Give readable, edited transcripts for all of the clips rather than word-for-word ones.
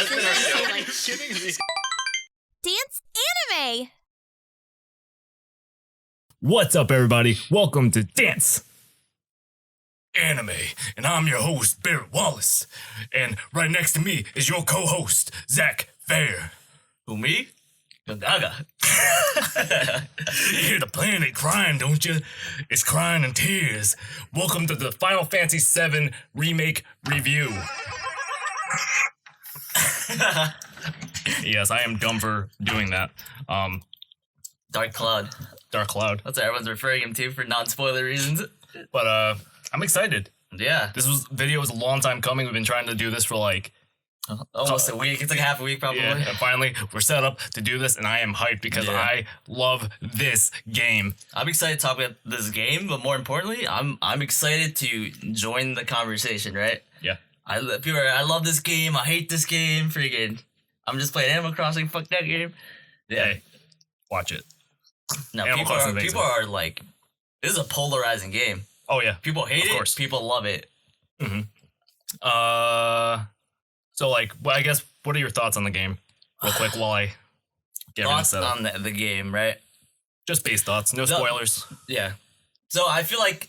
That's been our show. Like, Kidding me? Dance Anime! What's up, everybody? Welcome to Dance Anime, and I'm your host, Barrett Wallace. And right next to me is your co-host, Zach Fair. Who, me? Gaga. You hear the planet crying, don't you? It's crying in tears. Welcome to the Final Fantasy VII Remake review. Yes, I am dumb for doing that. Dark Cloud. Dark Cloud. That's what everyone's referring him to for non-spoiler reasons. But I'm excited. Yeah. This video was a long time coming. We've been trying to do this for like almost a week. It's like half a week probably. Yeah, and finally we're set up to do this, and I am hyped because I love this game. I'm excited to talk about this game, but more importantly, I'm excited to join the conversation, right? Yeah. People are, I love this game, I hate this game, freaking I'm just playing Animal Crossing, fuck that game. Yeah. Hey, watch it. No, Animal Crossing people are like, this is a polarizing game. Oh yeah. People hate Of it, course. people love it. Mm-hmm. So like, well, I guess, what are your thoughts on the game? Real quick while I get everything Thoughts set up. on the game, right? Just base thoughts, no spoilers. Yeah. So I feel like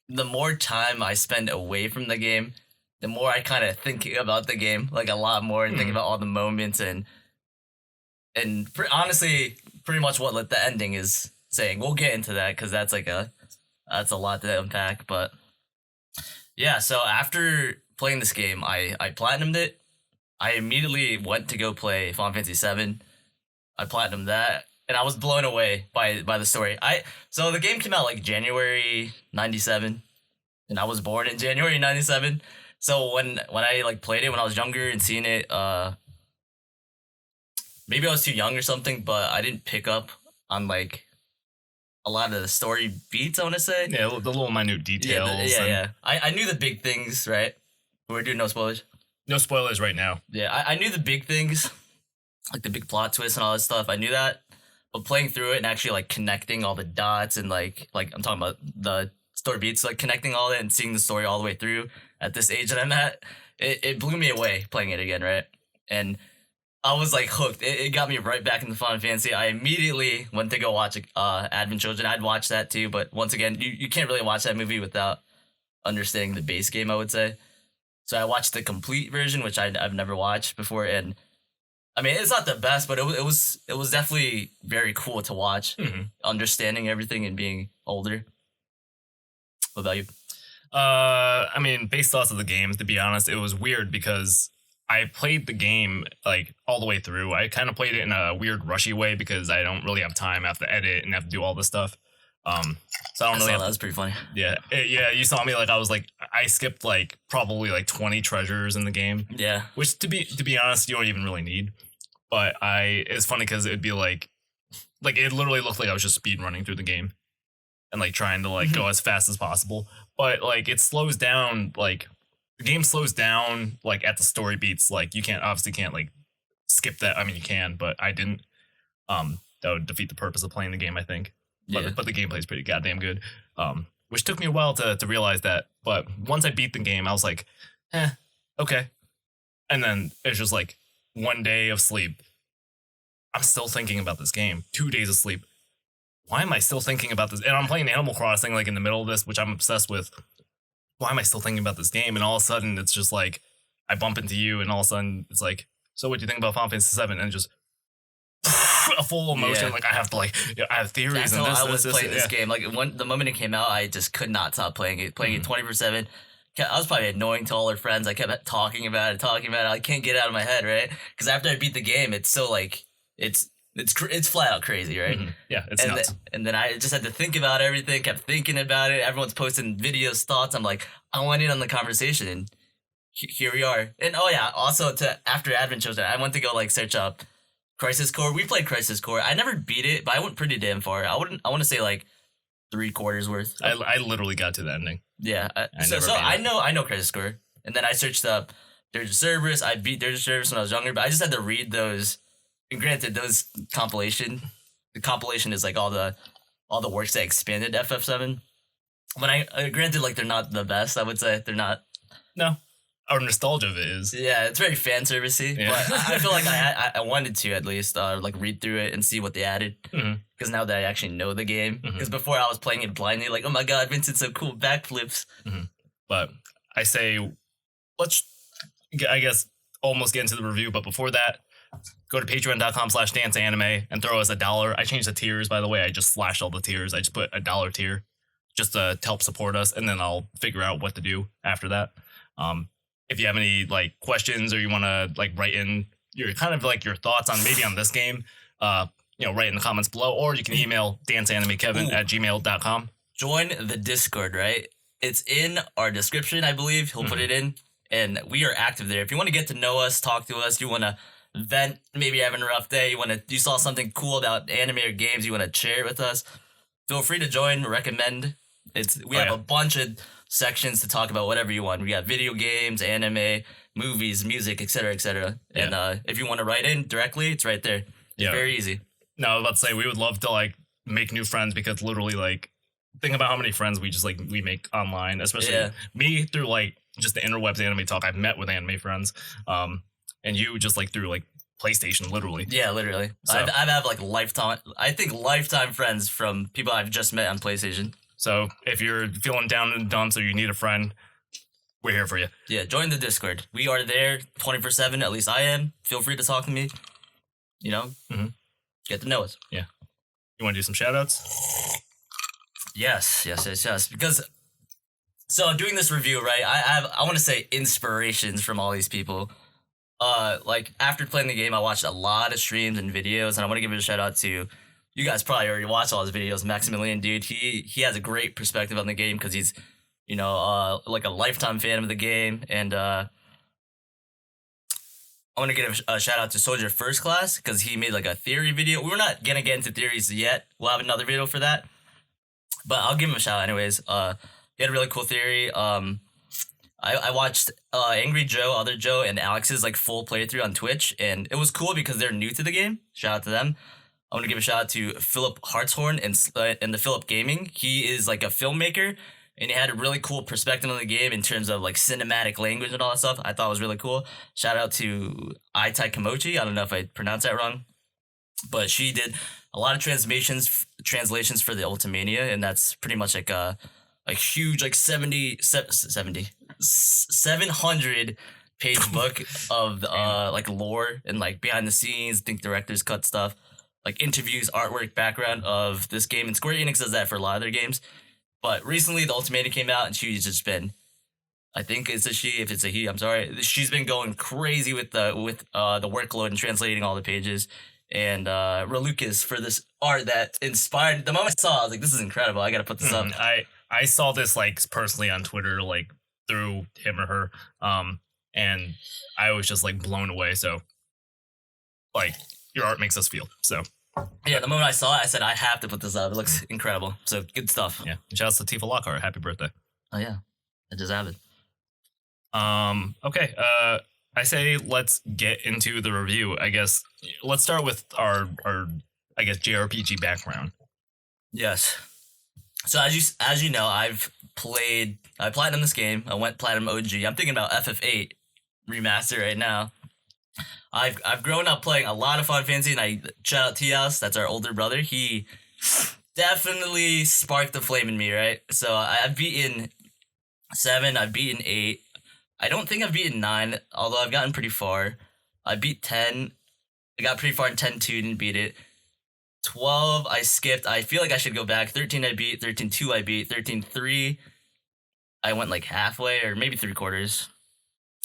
the more time I spend away from the game, the more I kind of think about the game, like a lot more, and think about all the moments and honestly, pretty much what like the ending is saying. We'll get into that because that's a lot to unpack. But yeah, so after playing this game, I platinumed it. I immediately went to go play Final Fantasy VII. I platinumed that. And I was blown away by the story. So the game came out like January 97, and I was born in January 97. So when I like played it when I was younger and seeing it, maybe I was too young or something, but I didn't pick up on like a lot of the story beats, I want to say. Yeah, the little minute details. Yeah. I knew the big things, right? We're doing no spoilers. No spoilers right now. Yeah, I knew the big things, like the big plot twists and all that stuff. I knew that. But playing through it and actually like connecting all the dots and like I'm talking about the story beats, like connecting all that and seeing the story all the way through at this age that I'm at, it blew me away playing it again, right? And I was like hooked. It got me right back into Final Fantasy. I immediately went to go watch Advent Children. I'd watch that too, but once again, you can't really watch that movie without understanding the base game, I would say. So I watched the complete version, which I've never watched before, and I mean, it's not the best, but it was definitely very cool to watch, understanding everything and being older. What about you? I mean, base thoughts of the game, to be honest, it was weird because I played the game like all the way through. I kind of played it in a weird rushy way because I don't really have time. I have to edit and have to do all this stuff. So I don't really. That was pretty funny. Yeah, you saw me like I skipped like probably like 20 treasures in the game. Yeah, which to be honest, you don't even really need. But it's funny because it'd be like it literally looked like I was just speed running through the game, and like trying to like go as fast as possible. But like it slows down, like the game slows down like at the story beats. Like you can't like skip that. I mean you can, but I didn't. That would defeat the purpose of playing the game, I think. But the gameplay is pretty goddamn good. Which took me a while to realize that. But once I beat the game, I was like, okay. And then it's just like 1 day of sleep. I'm still thinking about this game. 2 days of sleep. Why am I still thinking about this? And I'm playing Animal Crossing like in the middle of this, which I'm obsessed with. Why am I still thinking about this game? And all of a sudden, it's just like, I bump into you, and all of a sudden, it's like, so what do you think about Final Fantasy VII? And just a full emotion. Yeah. Like I have to I have theories. That's and how this, I was playing this game. Like the moment it came out, I just could not stop playing it. Playing it 24/7. I was probably annoying to all our friends. I kept talking about it. I can't get it out of my head, right? Because after I beat the game, it's so like it's flat out crazy, right? Yeah, it's nuts. And then I just had to think about everything. Kept thinking about it. Everyone's posting videos, thoughts. I'm like, I want in on the conversation, and here we are. And oh yeah, also after Advent Children, I went to go like search up Crisis Core. We played Crisis Core. I never beat it, but I went pretty damn far. I want to say like 3/4 worth. I literally got to the ending. Yeah. So I know Crisis Core. And then I searched up Dirge of Cerberus. I beat Dirge of Cerberus when I was younger, but I just had to read those. And granted, the compilation is like all the works that expanded FF7. But I granted, like they're not the best. I would say they're not. No. our nostalgia of it is. Yeah, it's very fan servicey, Yeah. but I feel like I wanted to at least like read through it and see what they added. Mhm. Because now that I actually know the game, Mhm. because before I was playing it blindly, like, oh my god, Vincent's so cool, backflips. But I say, let's, I guess, almost get into the review. But before that, go to patreon.com/danceanime and throw us $1. I changed the tiers, by the way. I just slashed all the tiers. I just put $1 tier just to help support us, and then I'll figure out what to do after that. If you have any like questions or you want to like write in your kind of like your thoughts on maybe on this game, write in the comments below, or you can email danceanimekevin@gmail.com. Join the Discord, right? It's in our description, I believe. He'll put it in, and we are active there. If you want to get to know us, talk to us, you want to vent, maybe having a rough day, you saw something cool about anime or games, you want to share it with us, feel free to join, recommend. We have a bunch of sections to talk about whatever you want. We got video games, anime, movies, music, etc., etc. And if you want to write in directly, it's right there. It's very easy. No, I was about to say we would love to like make new friends, because literally like think about how many friends we make online, especially me through like just the interwebs anime talk. I've met with anime friends, and you just like through like PlayStation, literally. Yeah, literally. So, I've had like lifetime friends from people I've just met on PlayStation. So if you're feeling down in the dumps or you need a friend, we're here for you. Yeah, join the Discord. We are there 24/7. At least I am. Feel free to talk to me. Get to know us. Yeah. You want to do some shoutouts? Yes. Because doing this review, right? I want to say inspirations from all these people. Like after playing the game, I watched a lot of streams and videos, and I want to give a shout out to. You guys probably already watched all his videos. Maximilian, dude, he has a great perspective on the game because he's, like a lifetime fan of the game. And I want to give a shout out to Soldier First Class because he made like a theory video. We're not gonna get into theories yet. We'll have another video for that, but I'll give him a shout out anyways. He had a really cool theory. I watched Angry Joe, Other Joe, and Alex's like full playthrough on Twitch, and it was cool because they're new to the game. Shout out to them. I want to give a shout out to Philip Hartshorn and the Philip Gaming. He is like a filmmaker, and he had a really cool perspective on the game in terms of like cinematic language and all that stuff. I thought it was really cool. Shout out to Aitai Kimochi. I don't know if I pronounced that wrong, but she did a lot of translations for the Ultimania, and that's pretty much like a huge like 700 page book of like lore and like behind the scenes, think director's cut stuff. Like interviews, artwork, background of this game, and Square Enix does that for a lot of their games. But recently, the Ultimata came out, and she's just been, I think it's a she. If it's a he, I'm sorry. She's been going crazy with the workload and translating all the pages. And Ralucas for this art that inspired. The moment I saw it, I was like, "This is incredible! I gotta put this up." I saw this like personally on Twitter, like through him or her, and I was just like blown away. So, like. Your art makes us feel so. Yeah, the moment I saw it, I said I have to put this up. It looks incredible. So good stuff. Yeah, and shout out to Tifa Lockhart. Happy birthday. Oh yeah, I deserve it. Okay. I say let's get into the review. I guess let's start with our I guess JRPG background. Yes. So as you know, I platinum this game. I went platinum OG. I'm thinking about FF8 remaster right now. I've grown up playing a lot of Final Fantasy, and I shout out T-House, that's our older brother. He definitely sparked the flame in me, right? So I've beaten 7, I've beaten 8. I don't think I've beaten 9, although I've gotten pretty far. I beat 10. I got pretty far in 10-2, didn't beat it. 12, I skipped. I feel like I should go back. 13, I beat. 13-2, I beat. 13-3, I went like halfway or maybe 3/4.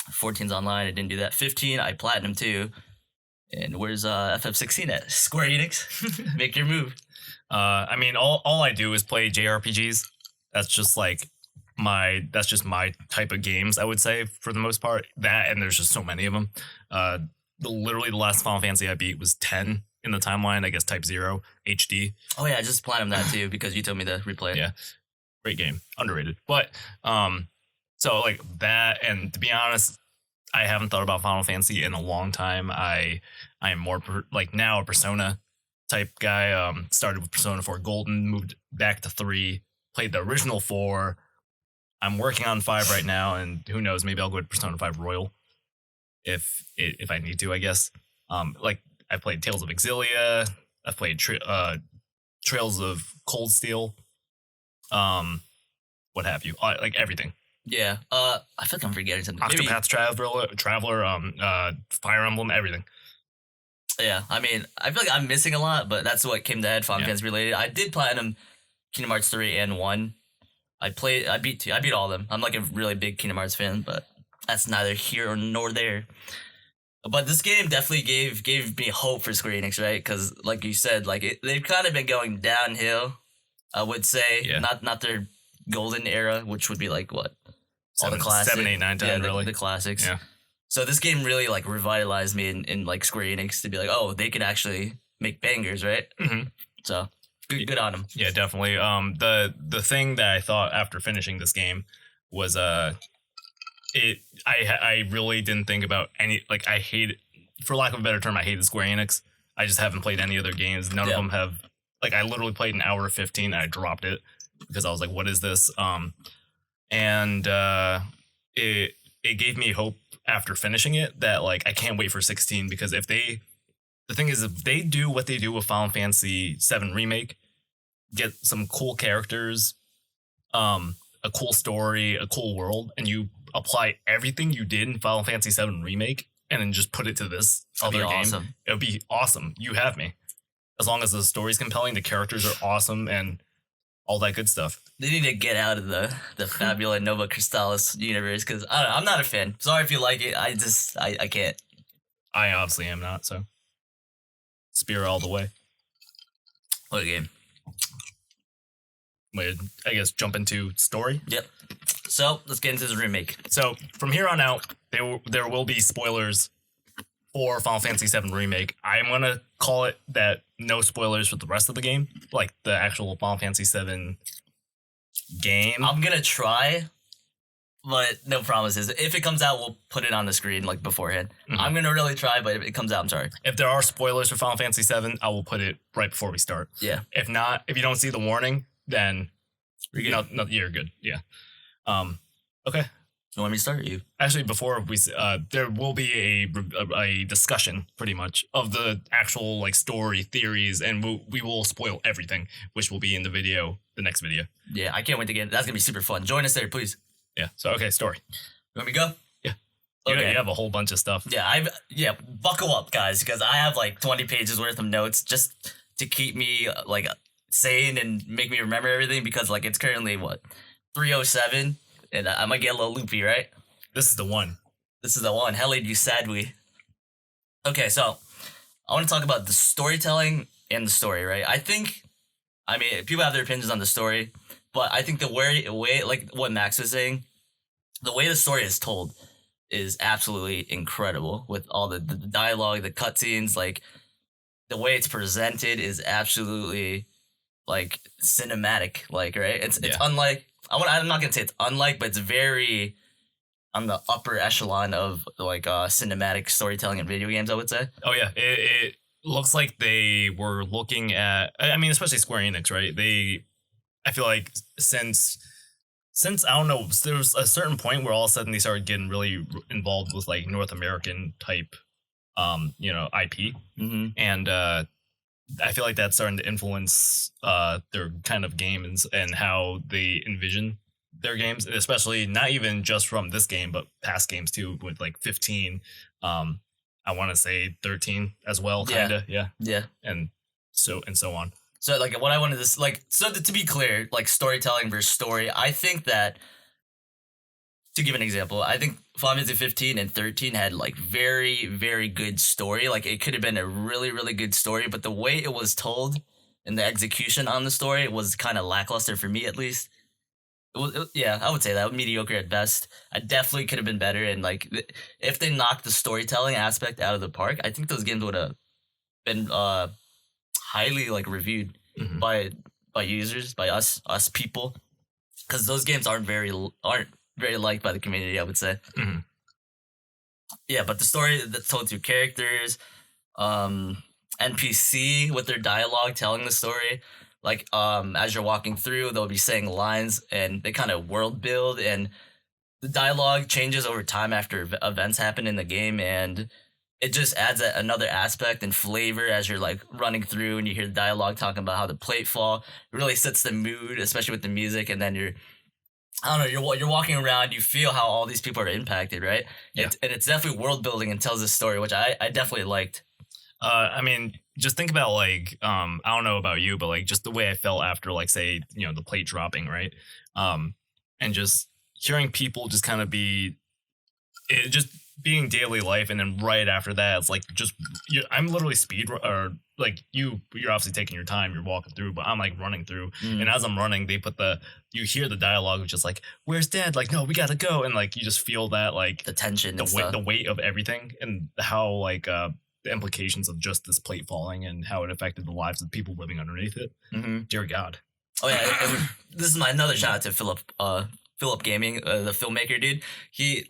14's online. I didn't do that. 15, I platinum too. And where's FF16 at? Square Enix, make your move. I mean, all I do is play JRPGs. That's just my type of games. I would say for the most part. That, and there's just so many of them. Literally the last Final Fantasy I beat was 10 in the timeline. I guess Type 0 HD. Oh yeah, I just platinum that too because you told me to replay it. Yeah, great game, underrated. But so like that, and to be honest, I haven't thought about Final Fantasy in a long time. I am more now a Persona type guy. Started with Persona 4 Golden, moved back to 3, played the original 4, I'm working on 5 right now, and who knows, maybe I'll go to Persona 5 Royal if I need to, I guess. Like I played Tales of Exilia, I've played Trails of Cold Steel, what have you, like everything. Yeah. I feel like I'm forgetting something. Octopath Traveler, Fire Emblem, everything. Yeah, I mean, I feel like I'm missing a lot, but that's what came to head. Final Fantasy related. I did platinum Kingdom Hearts 3 and 1. I beat all of them. I'm like a really big Kingdom Hearts fan, but that's neither here nor there. But this game definitely gave me hope for Square Enix, right? Because like you said, like they've kind of been going downhill. I would say, not their golden era, which would be like what all the classics, 7, 8, 9, 10, really the classics. Yeah. So this game really like revitalized me in like Square Enix to be like, oh, they could actually make bangers, right? Mm-hmm. So good on them. Yeah, definitely. The thing that I thought after finishing this game was I really didn't think about any, like, I hate, for lack of a better term, I hated Square Enix. I just haven't played any other games. None of them have, like, I literally played an hour 15 and I dropped it because I was like, what is this? It gave me hope after finishing it that, like, I can't wait for 16, because the thing is, if they do what they do with Final Fantasy VII Remake, get some cool characters, a cool story, a cool world, and you apply everything you did in Final Fantasy VII Remake and then just put it to this other game, awesome. It would be awesome. You have me. As long as the story's compelling, the characters are awesome, and all that good stuff. They need to get out of the Fabula Nova Crystallis universe, because I'm not a fan. Sorry if you like it. I can't. I obviously am not, so Spear all the way. What a game. Wait, I guess jump into story. Yep. So let's get into the remake. So from here on out, there will be spoilers for Final Fantasy VII Remake. I'm gonna call it that no spoilers for the rest of the game, like the actual Final Fantasy VII game. I'm gonna try, but no promises. If it comes out, we'll put it on the screen like beforehand. Mm-hmm. I'm gonna really try, but if it comes out, I'm sorry. If there are spoilers for Final Fantasy VII, I will put it right before we start. Yeah. If not, if you don't see the warning, then you're good. No, you're good. Yeah. Okay. You want me to start? You actually, before we there will be a discussion pretty much of the actual like story theories, and we will spoil everything, which will be in the next video. Yeah, I can't wait to get. That's gonna be super fun. Join us there, please. Yeah. So okay, story. You want me to go? Yeah. Okay. You have a whole bunch of stuff. Yeah. Buckle up, guys, because I have like 20 pages worth of notes just to keep me like sane and make me remember everything, because like it's currently what 3:07. And I might get a little loopy, right? This is the one. Hell, you sad we. Okay, so I want to talk about the storytelling and the story, right? I mean, people have their opinions on the story, but I think the way like what Max was saying, the way the story is told is absolutely incredible, with all the dialogue, the cutscenes, like the way it's presented is absolutely like cinematic, like, right? It's unlike. I'm not gonna say it's unlike, but it's very on the upper echelon of like cinematic storytelling in video games, I would say. Oh yeah, it looks like they were looking at. I mean, especially Square Enix, right? I feel like since I don't know, there was a certain point where all of a sudden they started getting really involved with like North American type, IP, mm-hmm. and I feel like that's starting to influence their kind of games and how they envision their games, especially not even just from this game, but past games too, with like 15. I want to say 13 as well, kind of. Yeah. And so on. So like what I wanted to like, so to be clear, like storytelling versus story, I think that, to give an example, I think Final Fantasy 15 and 13 had like very, very good story. Like it could have been a really, really good story, but the way it was told and the execution on the story was kind of lackluster for me, at least. I would say that, mediocre at best. I definitely could have been better, and like if they knocked the storytelling aspect out of the park, I think those games would have been highly like reviewed mm-hmm. by users, by us people, because those games aren't very liked by the community, I would say. Mm-hmm. Yeah, but the story that's told through characters, NPC with their dialogue telling the story, like as you're walking through, they'll be saying lines, and they kind of world build, and the dialogue changes over time after events happen in the game, and it just adds another aspect and flavor as you're like running through and you hear the dialogue talking about how the plate fall. It really sets the mood, especially with the music, and then I don't know, you're walking around, you feel how all these people are impacted, right? Yeah. And it's definitely world building and tells a story, which I definitely liked. I mean, just think about like, I don't know about you, but like just the way I felt after like, say, the plate dropping, right? And just hearing people just kind of just being daily life, and then right after that, it's like I'm literally or like you're obviously taking your time, you're walking through, but I'm like running through, and as I'm running, they put you hear the dialogue, which is like, "Where's Dad?" Like, "No, we gotta go," and like you just feel that like The tension, the weight of everything, and how like the implications of just this plate falling and how it affected the lives of people living underneath it. Mm-hmm. Dear God. Oh yeah, this is another shout out to Philip Gaming, the filmmaker dude. He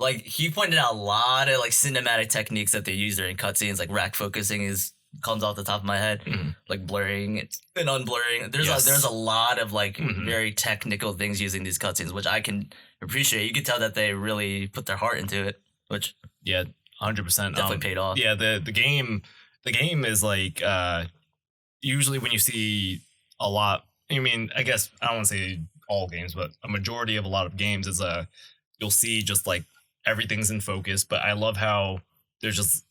pointed out a lot of like cinematic techniques that they use during cutscenes, like rack focusing comes off the top of my head, like blurring and unblurring. There's a lot of like very technical things using these cutscenes, which I can appreciate. You can tell that they really put their heart into it, which 100% definitely paid off. Yeah, the game is like usually when you see a lot. I mean, I guess I don't want to say all games, but a majority of a lot of games is you'll see just like everything's in focus. But I love how there's just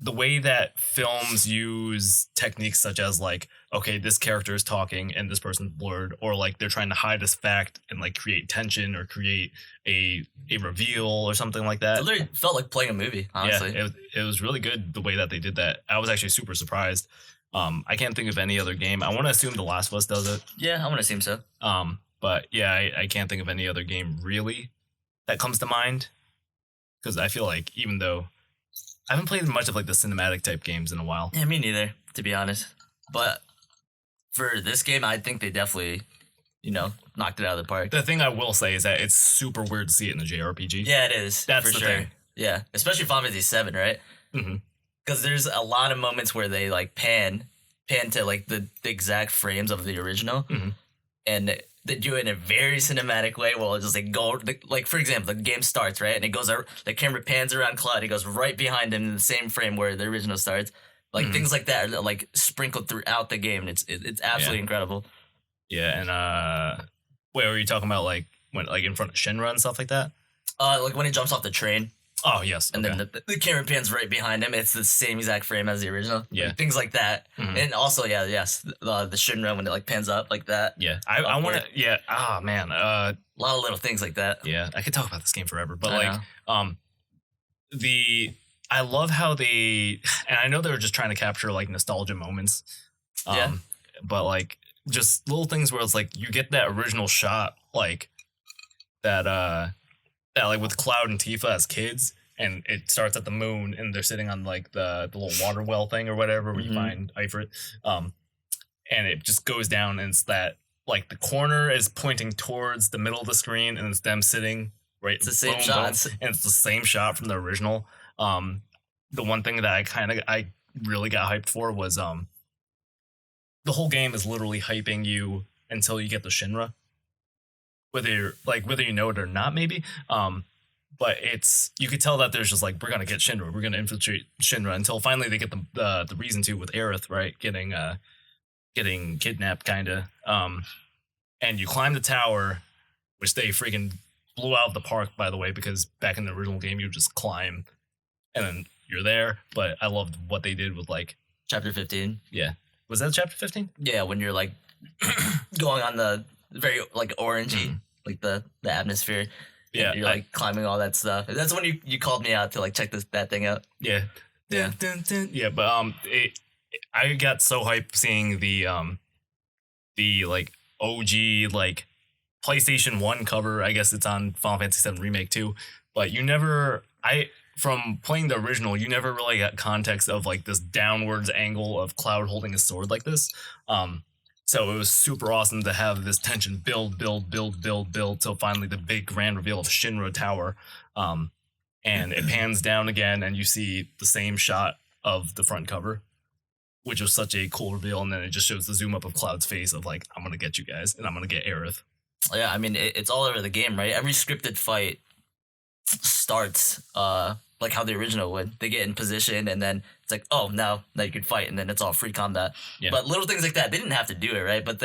the way that films use techniques such as like, okay, this character is talking and this person's blurred, or like they're trying to hide this fact and like create tension or create a reveal or something like that. It literally felt like playing a movie, honestly. Yeah, it was really good the way that they did that. I was actually super surprised. I can't think of any other game. I want to assume The Last of Us does it. Yeah, I want to assume so. But yeah, I can't think of any other game really that comes to mind, because I feel like even though I haven't played much of like the cinematic type games in a while. Yeah, me neither, to be honest. But for this game, I think they definitely, knocked it out of the park. The thing I will say is that it's super weird to see it in a JRPG. Yeah, it is. That's for the sure. thing. Yeah, especially Final Fantasy VII, right? Mm-hmm. Because there's a lot of moments where they like pan to like the exact frames of the original, and they do it in a very cinematic way. Well, it's just like like for example, the game starts right, and it goes, the camera pans around Cloud, it goes right behind him in the same frame where the original starts. Like things like that are like sprinkled throughout the game, and it's absolutely incredible. Yeah, and wait, were you talking about like when like in front of Shinra and stuff like that? Like when he jumps off the train. Oh yes, and then the camera pans right behind him. It's the same exact frame as the original. Yeah, things like that, and also the Shinra when it like pans up like that. Yeah, I want to. Yeah, man, a lot of little things like that. Yeah, I could talk about this game forever, but I love how and I know they were just trying to capture like nostalgia moments. But like just little things where it's like you get that original shot like that like with Cloud and Tifa as kids, and it starts at the moon and they're sitting on like the little water well thing or whatever where you find Ifrit, and it just goes down, and it's that like the corner is pointing towards the middle of the screen, and it's them sitting right. It's the same shots, and it's the same shot from the original. The one thing that I really got hyped for was the whole game is literally hyping you until you get the Shinra. Whether you know it or not, maybe. But you could tell that there's just like, we're gonna get Shinra, we're gonna infiltrate Shinra, until finally they get the reason to with Aerith, right? Getting kidnapped, kinda. And you climb the tower, which they freaking blew out of the park, by the way, because back in the original game you just climb and then you're there. But I loved what they did with like chapter 15. Yeah, was that chapter 15? Yeah, when you're like going on the very like orangey, like the atmosphere. Yeah, you're like climbing all that stuff. That's when you called me out to like check that thing out. Yeah, yeah, yeah. But I got so hyped seeing the like OG like PlayStation 1 cover. I guess it's on Final Fantasy VII Remake too. But from playing the original, you never really got context of like this downwards angle of Cloud holding his sword like this. So it was super awesome to have this tension build till finally the big grand reveal of Shinra Tower. And it pans down again and you see the same shot of the front cover. which was such a cool reveal. And then it just shows the zoom up of Cloud's face of like, I'm gonna get you guys, and I'm gonna get Aerith. Yeah, I mean, it's all over the game, right? Every scripted fight starts like how the original would. They get in position, and then it's like, oh, now you can fight, and then it's all free combat. Yeah. But little things like that, they didn't have to do it, right? But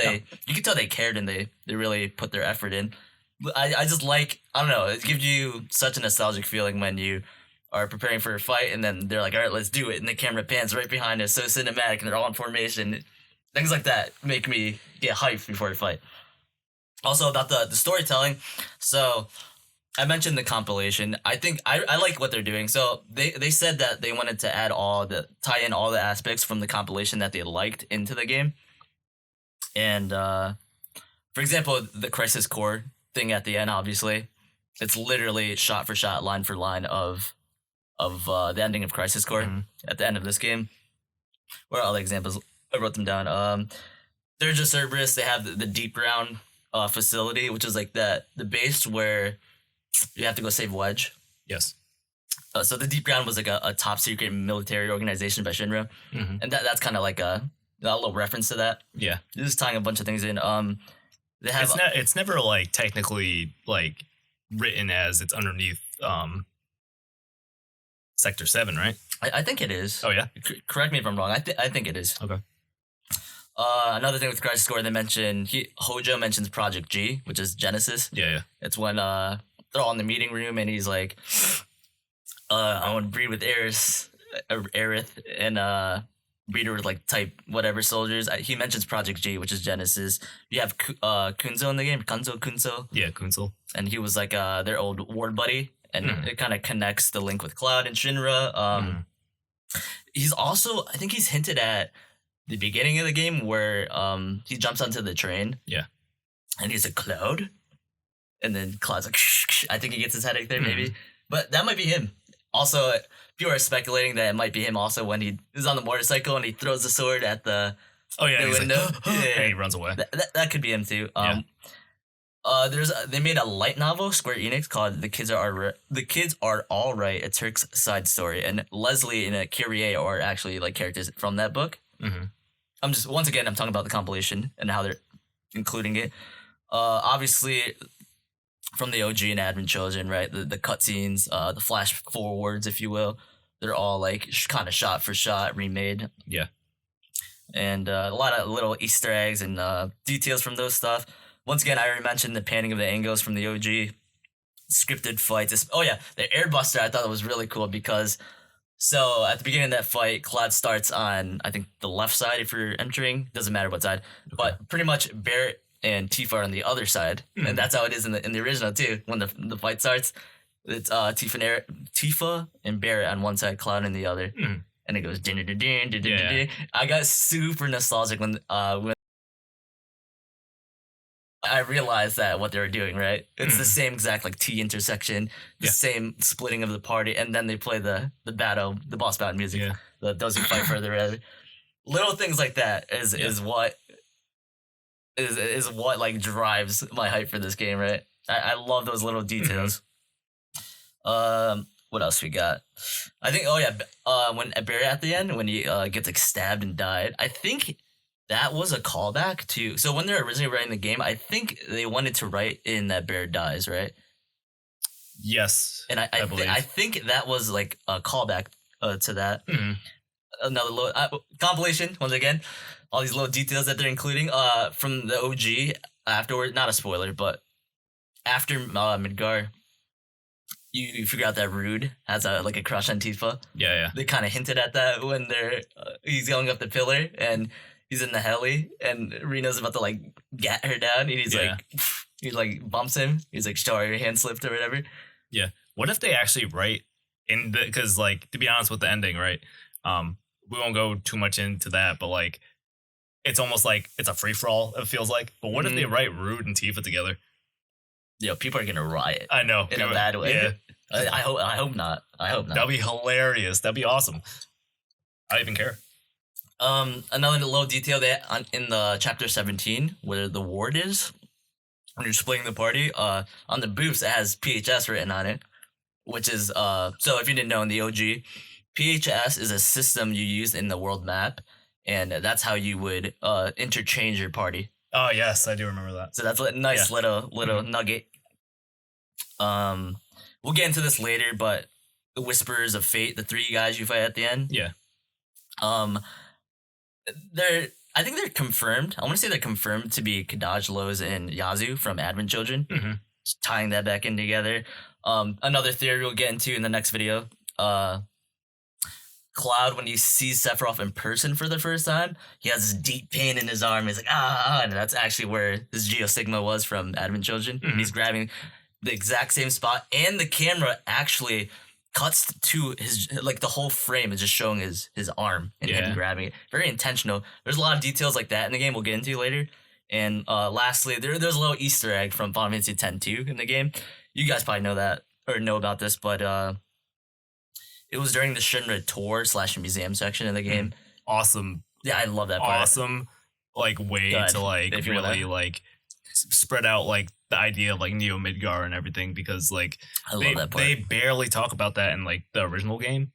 you could tell they cared, and they really put their effort in. I just like, I don't know, it gives you such a nostalgic feeling when you are preparing for a fight, and then they're like, all right, let's do it, and the camera pans right behind us, so cinematic, and they're all in formation. Things like that make me get hyped before a fight. Also, about the storytelling, so I mentioned the compilation. I think I like what they're doing. So they said that they wanted to tie in all the aspects from the compilation that they liked into the game. And for example, the Crisis Core thing at the end, obviously, it's literally shot for shot, line for line of the ending of Crisis Core at the end of this game. What are all the examples? I wrote them down. There's a Cerberus. They have the deep ground facility, which is like the base where you have to go save Wedge. Yes. So the Deep Ground was like a top secret military organization by Shinra, and that's kind of like a little reference to that. Yeah. Just tying a bunch of things in. They have it's never like technically like written as it's underneath Sector 7, right? I think it is. Oh yeah. Correct me if I'm wrong. I think it is. Okay. Another thing with Crisis Core, they mentioned Hojo mentions Project G, which is Genesis. Yeah. It's when they're all in the meeting room, and he's like, I want to breed with Aerith, and breed her with like type whatever soldiers. He mentions Project G, which is Genesis. You have Kunzo in the game, Kunzo. Yeah, Kunzel. And he was like their old ward buddy, and it kind of connects the link with Cloud and Shinra. He's also, I think he's hinted at the beginning of the game where he jumps onto the train. Yeah. And he's like, Cloud? And then Cloud's like, shh. I think he gets his headache there, maybe. But that might be him. Also, people are speculating that it might be him also when he is on the motorcycle and he throws the sword at the window. Like, and he runs away. That could be him too. They made a light novel, Square Enix, called The Kids Are All Right, a Turk's Side Story. And Leslie and Kyrie are actually like characters from that book. I'm talking about the compilation and how they're including it. Obviously, from the OG and Advent Children, right? The cutscenes, the flash forwards, if you will, they're all like kind of shot for shot remade. Yeah. And a lot of little Easter eggs and details from those stuff. Once again, I already mentioned the panning of the angles from the OG. Scripted fights. Oh yeah, the Airbuster, I thought it was really cool because so at the beginning of that fight, Cloud starts on, I think, the left side if you're entering. Doesn't matter what side. Okay. But pretty much Barrett and Tifa are on the other side. And that's how it is in the original too. When the fight starts, it's Tifa and Barrett on one side, Cloud on the other. And it goes din din din din din. I got super nostalgic when I realized that what they were doing, right? It's the same exact like T intersection, the same splitting of the party, and then they play the boss battle music. Yeah. Those who fight further. Little things like that is what like drives my hype for this game, right? I love those little details. What else we got? I think when Barry at the end when he gets like stabbed and died, I think that was a callback to... So when they're originally writing the game, I think they wanted to write in that Bear dies, right? Yes. And I think that was like a callback to that. Another little compilation, once again. All these little details that they're including from the OG afterward. Not a spoiler, but after Midgar, you figure out that Rude has a crush on Tifa. Yeah. They kind of hinted at that when he's going up the pillar and... He's in the heli, and Reno's about to like get her down, and he bumps him. He's like, "Sorry, your hand slipped or whatever." Yeah. What if they actually write in the? Because like to be honest with the ending, right? We won't go too much into that, but like, it's almost like it's a free for all. It feels like. But what if they write Rude and Tifa together? Yo, people are gonna riot. I know in a bad way. Yeah. I hope not. That'd be hilarious. That'd be awesome. I don't even care. Another little detail that in the chapter 17 where the ward is when you're splitting the party, on the booths it has PHS written on it, which is so if you didn't know, in the OG, PHS is a system you use in the world map, and that's how you would interchange your party. Oh yes, I do remember that. So that's a nice little nugget. We'll get into this later, but the Whisperers of Fate, the 3 guys you fight at the end. Yeah. I think they're confirmed. I want to say they're confirmed to be Kadaj, Lowe's, and Yazoo from Advent Children. Mm-hmm. Just tying that back in together. Another theory we'll get into in the next video. Cloud, when he sees Sephiroth in person for the first time, he has this deep pain in his arm. He's like, and that's actually where his Geosigma was from Advent Children. Mm-hmm. He's grabbing the exact same spot, and the camera actually cuts to his, like, the whole frame is just showing his arm and him grabbing it. Very intentional. There's a lot of details like that in the game we'll get into later. And lastly, there's a little Easter egg from Final Fantasy X-2 in the game. You guys probably know that or know about this, but it was during the Shinra tour / museum section in the game. Awesome. Yeah, I love that part. Awesome, like, way to like really like spread out like the idea of like Neo Midgar and everything, because like I love that part. They barely talk about that in like the original game.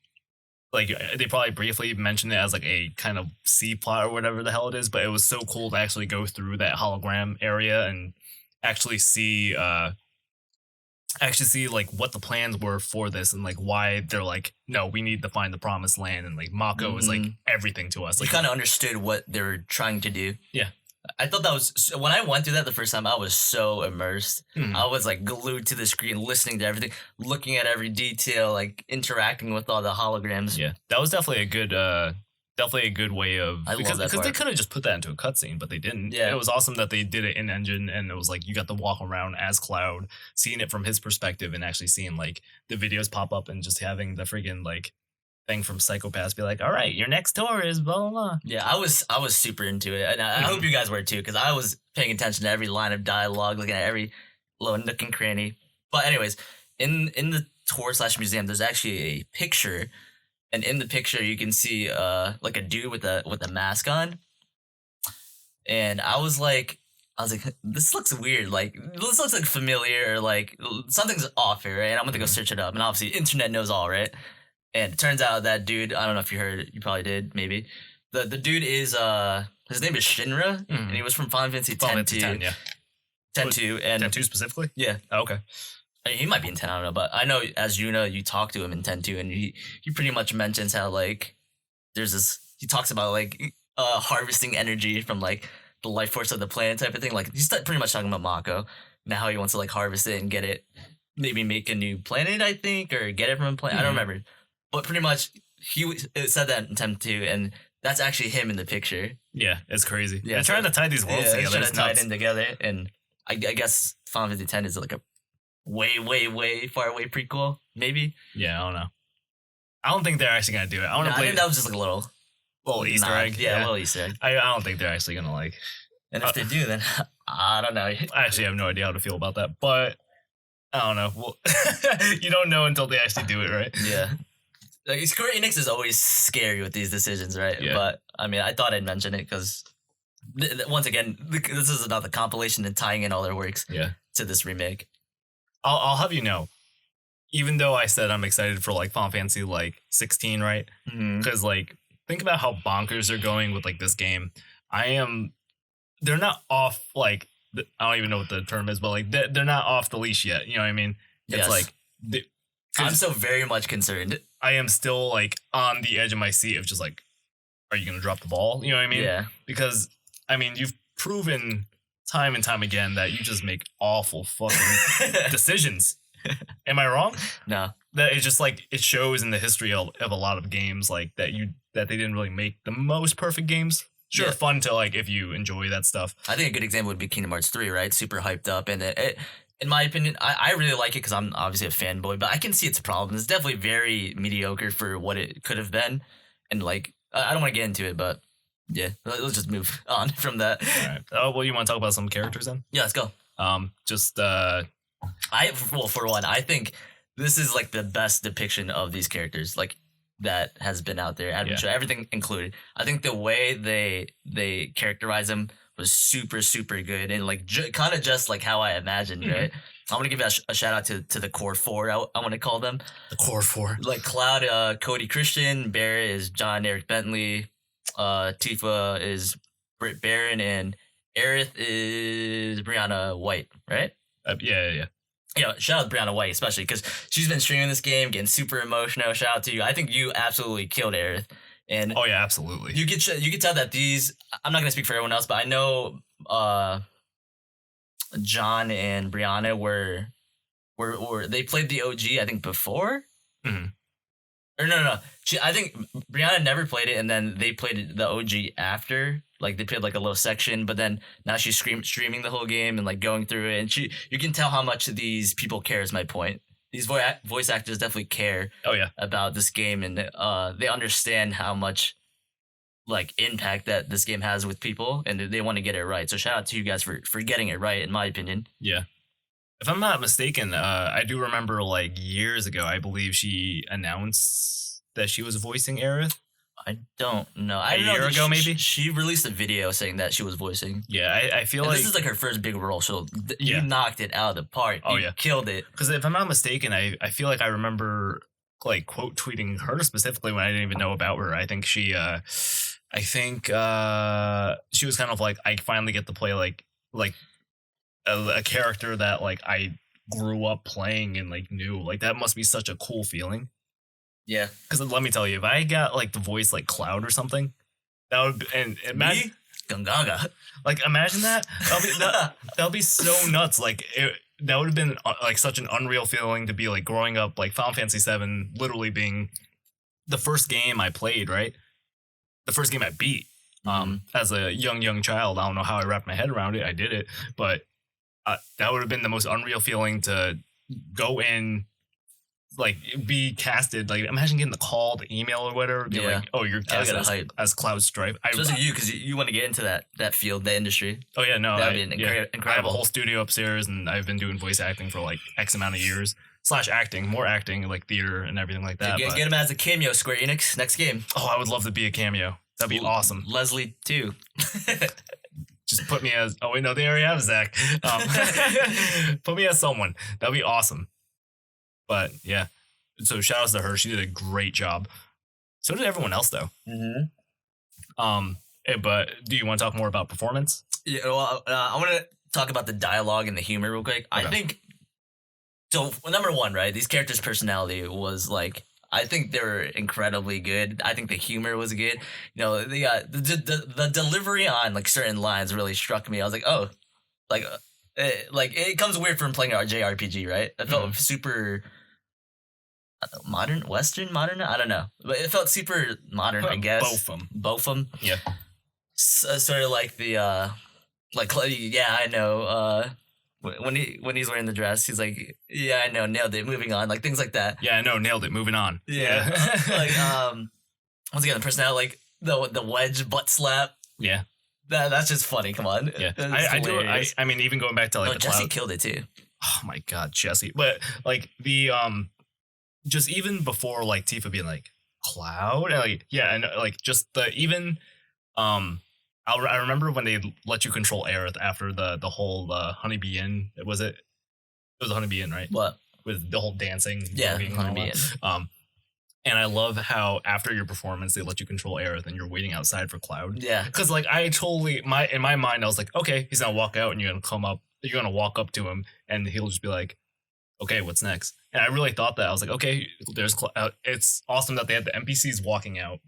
Like they probably briefly mentioned it as like a kind of C plot or whatever the hell it is, but it was so cool to actually go through that hologram area and actually see like what the plans were for this and like why they're like, no, we need to find the promised land, and like Mako is like everything to us. Like, you kind of understood what they were trying to do. Yeah. I thought that was, when I went through that the first time, I was so immersed. I was like glued to the screen, listening to everything, looking at every detail, like interacting with all the holograms. Yeah, that was definitely a good way of, because they could have just put that into a cutscene, but they didn't. Yeah, it was awesome that they did it in engine, and it was like you got to walk around as Cloud, seeing it from his perspective, and actually seeing like the videos pop up, and just having the freaking like thing from Psychopaths be like, all right, your next door is blah blah blah. Yeah, I was super into it, and I hope you guys were too, because I was paying attention to every line of dialogue, looking at every little nook and cranny. But anyways, in the tour / museum, there's actually a picture, and in the picture you can see like a dude with a mask on, and I was like, this looks weird. Like, this looks like familiar, or like something's off here, right? And I'm gonna go search it up, and obviously internet knows all, right? And it turns out that dude, I don't know if you heard it, you probably did, maybe. The dude is, his name is Shinra, and he was from Final Fantasy X-2. Yeah. X-2, and... X-2 specifically? Yeah. Oh, okay. I mean, he might be in 10, I don't know, but I know, as you know, you talk to him in X-2, and he pretty much mentions how, like, there's this, he talks about, like, harvesting energy from, like, the life force of the planet type of thing. Like, he's pretty much talking about Mako, and how he wants to, like, harvest it and get it, maybe make a new planet, I think, or get it from a planet. I don't remember. But pretty much, it said that in Attempt 2, and that's actually him in the picture. Yeah, it's crazy. Yeah, so trying to tie these worlds together. Trying to tie it in together, and I guess Final Fantasy X is like a way, way, way far away prequel, maybe. Yeah, I don't know. I don't think they're actually gonna do it. I think that was just like a little Easter egg. Yeah, a little Easter egg. I don't think they're actually gonna like. And if they do, then I don't know. I actually have no idea how to feel about that, but I don't know. Well, you don't know until they actually do it, right? Yeah. Like, Square Enix is always scary with these decisions, right? Yeah. But I mean, I thought I'd mention it because once again, this is another compilation and tying in all their works to this remake. I'll have you know, even though I said I'm excited for like Final Fantasy like 16, right? Because like think about how bonkers they're going with like this game. They're not off, like, I don't even know what the term is, but like they're not off the leash yet. You know what I mean? It's like I'm so very much concerned. I am still like on the edge of my seat of just like, are you gonna drop the ball? You know what I mean? Yeah. Because I mean, you've proven time and time again that you just make awful fucking decisions. Am I wrong? No. That it's just like it shows in the history of a lot of games like that they didn't really make the most perfect games. Sure, fun to like if you enjoy that stuff. I think a good example would be Kingdom Hearts 3, right? Super hyped up, and it in my opinion, I really like it because I'm obviously a fanboy, but I can see its problems. It's definitely very mediocre for what it could have been, and like I don't want to get into it, but yeah, let's just move on from that. All right. Oh well, you want to talk about some characters then? Yeah, let's go. For one, I think this is like the best depiction of these characters, like that has been out there. Everything included. I think the way they characterize them was super, super good, and like kind of just like how I imagined, right? I want to give a shout out to the core four. I want to call them the core four. Like Cloud, Cody Christian, Barrett is John Eric Bentley, Tifa is Britt Baron, and Aerith is Brianna White, right? Yeah. Yeah, shout out to Brianna White, especially because she's been streaming this game, getting super emotional. Shout out to you. I think you absolutely killed Aerith. And Oh yeah, absolutely. you could tell that these. I'm not gonna speak for everyone else, but I know John and Brianna were they played the OG, I think, before. Mhm. Or no. I think Brianna never played it, and then they played the OG after. Like they played like a little section, but then now she's streaming the whole game and like going through it, and you can tell how much these people care. Is my point. These voice actors definitely care. Oh yeah. About this game, and they understand how much like impact that this game has with people, and they want to get it right. So shout out to you guys for getting it right, in my opinion. Yeah. If I'm not mistaken, I do remember like years ago, I believe she announced that she was voicing Aerith. I don't know. A year ago, maybe? She released a video saying that she was voicing. Yeah, I feel And like this is like her first big role, so Yeah. you knocked it out of the park. Oh, You yeah. killed it. because if I'm not mistaken, I feel like I remember like quote tweeting her specifically when I didn't even know about her. I think she was kind of like, I finally get to play like a character that like I grew up playing and like knew. Like that must be such a cool feeling. Yeah. Because let me tell you, if I got like the voice like Cloud or something, that would and imagine Me? Gungaga. like imagine that that'll be so nuts. Like that would have been like such an unreal feeling to be like growing up like Final Fantasy VII literally being the first game I played, right? The first game I beat as a young child. I don't know how I wrapped my head around it. I did it, but that would have been the most unreal feeling to go in, like be casted. Like imagine getting the call, the email, or whatever. Be Yeah. like, oh, you're I would get casted hype. as Cloud Stripe. Especially you, because you want to get into that field, that industry. Oh yeah, no, That'd be incredible. I have a whole studio upstairs, and I've been doing voice acting for like X amount of years. / acting, more acting, like theater and everything like that. Get him as a cameo, Square Enix, next game. Oh, I would love to be a cameo. That'd be awesome. Leslie, too. Just put me as. Oh wait, no, they already have Zach. Put me as someone. That'd be awesome. But yeah, so shout outs to her. She did a great job. So did everyone else, though. But do you want to talk more about performance? Yeah, well, I want to talk about the dialogue and the humor real quick. I Okay. think so. Number one, right? These characters' personality was like, I think they were incredibly good. I think the humor was good. You know, they got the delivery on like certain lines really struck me. I was like, oh, like it comes weird from playing a JRPG, right? It felt super modern, Western, modern. I don't know, but it felt super modern. I guess Both of them. Yeah. Sort of like the yeah, I know. When he's wearing the dress, he's like, yeah, I know, nailed it. Moving on, like things like that. Yeah, I know, nailed it. Moving on. Yeah, like once again, the personality, like the wedge butt slap. Yeah. That's just funny. Come on. Yeah. That's I do. hilarious. I mean, even going back to like the Jesse Cloud. killed it too. Oh my god, Jesse. But like the just even before like Tifa being like Cloud, and, like yeah, and like just the even I remember when they let you control Aerith after the whole Honeybee Inn. Was it? It was a Honeybee Inn, right? What? With the whole dancing. Yeah, and all Honeybee that. And I love how after your performance they let you control Aerith and you're waiting outside for Cloud. Yeah. Because like I totally in my mind I was like, okay, he's gonna walk out and you're gonna walk up to him and he'll just be like, okay, what's next? And I really thought that. I was like, okay, there's it's awesome that they had the NPCs walking out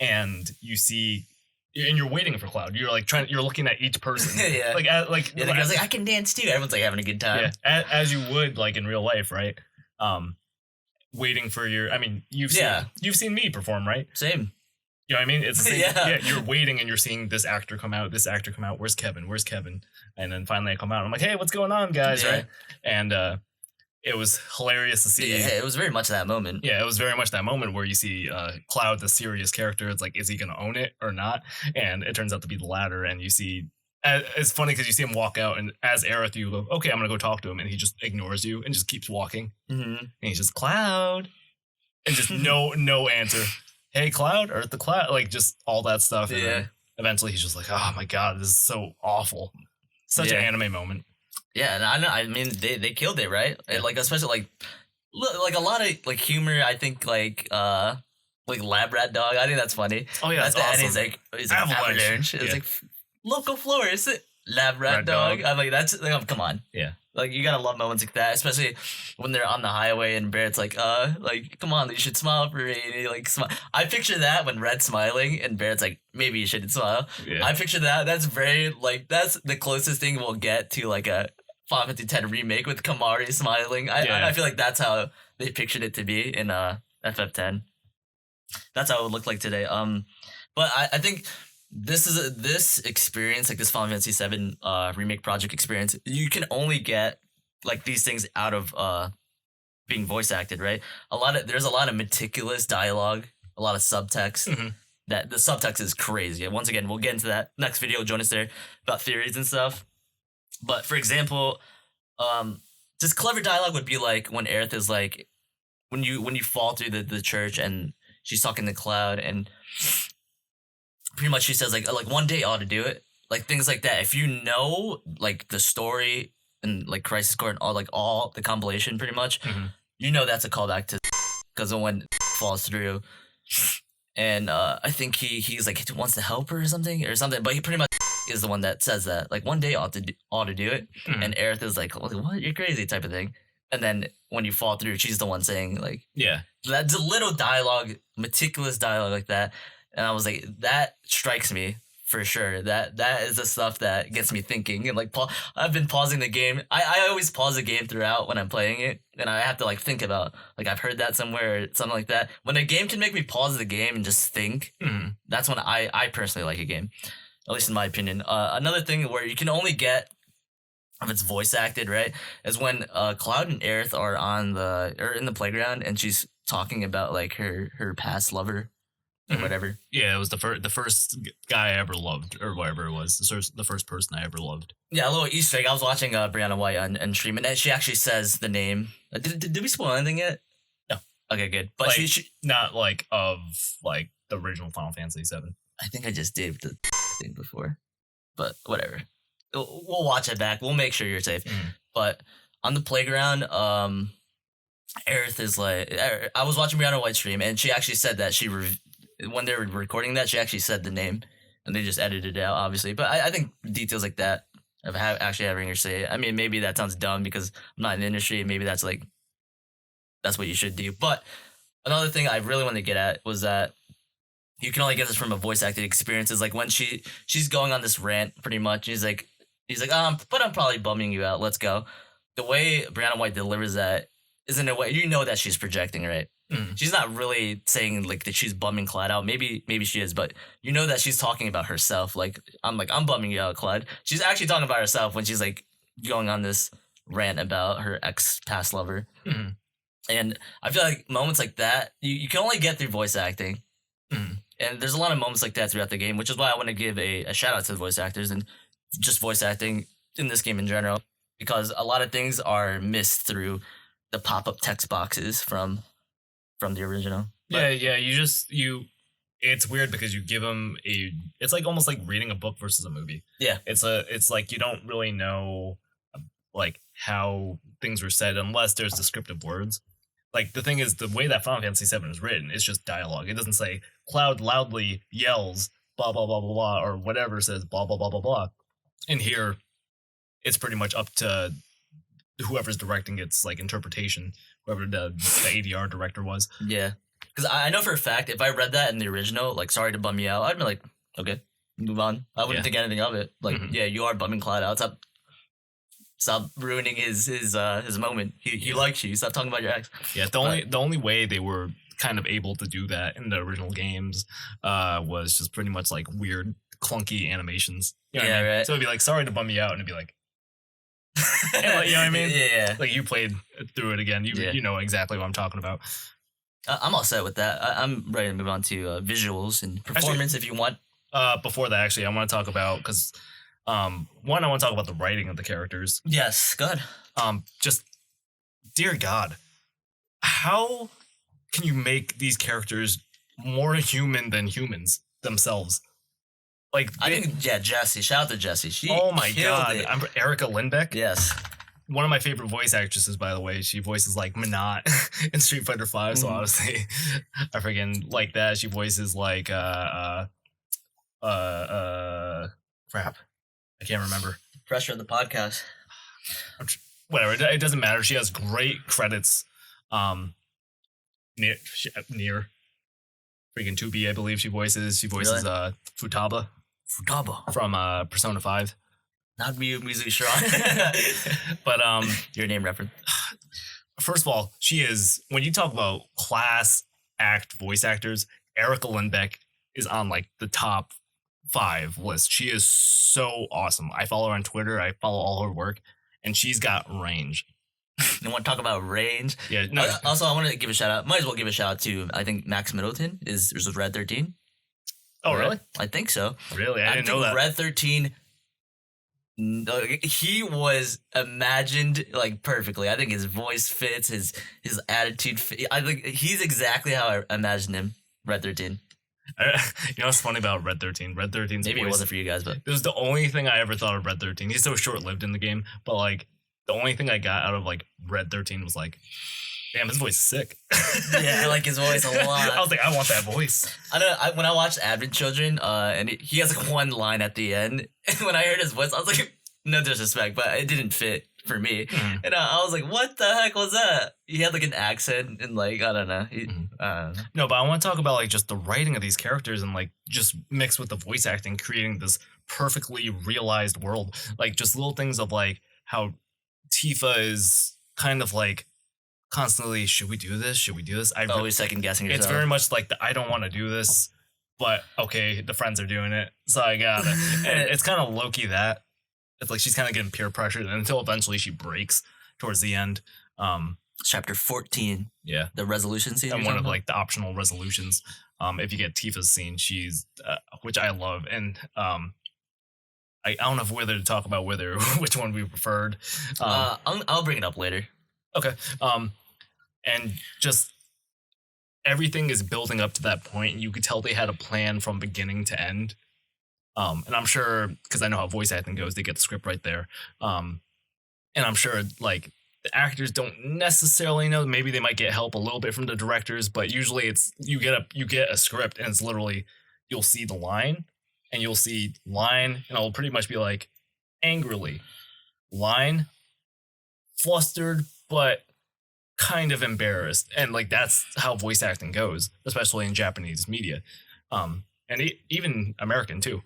and you see. And you're waiting for Cloud. You're like you're looking at each person. Yeah. Yeah, The guy's like, I can dance too. Everyone's like having a good time. Yeah, as you would like in real life, right? Waiting for your. I mean, you've seen me perform, right? Same. You know what I mean? It's the same. Yeah. Yeah, you're waiting and you're seeing this actor come out. This actor come out. Where's Kevin? Where's Kevin? And then finally I come out. And I'm like, hey, what's going on, guys? Yeah. Right? And it was hilarious to see. Yeah, it was very much that moment. Yeah, it was very much that moment where you see Cloud, the serious character. It's like, is he going to own it or not? And it turns out to be the latter. And you see, it's funny because you see him walk out, and as Aerith, you go, okay, I'm going to go talk to him. And he just ignores you and just keeps walking. Mm-hmm. And he's just, Cloud. And just no answer. Hey, Cloud, or the Cloud, like just all that stuff. And then eventually he's just like, oh my God, this is so awful. Such an anime moment. Yeah, and I know. I mean, they killed it, right? And, like especially like a lot of like humor. I think like like lab rat dog. I think that's funny. Oh yeah, At that's the end, awesome. he's like avalanche. It's Yeah. like local florist, lab rat Rat dog. dog. I'm like, that's like, come on. Yeah. Like you gotta love moments like that, especially when they're on the highway and Barrett's like come on, you should smile for me. And he like smile. I picture that when Red's smiling and Barrett's like, maybe you shouldn't smile. Yeah. I picture that. That's very like that's the closest thing we'll get to like a Final Fantasy X remake with Kamari smiling. I feel like that's how they pictured it to be in FF10. That's how it would look like today. But I think this experience, like this Final Fantasy VII remake project experience, you can only get like these things out of being voice acted, right? There's a lot of meticulous dialogue, a lot of subtext. Mhm. That the subtext is crazy. Once again, we'll get into that next video. Join us there about theories and stuff. But for example, just clever dialogue would be like when Aerith is like, when you fall through the church and she's talking to Cloud and pretty much she says like one day I ought to do it, like things like that. If you know like the story and like Crisis Core and all the compilation, pretty much, you know that's a callback to because when falls through, and I think he's like he wants to help her or something, but he pretty much is the one that says that like one day I ought to do it, and Aerith is like, what, you're crazy type of thing, and then when you fall through, she's the one saying like, Yeah. that's a little dialogue, meticulous dialogue like that. And I was like, that strikes me for sure. That is the stuff that gets me thinking. And like, I've been pausing the game. I always pause the game throughout when I'm playing it, and I have to like think about like I've heard that somewhere or something like that. When a game can make me pause the game and just think, that's when I personally like a game, at least in my opinion. Another thing where you can only get if it's voice acted, right, is when Cloud and Aerith are in the playground and she's talking about like her past lover. Or whatever. Yeah, it was the first guy I ever loved, or whatever it was. The first person I ever loved. Yeah, a little Easter egg. I was watching Brianna White on stream, and she actually says the name. Did we spoil anything yet? No. Okay, good. But Like, she not like of like the original Final Fantasy VII. I think I just did the thing before, but whatever. We'll watch it back. We'll make sure you're safe. But on the playground, Aerith is like, I was watching Brianna White stream, and she actually said that when they were recording that, she actually said the name, and they just edited it out, obviously. But I think details like that of actually having her say it. I mean, maybe that sounds dumb because I'm not in the industry, and maybe that's what you should do. But another thing I really wanted to get at was that you can only get this from a voice acted experience. Is like when she's going on this rant, pretty much. He's like, but I'm probably bumming you out. Let's go. The way Brianna White delivers that is in a way you know that she's projecting, right? She's not really saying like that she's bumming Clyde out. Maybe she is, but you know that she's talking about herself. Like I'm bumming you out, Clyde. She's actually talking about herself when she's like going on this rant about her past lover. And I feel like moments like that you can only get through voice acting. And there's a lot of moments like that throughout the game, which is why I want to give a shout out to the voice actors and just voice acting in this game in general, because a lot of things are missed through the pop-up text boxes from the original. Yeah, it's weird because you give them it's like almost like reading a book versus a movie. Yeah. It's like you don't really know like how things were said unless there's descriptive words. Like the thing is, the way that Final Fantasy VII is written, it's just dialogue. It doesn't say Cloud loudly yells blah blah blah blah blah or whatever says blah blah blah blah blah. And here, it's pretty much up to whoever's directing its like interpretation, whoever the ADR director was. Yeah, because I know for a fact if I read that in the original, like sorry to bum you out, I'd be like, okay, move on. I wouldn't think anything of it. Like, yeah, you are bumming Cloud out. Stop ruining his moment. He likes you. Stop talking about your ex. Yeah, the only way they were kind of able to do that in the original games was just pretty much like weird, clunky animations. You know what I mean? Right. So it'd be like, sorry to bum you out, and it'd be like, you know what I mean? Yeah. Like you played through it again. You know exactly what I'm talking about. I'm all set with that. I'm ready to move on to visuals and performance if you want. Before that, actually, I want to talk about because one, I want to talk about the writing of the characters. Yes, good. Just dear God, how can you make these characters more human than humans themselves? Like I think Jessie. Shout out to Jessie. She oh my killed God, it. I'm Erica Lindbeck. Yes. one of my favorite voice actresses, by the way. She voices like Minot in Street Fighter V. So obviously, I freaking like that. She voices like crap. I can't remember. Pressure on the podcast. Whatever. It doesn't matter. She has great credits. Near freaking 2B, I believe she voices. She voices Really? Futaba from Persona 5. Not me, Mizu Sharon. But Your name reference. first of all, she is, when you talk about class act voice actors, Erica Lindbeck is on like the top 5 list. She is so awesome. I follow her on Twitter. I follow all her work, and she's got range. You want to talk about range? Yeah. No. Also, I want to give a shout out. Might as well give a shout out to, I think Max Middleton is with Red 13. Oh, really? I think so. Really? I didn't know that. Red 13, he was imagined like perfectly. I think his voice fits, his attitude. I think he's exactly how I imagined him. Red 13. You know what's funny about Red 13? Red 13's Maybe voice, it wasn't for you guys, but it was the only thing I ever thought of Red 13. He's so short-lived in the game, but like the only thing I got out of like Red 13 was like, damn, his voice is sick. yeah, I like his voice a lot. I was like, I want that voice. When I watched Advent Children, and he has like one line at the end, and when I heard his voice, I was like, no disrespect, but it didn't fit for me. And I was like, what the heck was that? He had like an accent and like, I don't know. No, but I want to talk about like just the writing of these characters and like just mixed with the voice acting, creating this perfectly realized world. Like just little things of like how Tifa is kind of like constantly, should we do this? Should we do this? Always second guessing yourself. It's very much like I don't want to do this, but okay, the friends are doing it, so I gotta. And it's kind of low-key that. It's like she's kind of getting peer pressured until eventually she breaks towards the end. Chapter 14. Yeah. The resolution scene. And one of like the optional resolutions. If you get Tifa's scene, she's which I love, and I don't know whether to talk about which one we preferred. I'll bring it up later. Okay. And just everything is building up to that point. You could tell they had a plan from beginning to end. And I'm sure, because I know how voice acting goes, they get the script right there. And I'm sure like the actors don't necessarily know. Maybe they might get help a little bit from the directors, but usually it's you get a script and it's literally you'll see the line and you'll see line and it'll pretty much be like angrily, line, flustered but kind of embarrassed, and like that's how voice acting goes, especially in Japanese media, and even American too.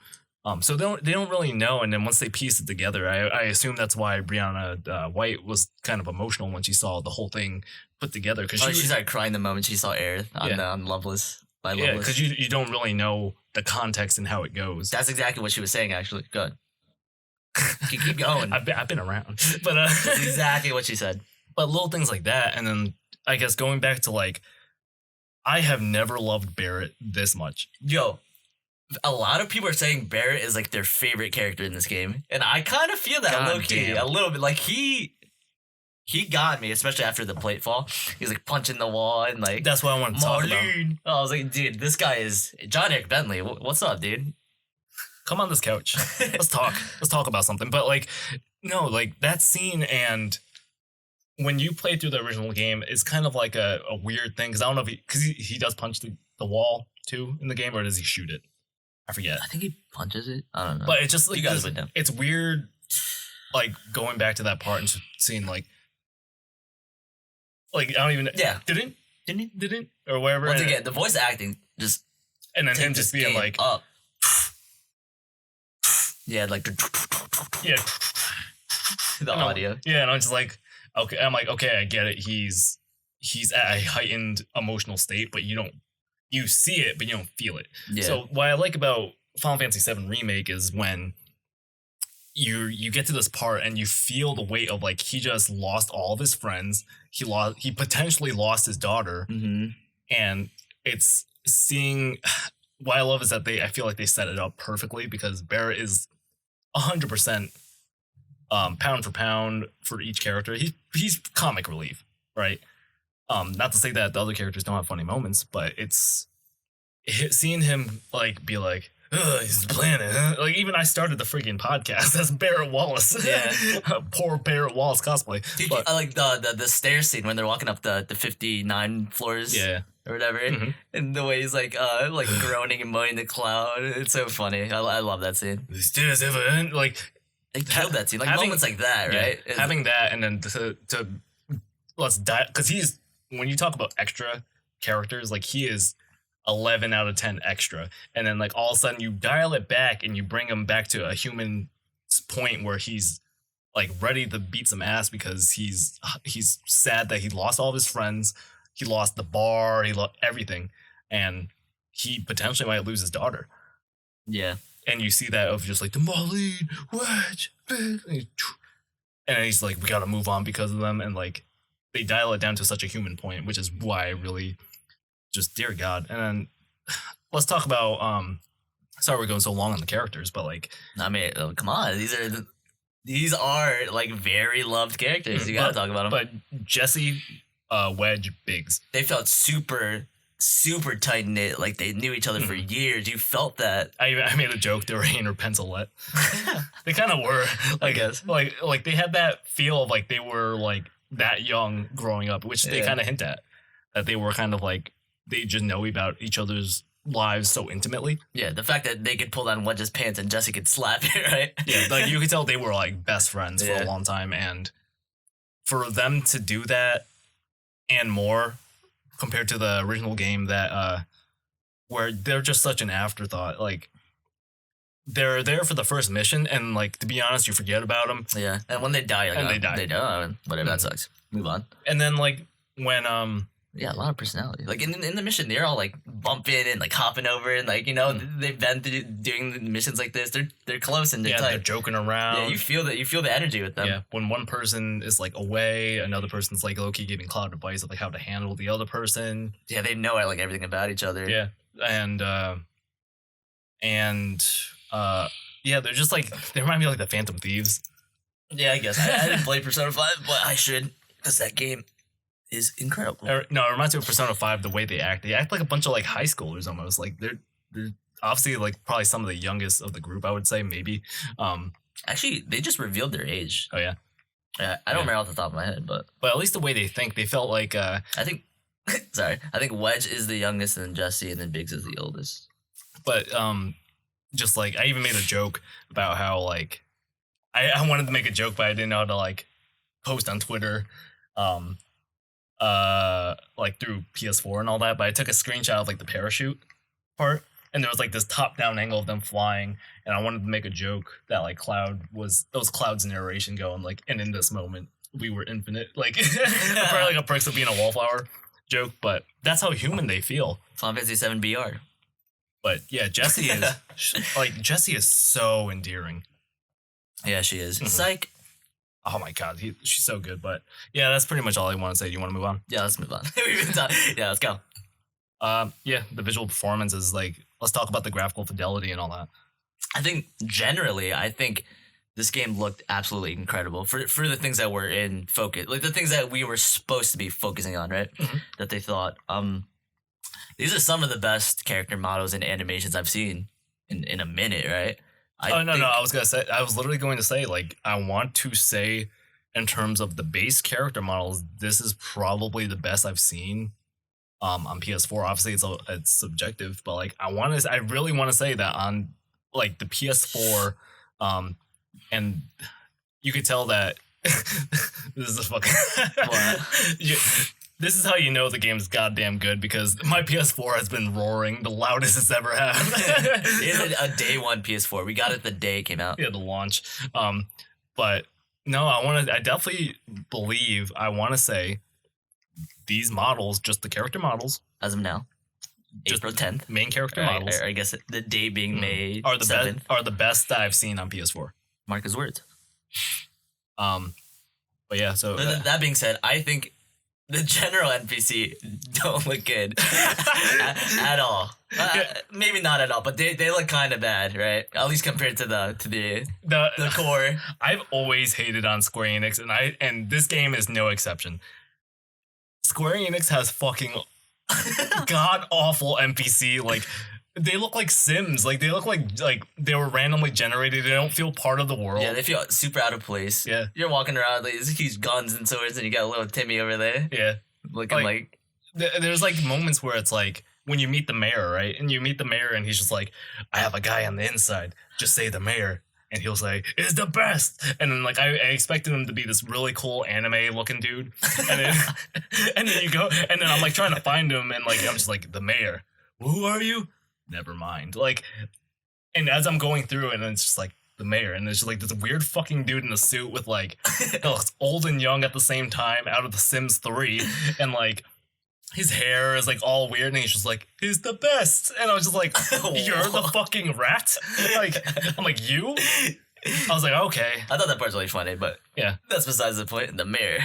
So they don't really know, and then once they piece it together, I assume that's why Brianna White was kind of emotional when she saw the whole thing put together, because she started crying the moment she saw Air on Loveless. Yeah, because you don't really know the context and how it goes. That's exactly what she was saying. Actually, good. Keep going. I've been around, but that's exactly what she said. But little things like that, and then I guess going back to like, I have never loved Barrett this much. Yo, a lot of people are saying Barrett is like their favorite character in this game, and I kind of feel that low key a little bit. Like he got me, especially after the plate fall. He's like punching the wall and like that's what I want to talk about. I was like, dude, this guy is John Eric Bentley. What's up, dude? Come on this couch. Let's talk. Let's talk about something. But like, no, like that scene and. When you play through the original game, it's kind of like a weird thing, because I don't know if he does punch the wall too in the game, or does he shoot it? I forget. I think he punches it. I don't know. But it's just like you guys would know. It's weird, like going back to that part and seeing like I don't even didn't or whatever. Once again, the voice acting just and then him just being like up. Yeah, like yeah, the audio. Yeah, and I'm just like. Okay, I'm like, okay, I get it. He's at a heightened emotional state, but you see it, but you don't feel it. Yeah. So what I like about Final Fantasy VII Remake is when you get to this part and you feel the weight of like he just lost all of his friends. He potentially lost his daughter, and it's seeing. What I love is that I feel like they set it up perfectly, because Barrett is 100%. Pound for pound for each character, he's comic relief, right? Not to say that the other characters don't have funny moments, but it's seeing him like be like, He's the planet, huh? Like, even I started the freaking podcast. That's Barrett Wallace. Yeah. Poor Barrett Wallace cosplay. Dude, But, I like the stair scene when they're walking up the 59 floors. yeah. Or whatever, and the way he's like groaning and moaning the cloud. It's so funny. I love that scene. The stairs ever end? Like, They killed that scene. Like having- moments like that, yeah, right? having that, and then to let's die, because he's, when you talk about extra characters, like, he is 11 out of 10 extra, and then like all of a sudden you dial it back and you bring him back to a human point where he's like ready to beat some ass because he's sad that he lost all of his friends, he lost the bar, he lost everything, and he potentially might lose his daughter. Yeah. And you see that of just like the Marlene Wedge, and he's like, we gotta move on because of them, and like they dial it down to such a human point, which is why I really just, dear God. And then let's talk about sorry we're going so long on the characters, but like, I mean, come on, these are like very loved characters. You gotta talk about them. But Jesse, Wedge, Biggs, they felt super tight knit. Like they knew each other for years. You felt that. I made a joke they were in her pencilette. They kind of were, like, I guess. like they had that feel of like they were like that young growing up, which they kind of hint at, that they were kind of like, they just know about each other's lives so intimately. Yeah, the fact that they could pull down Wedge's pants and Jesse could slap it, right? Yeah, like you could tell they were like best friends for a long time, and for them to do that and more compared to the original game, that where they're just such an afterthought. Like, they're there for the first mission, and like, to be honest, you forget about them. Yeah, and when they die, like, And they die. Whatever, that sucks. Move on. And then like when Yeah, a lot of personality. Like in the mission, they're all like bumping and like hopping over, and like, you know, they've been through doing missions like this. They're close and they're tight. they're joking around. Yeah, you feel the energy with them. Yeah, when one person is like away, another person's like low-key giving Cloud advice of like how to handle the other person. Yeah, they know like everything about each other. Yeah, and yeah, they're just like, they remind me of like the Phantom Thieves. Yeah, I guess I didn't play Persona 5, but I should, because that game is incredible. No, it reminds me of Persona 5, the way they act. They act like a bunch of like high schoolers almost. Like they're obviously like probably some of the youngest of the group, I would say, maybe. Actually, they just revealed their age. Oh yeah. Yeah, I don't remember off the top of my head, but at least the way they think, they felt like I think sorry, I think Wedge is the youngest, and then Jesse, and then Biggs is the oldest. But just like, I even made a joke about how like I wanted to make a joke, but I didn't know how to like post on Twitter, like through PS4 and all that. But I took a screenshot of like the parachute part, and there was like this top-down angle of them flying, and I wanted to make a joke that like Cloud's narration going like, and in this moment we were infinite, like probably like a Perks of Being a Wallflower joke, but that's how human they feel. Final Fantasy VII BR. But yeah, Jessie is so endearing. Yeah, she is. Psych. Oh my God, she's so good. But yeah, that's pretty much all I want to say. Do you want to move on? Yeah, let's move on. We've been talking. Yeah, let's go. Yeah, the visual performance is like, let's talk about the graphical fidelity and all that. I think generally, this game looked absolutely incredible for the things that were in focus, like the things that we were supposed to be focusing on, right? That they thought. These are some of the best character models and animations I've seen in a minute, right? No, I was literally going to say, like, I want to say, in terms of the base character models, this is probably the best I've seen on PS4. Obviously, it's subjective, but like, I really want to say that on like the PS4, and you could tell that this is a fucking this is how you know the game's goddamn good, because my PS4 has been roaring the loudest it's ever had. It's a day one PS4. We got it the day it came out. Yeah, the launch. But no, I definitely believe, I want to say these models, just the character models, as of now, just April 10th, main character models, I guess the day being May are the 7th. are the best that I've seen on PS4. Mark his words. But yeah, so that being said, I think the general NPC don't look good at all. Maybe not at all, but they look kind of bad, right? At least compared to the core. I've always hated on Square Enix, and this game is no exception. Square Enix has fucking god awful NPC. Like, they look like Sims. Like they look like they were randomly generated. They don't feel part of the world. Yeah, they feel super out of place. Yeah. You're walking around like these huge guns and swords, and you got a little Timmy over there Yeah. looking like There's like moments where it's like when you meet the mayor, right? And you meet the mayor and he's just like, I have a guy on the inside. Just say the mayor. And he'll say, it's the best. And then like I expected him to be this really cool anime looking dude. And then and then you go and then I'm like trying to find him and like I'm just like, the mayor. Who are you? Never mind. Like, and as I'm going through it, and it's just like the mayor, and there's just like this weird fucking dude in a suit with like looks old and young at the same time out of The Sims 3, and like his hair is like all weird, and he's just like, he's the best. And I was just like, you're the fucking rat? Like, I'm like, you? I was like, okay. I thought that part's really funny, but Yeah. that's besides the point. The mayor.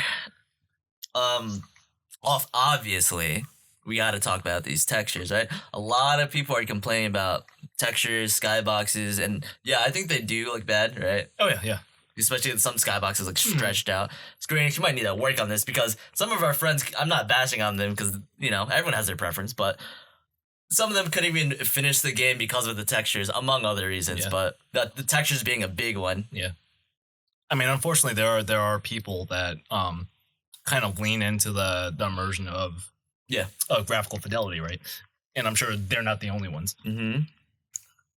Obviously, we got to talk about these textures, right? A lot of people are complaining about textures, skyboxes, and yeah, I think they do look bad, right? Oh, yeah, yeah. Especially some skyboxes look stretched out. Square Enix, you might need to work on this because some of our friends, I'm not bashing on them because, you know, everyone has their preference, but some of them couldn't even finish the game because of the textures, among other reasons, Yeah. but the textures being a big one. Yeah. I mean, unfortunately, there are people that kind of lean into the immersion of graphical fidelity, right? And I'm sure they're not the only ones. Mm-hmm.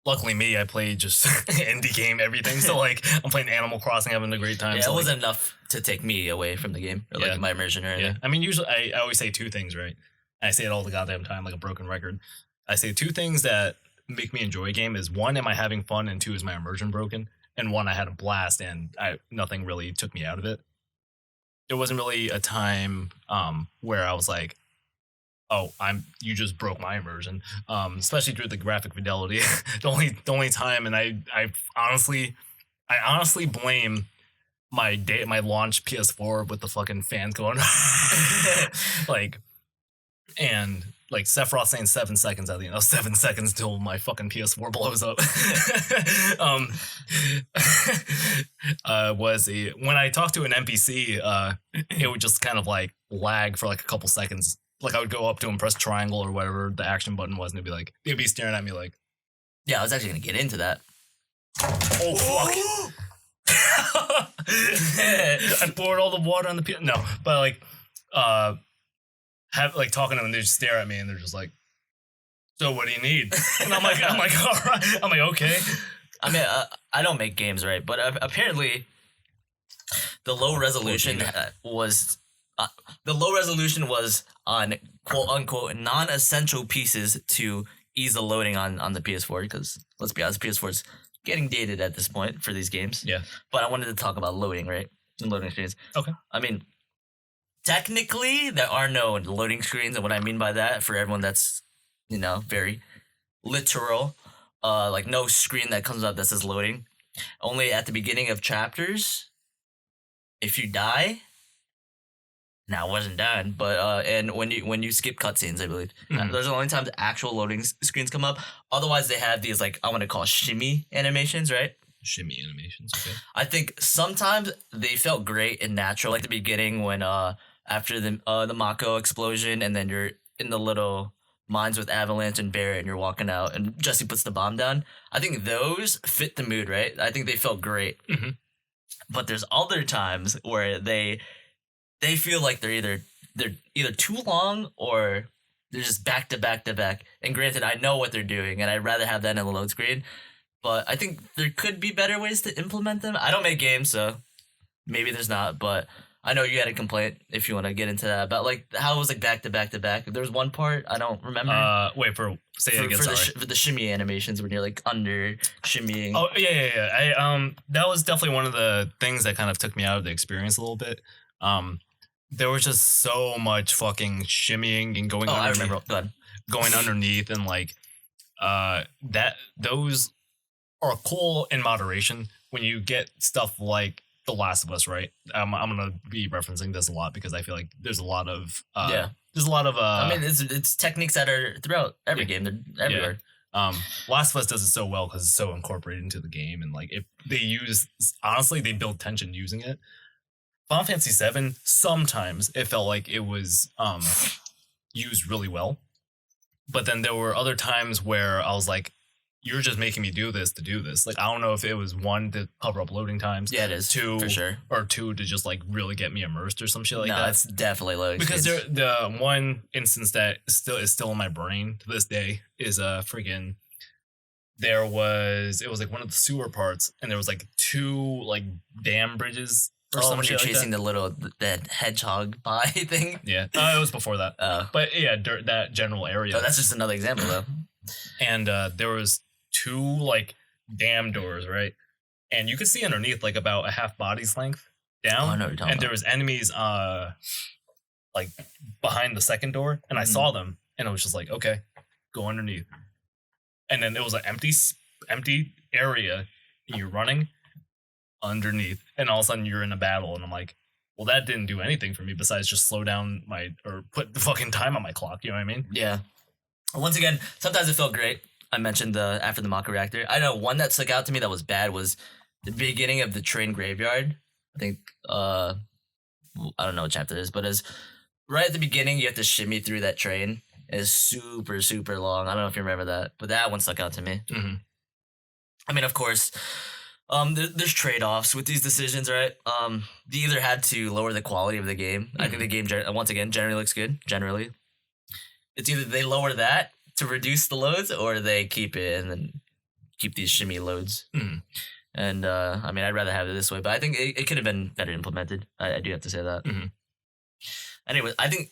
Luckily, me, I play just indie game everything. So like, I'm playing Animal Crossing, having a great time. Yeah, so, it like, wasn't enough to take me away from the game or like Yeah. my immersion or anything. Yeah. I mean, usually I always say two things, right? I say it all the goddamn time, like a broken record. I say two things that make me enjoy a game is one, am I having fun? And two, is my immersion broken? And one, I had a blast and nothing really took me out of it. There wasn't really a time where I was like, oh, you just broke my immersion. Especially through the graphic fidelity. the only time, and I honestly blame my launch PS4 with the fucking fans going like, and like Sephiroth saying 7 seconds at the end. 7 seconds till my fucking PS4 blows up. When I talked to an NPC, it would just kind of like lag for like a couple seconds. Like I would go up to him, press triangle or whatever the action button was, and they'd be staring at me like, Yeah, I was actually gonna get into that. oh fuck. I poured all the water on the no, but like have like talking to them, they just stare at me and they're just like, so what do you need? And I'm like, all right. I'm like, okay. I mean, I don't make games, right? But apparently, the low resolution was on quote unquote non-essential pieces to ease the loading on the PS4 because let's be honest, PS4 is getting dated at this point for these games. Yeah. But I wanted to talk about loading, right? And loading screens. Okay. I mean, technically, there are no loading screens, and what I mean by that, for everyone that's, you know, very literal, like no screen that comes up that says loading. Only at the beginning of chapters, if you die. Now it wasn't done, but and when you skip cutscenes, I believe those are the only times actual loading screens come up. Otherwise, they have these like I want to call shimmy animations, right? Shimmy animations. Okay. I think sometimes they felt great and natural, like the beginning when after the Mako explosion, and then you're in the little mines with Avalanche and Barret, and you're walking out, and Jesse puts the bomb down. I think those fit the mood, right? I think they felt great. Mm-hmm. But there's other times where they feel like they're either too long or they're just back to back to back. And granted, I know what they're doing, and I'd rather have that in the load screen. But I think there could be better ways to implement them. I don't make games, so maybe there's not. But I know you had a complaint if you want to get into that about like how it was like back to back to back. There was one part I don't remember. Say it again. For the shimmy animations when you're like under shimmying. Oh yeah. That was definitely one of the things that kind of took me out of the experience a little bit. There was just so much fucking shimmying and going. I remember. Go ahead. Going underneath and like those are cool in moderation when you get stuff like The Last of Us, right? I'm gonna be referencing this a lot because I feel like there's a lot of there's a lot of I mean, it's techniques that are throughout every game. They're everywhere. Last of Us does it so well because it's so incorporated into the game, and like if they they build tension using it. Final Fantasy VII, sometimes it felt like it was used really well. but then there were other times where I was like, you're just making me do this to do this. Like, I don't know if it was one to cover up loading times. Yeah, it is. Two, for sure. Or two to just like really get me immersed or some shit like No, that. it's definitely loading. Because the one instance that is still in my brain to this day is freaking. It was like one of the sewer parts, and there was like two like dam bridges. Or some when you're shit like chasing that. that hedgehog pie thing. Yeah, it was before that. But yeah, that general area. Oh, that's just another example though. And there was two like dam doors, right? And you could see underneath like about a half body's length down. Oh, I know what you're talking and about. there was enemies like behind the second door, and I saw them, and I was just like, okay, go underneath. And then it was an empty area, and you're running underneath, and all of a sudden you're in a battle, and I'm like, well, that didn't do anything for me besides just slow down or put the fucking time on my clock. You know what I mean? Yeah. Once again, sometimes it felt great. I mentioned after the Mako reactor. I know one that stuck out to me that was bad was the beginning of the train graveyard. I think I don't know what chapter it is, but as right at the beginning, you have to shimmy through that train. It's super, super long. I don't know if you remember that, but that one stuck out to me. Mm-hmm. I mean, of course, there's trade-offs with these decisions, right? They either had to lower the quality of the game. Mm-hmm. I think the game, once again, generally looks good. Generally, it's either they lower that to reduce the loads, or they keep it and then keep these shimmy loads. Mm-hmm. And I mean, I'd rather have it this way, but I think it could have been better implemented. I do have to say that. Mm-hmm. Anyway, I think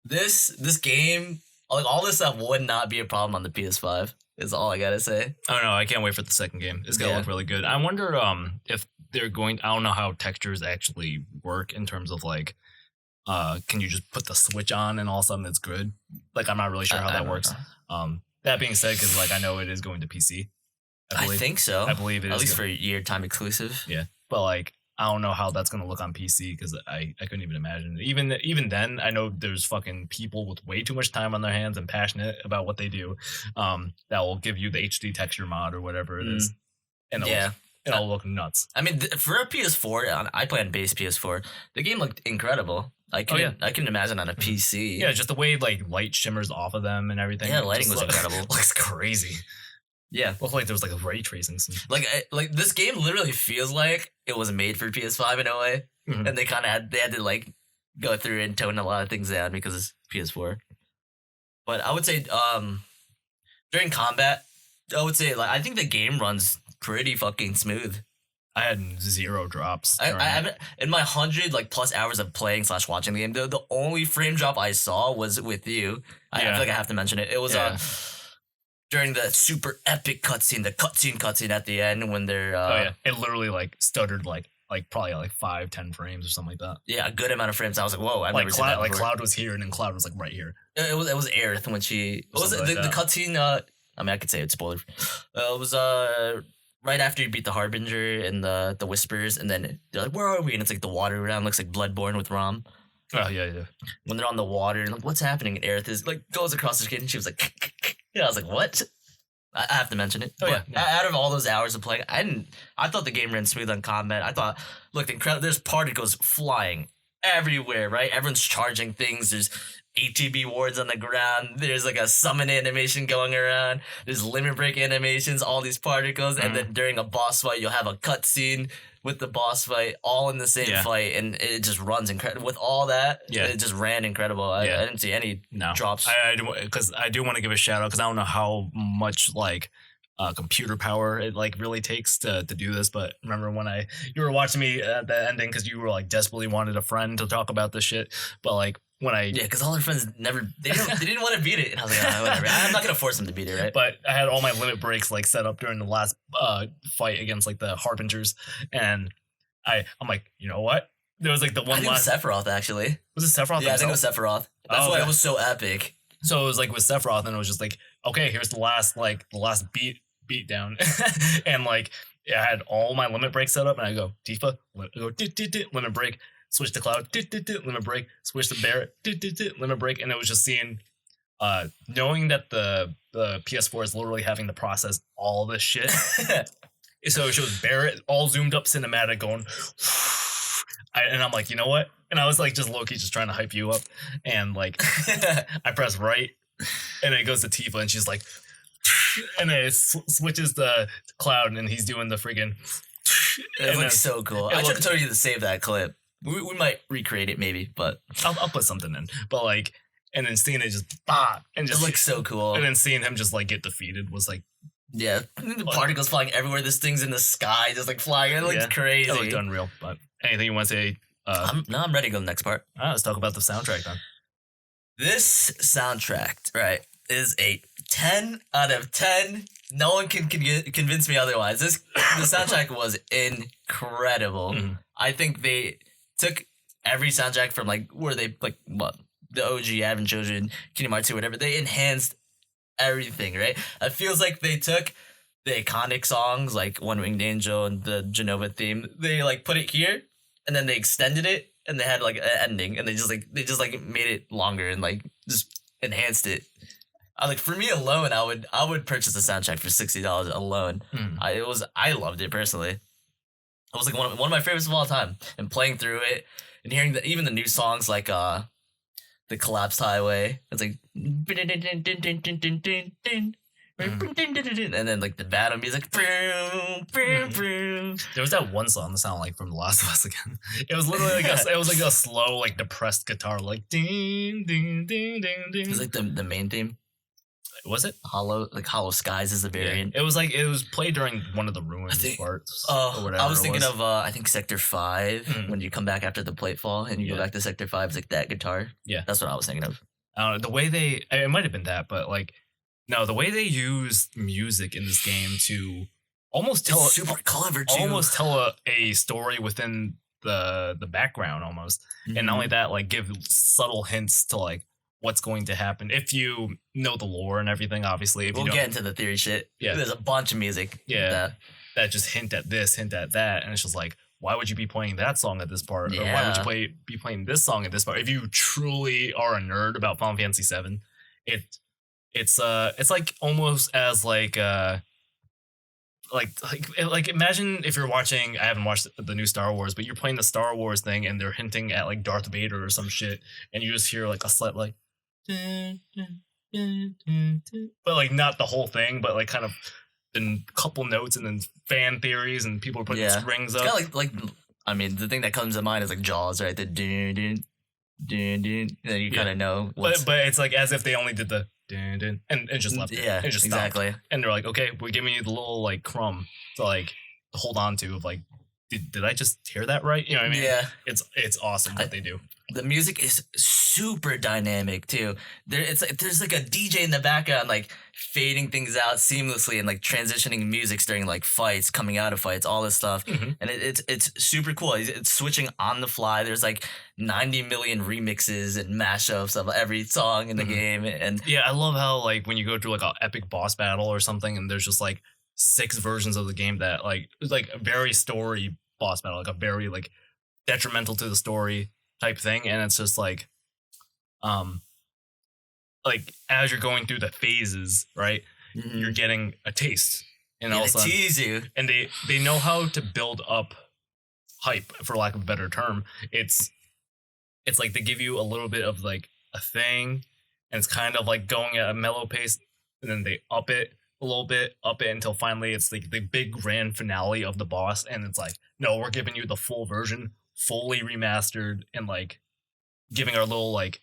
this game, like all this stuff, would not be a problem on the PS5. Is all I gotta say. Oh no, I can't wait for the second game. It's gonna look really good. I wonder if they're going. I don't know how textures actually work in terms of like, can you just put the switch on and all of a sudden it's good? Like, I'm not really sure how that works. That being said, because like I know it is going to PC. I think so. I believe it at is least for a year time exclusive. Yeah, but like I don't know how that's gonna look on PC because I couldn't even imagine. Even then, I know there's fucking people with way too much time on their hands and passionate about what they do. That will give you the HD texture mod or whatever it is, and it'll look nuts. I mean, for a PS4, I play on base PS4. The game looked incredible. I couldn't imagine on a PC. Yeah, just the way like light shimmers off of them and everything. Yeah, the lighting was incredible. Looks crazy. Yeah, looked like there was like a ray tracing. Like this game literally feels like it was made for PS5 in a way, and they had to like go through and tone a lot of things down because it's PS4. But I would say during combat, I would say like I think the game runs pretty fucking smooth. I had 0 drops. I haven't in my 100 like plus hours of playing / watching the game. The only frame drop I saw was with you. I feel like I have to mention it. It was during the super epic cutscene, the cutscene at the end when they're it literally like stuttered like probably like 5-10 frames or something like that. Yeah, a good amount of frames. I was like, whoa, I've never seen that before. Like Cloud was here and then Cloud was like right here. It was Aerith when she was it the cutscene. I mean, I could say it's spoiler. It was right after you beat the Harbinger and the Whispers, and then they're like, "Where are we?" And it's like the water around looks like Bloodborne with Rom. Oh yeah. When they're on the water and like, what's happening? And Aerith is like goes across the screen, and she was like, "Yeah." I was like, "What?" I have to mention it. Oh yeah. Out of all those hours of playing, I thought the game ran smooth on combat. I thought looked incredible. There's particles flying everywhere, right? Everyone's charging things. There's ATB wards on the ground. There's like a summon animation going around. There's limit break animations, all these particles. And then during a boss fight, you'll have a cutscene with the boss fight all in the same fight. And it just runs incredible. With all that, it just ran incredible. I didn't see any drops. Because I do want to give a shout out because I don't know how much like computer power it like really takes to do this, but remember when you were watching me at the ending because you were like desperately wanted a friend to talk about this shit, but like when because all their friends they didn't want to beat it, and I was like, whatever, I'm not gonna force them to beat it, right? But I had all my limit breaks like set up during the last fight against like the Harbingers, and I'm like, you know what? There was like the one last Sephiroth actually. Was it Sephiroth? Yeah, I think it was Sephiroth. That's why it was so epic. So it was like with Sephiroth, and it was just like, okay, here's the last beat down, and like I had all my limit breaks set up, and I go Tifa, limit break, switch to Cloud, limit break, switch to Barret, limit break, and it was just seeing, knowing that the PS4 is literally having to process all this shit. So it shows Barret all zoomed up cinematic going, and I'm like, you know what? And I was like, just low-key just trying to hype you up, and like I press right, And then it goes to Tifa, and she's like, and then it switches the Cloud, and he's doing the friggin'. It looks so cool. I should have told you to save that clip. We might recreate it maybe, but I'll put something in. But like, and then seeing it just and just it looks so cool. And then seeing him just like get defeated was like, yeah, the particles flying everywhere. This thing's in the sky, just like flying. It looks crazy. It looked unreal. But anything you want to say? I'm ready to go to the next part. All right, let's talk about the soundtrack then. This soundtrack, right, is a 10 out of 10. No one can convince me otherwise. The soundtrack was incredible. Mm-hmm. I think they took every soundtrack from like where they like what the OG Advent Children, Kingdom Hearts 2, whatever. They enhanced everything, right? It feels like they took the iconic songs like One Winged Angel and the Genova theme. They like put it here, and then they extended it, and they had like an ending, and they just made it longer and like just enhanced it. Like for me alone, I would purchase the soundtrack for $60 alone. I loved it personally. It was like one of my favorites of all time. And playing through it and hearing even the new songs like the Collapsed Highway. It's like and then like the battle music. There was that one song that sounded like from The Last of Us again. It was literally like it was like a slow, like depressed guitar, like ding ding ding ding ding. It was like the main theme. Was it Hollow Skies is the variant? Yeah. It was played during one of the ruins parts. Or whatever. I was thinking of I think Sector 5 when you come back after the plate fall and you go back to Sector 5. It's like that guitar. Yeah, that's what I was thinking of. I don't know, the way it might have been that, but like no, the way they used music in this game to almost tell super clever too. Almost tell a story within the background almost, and not only that, like give subtle hints to like what's going to happen if you know the lore and everything. Obviously, if we'll you don't get into the theory shit. Yeah, there's a bunch of music. Yeah, that just hint at this, hint at that, and it's just like, why would you be playing that song at this part? Yeah. Or why would you be playing this song at this part? If you truly are a nerd about Final Fantasy VII, it's like almost as like imagine if you're watching. I haven't watched the new Star Wars, but you're playing the Star Wars thing, and they're hinting at like Darth Vader or some shit, and you just hear like a slight like. But like not the whole thing, but like kind of a couple notes and then fan theories and people are putting strings up. It's kind of I mean the thing that comes to mind is like Jaws, right? The dun dun dun dun. And you kind of know. But it's like as if they only did the dun dun and just left it. Yeah, and just exactly. Stopped. And they're like, okay, we're giving you the little like crumb to like hold on to of like. Did I just hear that right? You know what I mean? Yeah. It's awesome what they do. The music is super dynamic too. There's like a DJ in the background like fading things out seamlessly and like transitioning music during like fights, coming out of fights, all this stuff. Mm-hmm. And it's super cool. It's switching on the fly. There's like 90 million remixes and mashups of every song in the game. And yeah, I love how like when you go through like an epic boss battle or something and there's just like 6 versions of the game that like it's like a very story boss battle, like a very like detrimental to the story type thing, and it's just like as you're going through the phases, right? Mm-hmm. You're getting a taste, and all of a sudden, tease you, and they know how to build up hype, for lack of a better term. It's like they give you a little bit of like a thing, and it's kind of like going at a mellow pace, and then they up it a little bit, until finally it's like the big grand finale of the boss, and it's like, no, we're giving you the full version, fully remastered, and like giving our little like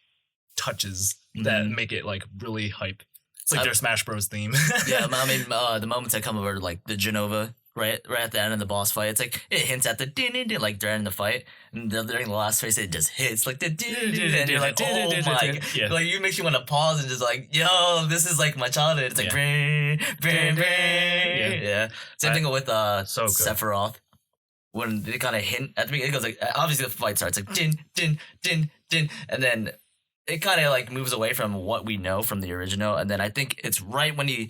touches that make it like really hype. It's like their Smash Bros theme. Yeah, I mean, the moments that come over like the Genova right at the end of the boss fight, it's like it hints at the din like during the fight, and during the last phase it just hits like the din, and you're like, oh my, like it makes you want to pause and just like, yo, this is like my childhood. It's like, yeah. Same thing with Sephiroth. When they kind of hint at the beginning, it goes like, obviously the fight starts like din din din din, and then it kind of like moves away from what we know from the original, and then I think it's right when he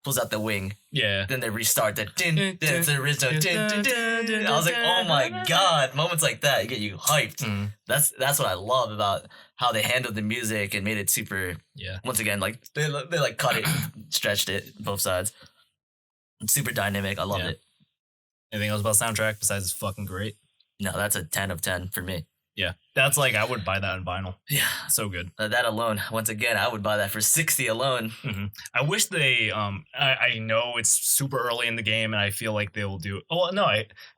pulls out the wing. Yeah. Then they restart the din, it's the original din, din, din. I was like, oh my god, moments like that get you hyped. Mm. That's what I love about how they handled the music and made it super. Yeah. Once again, like they like cut it, stretched it, both sides. It's super dynamic. I loved it. Anything else about soundtrack besides it's fucking great? No, that's a 10 of 10 for me. Yeah, that's like I would buy that on vinyl. Yeah. So good. That alone, once again, I would buy that for 60 alone. I wish they. I know it's super early in the game, and I feel like they will do. Oh no,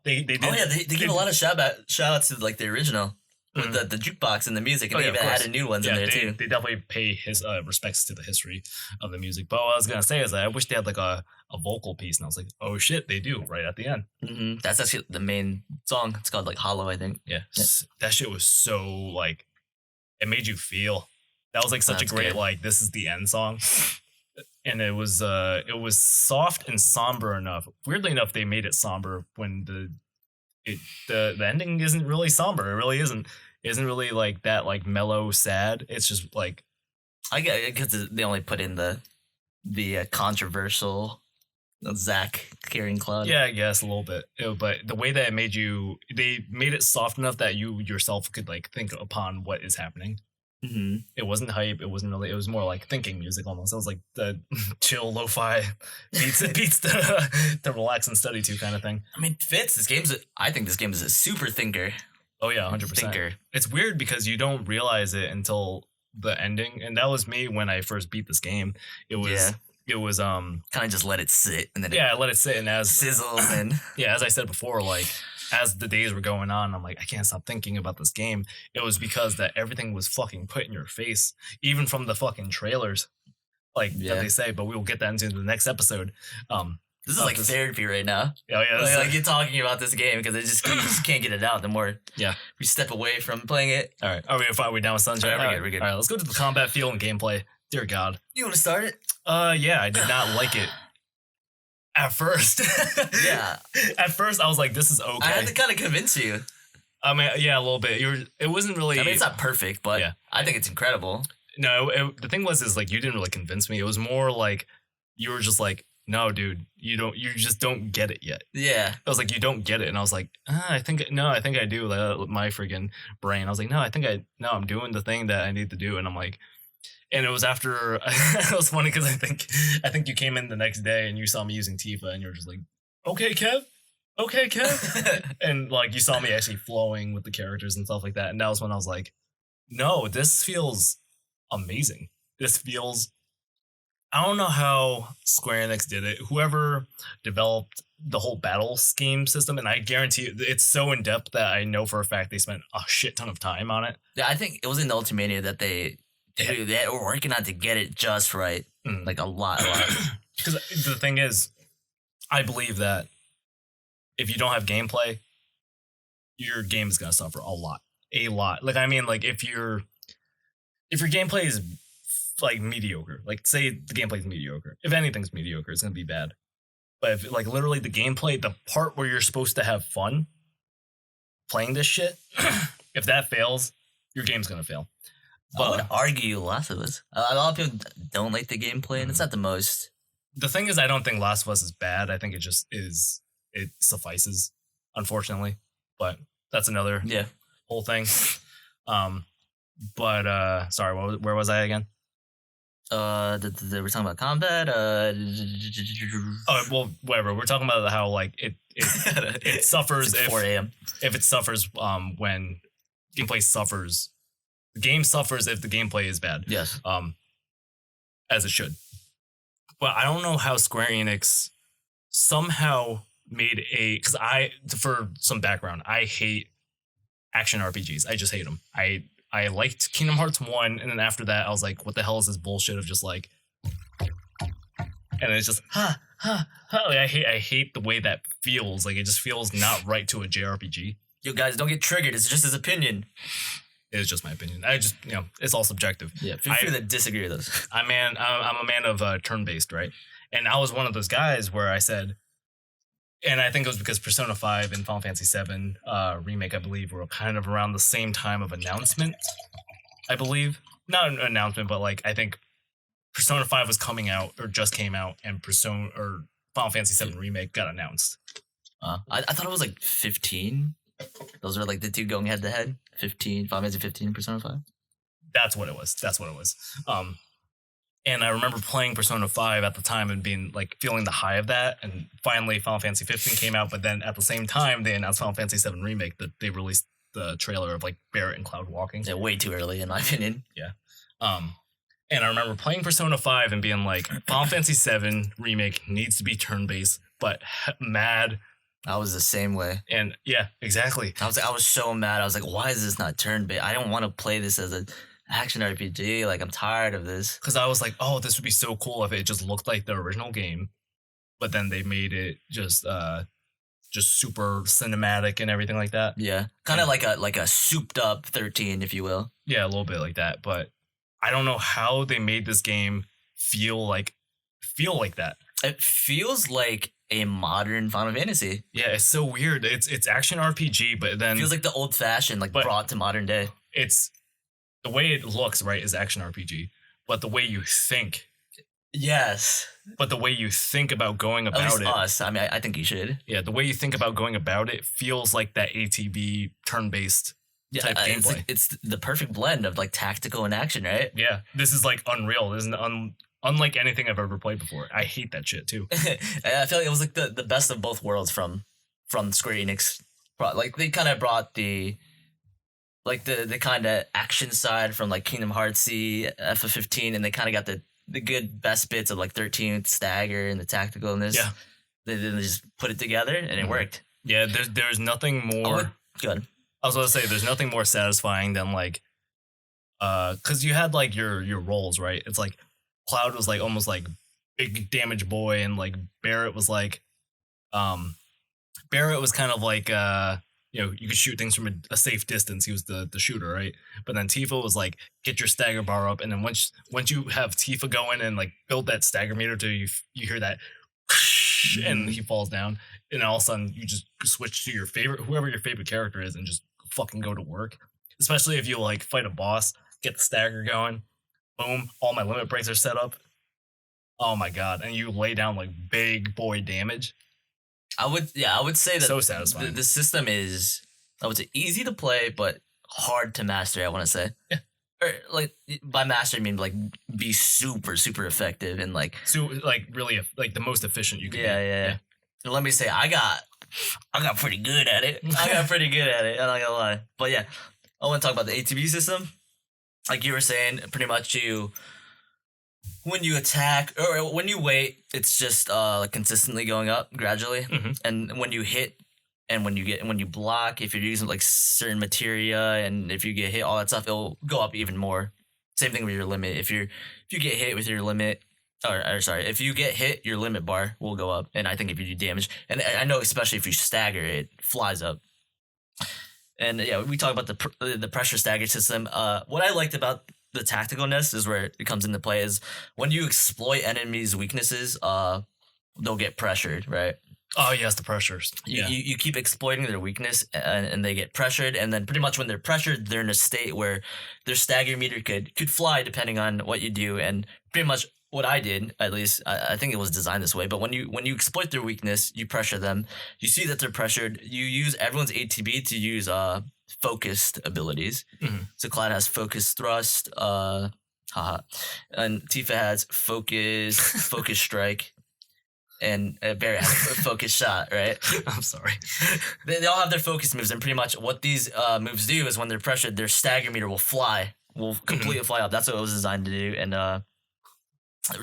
they did. Oh yeah, they give a lot of shout outs to like the original with the jukebox and the music, and they even added new ones in there too. They definitely pay his respects to the history of the music. But what I was gonna say is that I wish they had like a vocal piece, and I was like, oh shit, they do right at the end. That's actually the main song. It's called like Hollow, I think. Yeah. That shit was so like, it made you feel. That was like such a great like, this is the end song. And it was soft and somber enough. Weirdly enough, they made it somber when the ending isn't really somber. It really isn't really like that like mellow sad. It's just like, I get it because they only put in the controversial Zach carrying Cloud. Yeah, I guess a little bit. But the way that they made it soft enough that you yourself could like think upon what is happening. It wasn't hype. It wasn't really. It was more like thinking music almost. It was like the chill lo-fi beats to relax and study to kind of thing. I mean, it fits. I think this game is a super thinker. Oh yeah, 100%. Thinker. It's weird because you don't realize it until the ending, and that was me when I first beat this game. It was kind of just let it sit, and then I let it sit, and as sizzles and as I said before, like as the days were going on, I'm like, I can't stop thinking about this game. It was because that everything was fucking put in your face, even from the fucking trailers, like that they say. But we will get that into the next episode. This is like therapy right now. Oh yeah, like you're talking about this game because you just can't get it out. The more we step away from playing it. All right, are we down with Sunshine? We're good. All right, let's go to the combat feel and gameplay. Dear God, you want to start it? Yeah, I did not like it. At first. At first, I was like, this is okay. I had to kind of convince you. I mean, yeah, a little bit. It wasn't really... I mean, it's not perfect, but I think it's incredible. No, the thing is like, you didn't really convince me. It was more like, you were just like, no, dude, you just don't get it yet. Yeah. I was like, you don't get it. And I was like, I think I do. Like, my freaking brain. I was like, I'm doing the thing that I need to do. And I'm like... And it was after it was funny because I think you came in the next day and you saw me using Tifa and you were just like, okay, Kev, and like you saw me actually flowing with the characters and stuff like that. And that was when I was like, no, this feels amazing. This feels. I don't know how Square Enix did it. Whoever developed the whole battle scheme system, and I guarantee you, it's so in depth that I know for a fact they spent a shit ton of time on it. Yeah, I think it was in Ultimania that they were working on to get it just right, like a lot. Because the thing is, I believe that if you don't have gameplay, your game is gonna suffer a lot. Like I mean, like if your gameplay is like mediocre, like say the gameplay is mediocre. If anything's mediocre, it's gonna be bad. But if like literally the gameplay, the part where you're supposed to have fun playing this shit, if that fails, your game's gonna fail. But I would argue Last of Us. A lot of people don't like the gameplay, and it's not the most. The thing is, I don't think Last of Us is bad. I think it just is. It suffices, unfortunately. But that's another whole thing. But sorry, where was I again? We're talking about combat. Oh well, whatever. We're talking about how like it suffers if 4 a.m. If it suffers when gameplay suffers. The game suffers if the gameplay is bad. Yes. As it should. But I don't know how Square Enix somehow made because for some background, I hate action RPGs. I just hate them. I liked Kingdom Hearts 1, and then after that, I was like, what the hell is this bullshit of just like, and it's just, like, I hate the way that feels. Like, it just feels not right to a JRPG. You guys don't get triggered. It's just his opinion. It's just my opinion. I just, it's all subjective. Yeah, feel free to disagree with us. I'm a man of turn-based, right? And I was one of those guys where I said, and I think it was because Persona 5 and Final Fantasy VII Remake, I believe, were kind of around the same time of announcement, I believe. Not an announcement, but like, I think Persona 5 was coming out, or just came out, and Final Fantasy VII Remake got announced. I thought it was like 15. Those are like the two going head to head. 15, Final Fantasy 15 and Persona 5. That's what it was. And I remember playing Persona 5 at the time and being like feeling the high of that. And finally Final Fantasy 15 came out, but then at the same time they announced Final Fantasy VII Remake that they released the trailer of like Barrett and Cloud walking. Yeah, way too early in my opinion. And I remember playing Persona 5 and being like, Final Fantasy VII Remake needs to be turn-based, but mad. I was the same way. And yeah, exactly. I was so mad. I was like, why is this not turn-based? I don't want to play this as an action RPG. Like, I'm tired of this. Because I was like, oh, this would be so cool if it just looked like the original game. But then they made it just super cinematic and everything like that. Yeah. Kind of like a souped up 13, if you will. Yeah, a little bit like that. But I don't know how they made this game feel like that. It feels like a modern Final Fantasy. Yeah, it's so weird. It's action RPG, but then It feels like the old fashioned, like But- brought to modern day. it's the way it looks, right, is action RPG. But the way you think, Yes. but the way you think about going At about least it, us. I mean, I think you should. yeah, the way you think about going about it feels like that ATB turn-based Yeah, type gameplay. it's the perfect blend of like tactical and action, right? Yeah, this is like unreal. This is unlike anything I've ever played before. I hate that shit too. I feel like it was like the best of both worlds from Square Enix. Like they kind of brought the kind of action side from like Kingdom Heartsy, FF15, and they kind of got the good best bits of like 13 with Stagger and the tacticalness. Yeah. They just put it together and it Mhm. worked. Yeah, there's nothing more. Good. I was going to say there's nothing more satisfying than like, because you had like your roles, right? It's like Cloud was like almost like big damage boy, and like Barrett was like, Barrett was kind of like you could shoot things from a safe distance. He was the shooter, right? But then Tifa was like, get your stagger bar up, and then once you have Tifa going and like build that stagger meter till you hear that, and he falls down, and all of a sudden you just switch to whoever your favorite character is, and just fucking go to work. Especially if you like fight a boss, get the stagger going, boom, all my limit breaks are set up. Oh my god! And you lay down like big boy damage. I would say that So satisfying. the system is, I would say, easy to play but hard to master. I want to say, Yeah. Or like by master I mean like be super effective and like So like really like the most efficient you can. yeah. And let me say I got pretty good at it. I'm not gonna lie. But yeah, I want to talk about the ATB system. Like you were saying, pretty much when you attack or when you wait, it's just like consistently going up gradually. Mhm. And when you hit and when you block, if you're using like certain materia and if you get hit, all that stuff, it'll go up even more. Same thing with your limit. If you get hit with your limit, or sorry, if you get hit, your limit bar will go up. And I think if you do damage, and I know especially if you stagger, it flies up. And yeah, we talk about the pressure stagger system. What I liked about the tacticalness is where it comes into play is when you exploit enemies' weaknesses, they'll get pressured, right? Oh yes, the pressures. You keep exploiting their weakness and they get pressured, and then pretty much when they're pressured, they're in a state where their stagger meter could fly depending on what you do. And pretty much what I did, at least I think it was designed this way, but when you exploit their weakness, you pressure them, you see that they're pressured, you use everyone's ATB to use focused abilities. Mhm. So Cloud has focused thrust, and Tifa has focus strike, and Barrett has a focus shot, right? I'm sorry. They all have their focus moves, and pretty much what these moves do is when they're pressured, their stagger meter will completely fly up. That's what it was designed to do, and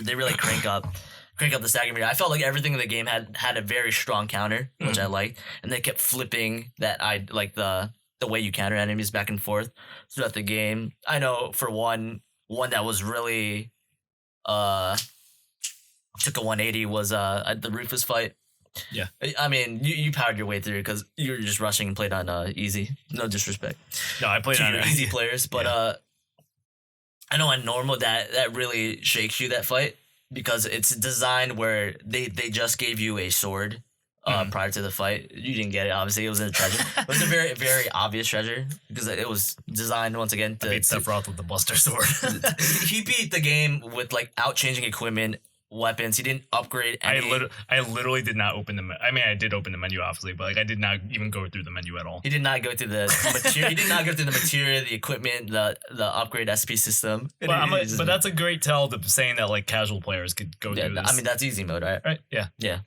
they really crank up the stagger meter. I felt like everything in the game had a very strong counter, which I liked, and they kept flipping that. I like the way you counter enemies back and forth throughout the game. I know for one that was really took a 180 was the Rufus fight. Yeah. I mean, you powered your way through because you were just rushing and played on easy. No disrespect No, I played to on your easy players, but I know on normal that really shakes you, that fight, because it's designed where they just gave you a sword prior to the fight. You didn't get it, obviously. It was in a treasure. It was a very, very obvious treasure because it was designed once again to beat Sephiroth with the Buster Sword. he beat the game with like out changing equipment, weapons. He didn't upgrade any. I literally did not open the I mean, I did open the menu, obviously, but like I did not even go through the menu at all. He did not go through the material. He did not go through the material, the equipment, the upgrade SP system. But that's a great tell to saying that like casual players could go yeah, do this. I mean, that's easy mode, right? right? Yeah. Yeah.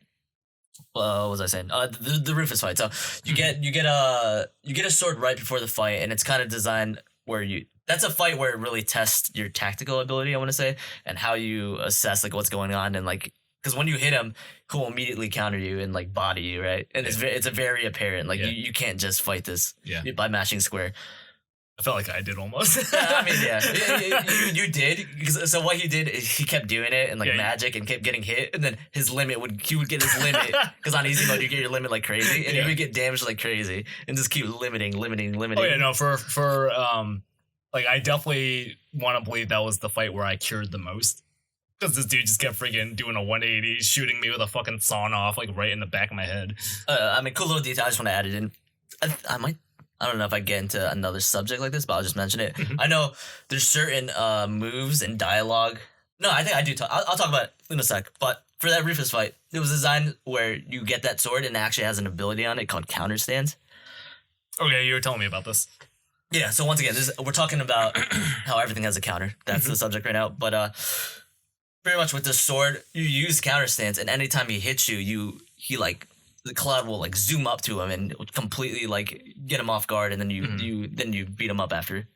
What was I saying? The Rufus fight. So you get a sword right before the fight, and it's kind of designed where that's a fight where it really tests your tactical ability, I want to say, and how you assess like what's going on, and like because when you hit him, he'll immediately counter you and like body you, right? And it's a very apparent like you can't just fight this by mashing square. I felt like I did almost. I mean, you did. So what he did is he kept doing it and like magic and kept getting hit, and then he would get his limit because on easy mode you get your limit like crazy, and he would get damaged like crazy, and just keep limiting. Oh yeah, no, for like I definitely want to believe that was the fight where I cured the most. Because this dude just kept freaking doing a 180, shooting me with a fucking sawn off, like right in the back of my head. I mean, cool little detail. I just want to add it in. I don't know if I get into another subject like this, but I'll just mention it. I know there's certain moves and dialogue. No, I think I do talk. I'll talk about it in a sec. But for that Rufus fight, it was designed where you get that sword and it actually has an ability on it called counter stance. Okay, you were telling me about this. Yeah, so once again, we're talking about how everything has a counter. That's the subject right now. But pretty much with the sword, you use counter stance, and anytime he hits you, the cloud will like zoom up to him and completely like get him off guard, and then you beat him up after.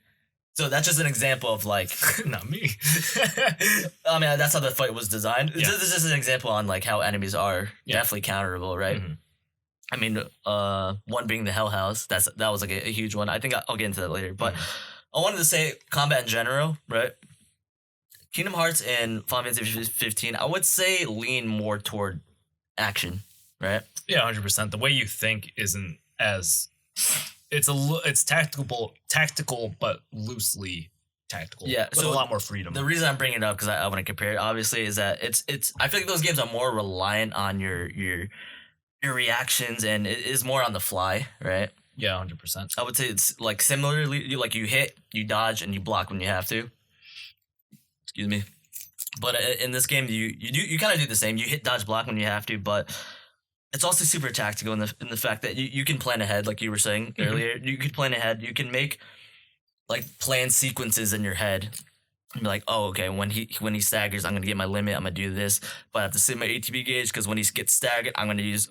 So that's just an example of like not me. I mean, that's how the fight was designed. Yeah. This is an example on like how enemies are definitely counterable, right? I mean, one being the Hell House. That was like a huge one. I think I'll get into that later. But I wanted to say combat in general, right? Kingdom Hearts and Final Fantasy 15, I would say lean more toward action, right? Yeah, 100%. The way you think isn't as it's tactical, but loosely tactical. Yeah, with a lot more freedom. The reason I'm bringing it up because I want to compare it, obviously, is that it's. I feel like those games are more reliant on your reactions, and it is more on the fly, right? Yeah, 100%. I would say it's like similarly, you hit, you dodge, and you block when you have to. Excuse me. But in this game, you kind of do the same. You hit, dodge, block when you have to, but it's also super tactical in the fact that you can plan ahead, like you were saying earlier. You could plan ahead. You can make like plan sequences in your head. And be like, oh, okay, when he staggers, I'm gonna get my limit. I'm gonna do this, but I have to save my ATB gauge because when he gets staggered, I'm gonna use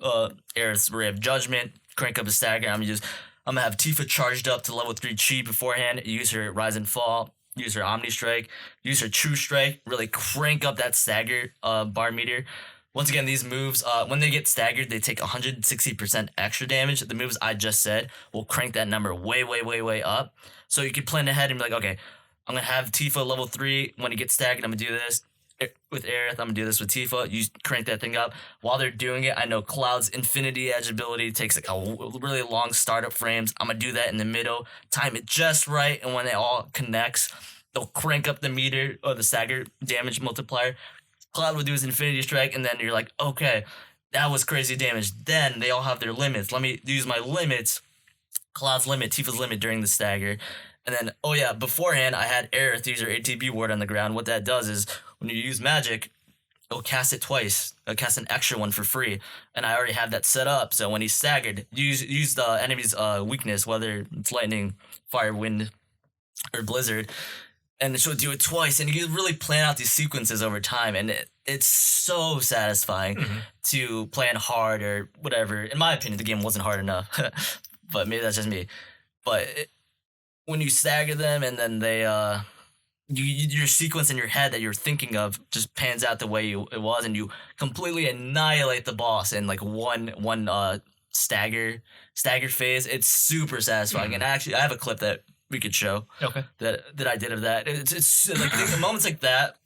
Aerith's Ray of Judgment, crank up the stagger. I'm gonna have Tifa charged up to level 3 chi beforehand. Use her Rise and Fall. Use her Omni Strike, use her True Strike, really crank up that stagger bar meter. Once again, these moves, when they get staggered, they take 160% extra damage. The moves I just said will crank that number way, way, way, way up. So you can plan ahead and be like, okay, I'm going to have Tifa level 3. When he gets staggered, I'm going to do this. With Aerith, I'm going to do this with Tifa. You crank that thing up. While they're doing it, I know Cloud's Infinity Edge ability takes like a really long startup frames. I'm going to do that in the middle. Time it just right. And when it all connects, they'll crank up the meter or the stagger damage multiplier. Cloud will do his Infinity Strike. And then you're like, okay, that was crazy damage. Then they all have their limits. Let me use my limits. Cloud's limit, Tifa's limit during the stagger. And then, oh yeah, beforehand, I had Aerith use her ATB ward on the ground. What that does is, when you use magic, it'll cast it twice. It'll cast an extra one for free. And I already have that set up. So when he's staggered, use the enemy's weakness, whether it's lightning, fire, wind, or blizzard. And she'll do it twice. And you can really plan out these sequences over time. And it's so satisfying to plan hard or whatever. In my opinion, the game wasn't hard enough. But maybe that's just me. But when you stagger them and then they your sequence in your head that you're thinking of just pans out the way it was, and you completely annihilate the boss in like one stagger phase. It's super satisfying. And actually I have a clip that we could show that I did of that. It's like the moments like that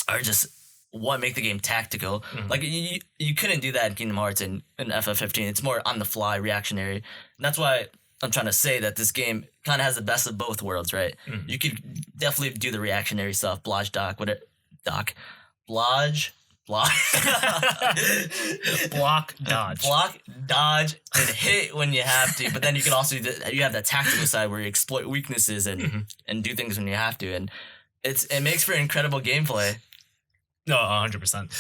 are just what make the game tactical. Like you couldn't do that in Kingdom Hearts and FF15. It's more on the fly, reactionary. And that's why I'm trying to say that this game kind of has the best of both worlds, right? You could definitely do the reactionary stuff, blodge, block, dodge, and hit when you have to. But then you can also you have that tactical side where you exploit weaknesses and do things when you have to, and it makes for incredible gameplay. No, 100%.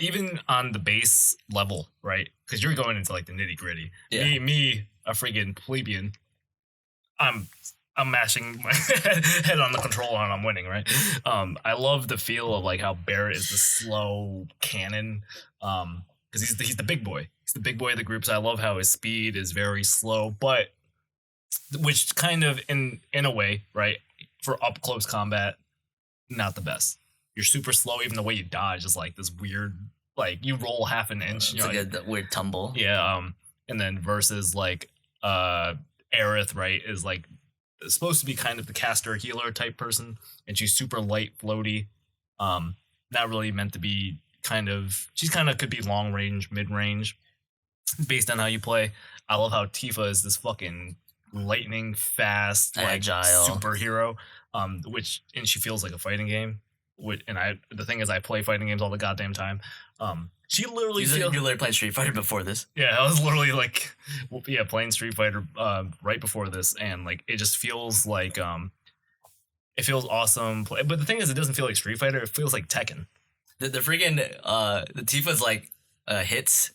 Even on the base level, right? Because you're going into like the nitty gritty. Yeah. Me, a friggin' plebeian. I'm mashing my head on the controller and I'm winning, right? I love the feel of like how Barret is the slow cannon. Because because he's the big boy. He's the big boy of the group. So I love how his speed is very slow, but which kind of in a way, right, for up close combat, not the best. You're super slow. Even the way you dodge is like this weird, like you roll half an inch. It's like a weird tumble. Yeah. And then versus like Aerith, right, is like supposed to be kind of the caster healer type person, and she's super light, floaty. Not really meant to be she's kind of could be long range, mid range, based on how you play. I love how Tifa is this fucking lightning fast, like agile superhero, and she feels like a fighting game. The thing is, I play fighting games all the goddamn time. She literally you're literally playing Street Fighter before this. Yeah, I was literally like, playing Street Fighter right before this, and like it just feels like it feels awesome. But the thing is, it doesn't feel like Street Fighter. It feels like Tekken. The freaking the Tifa's like hits.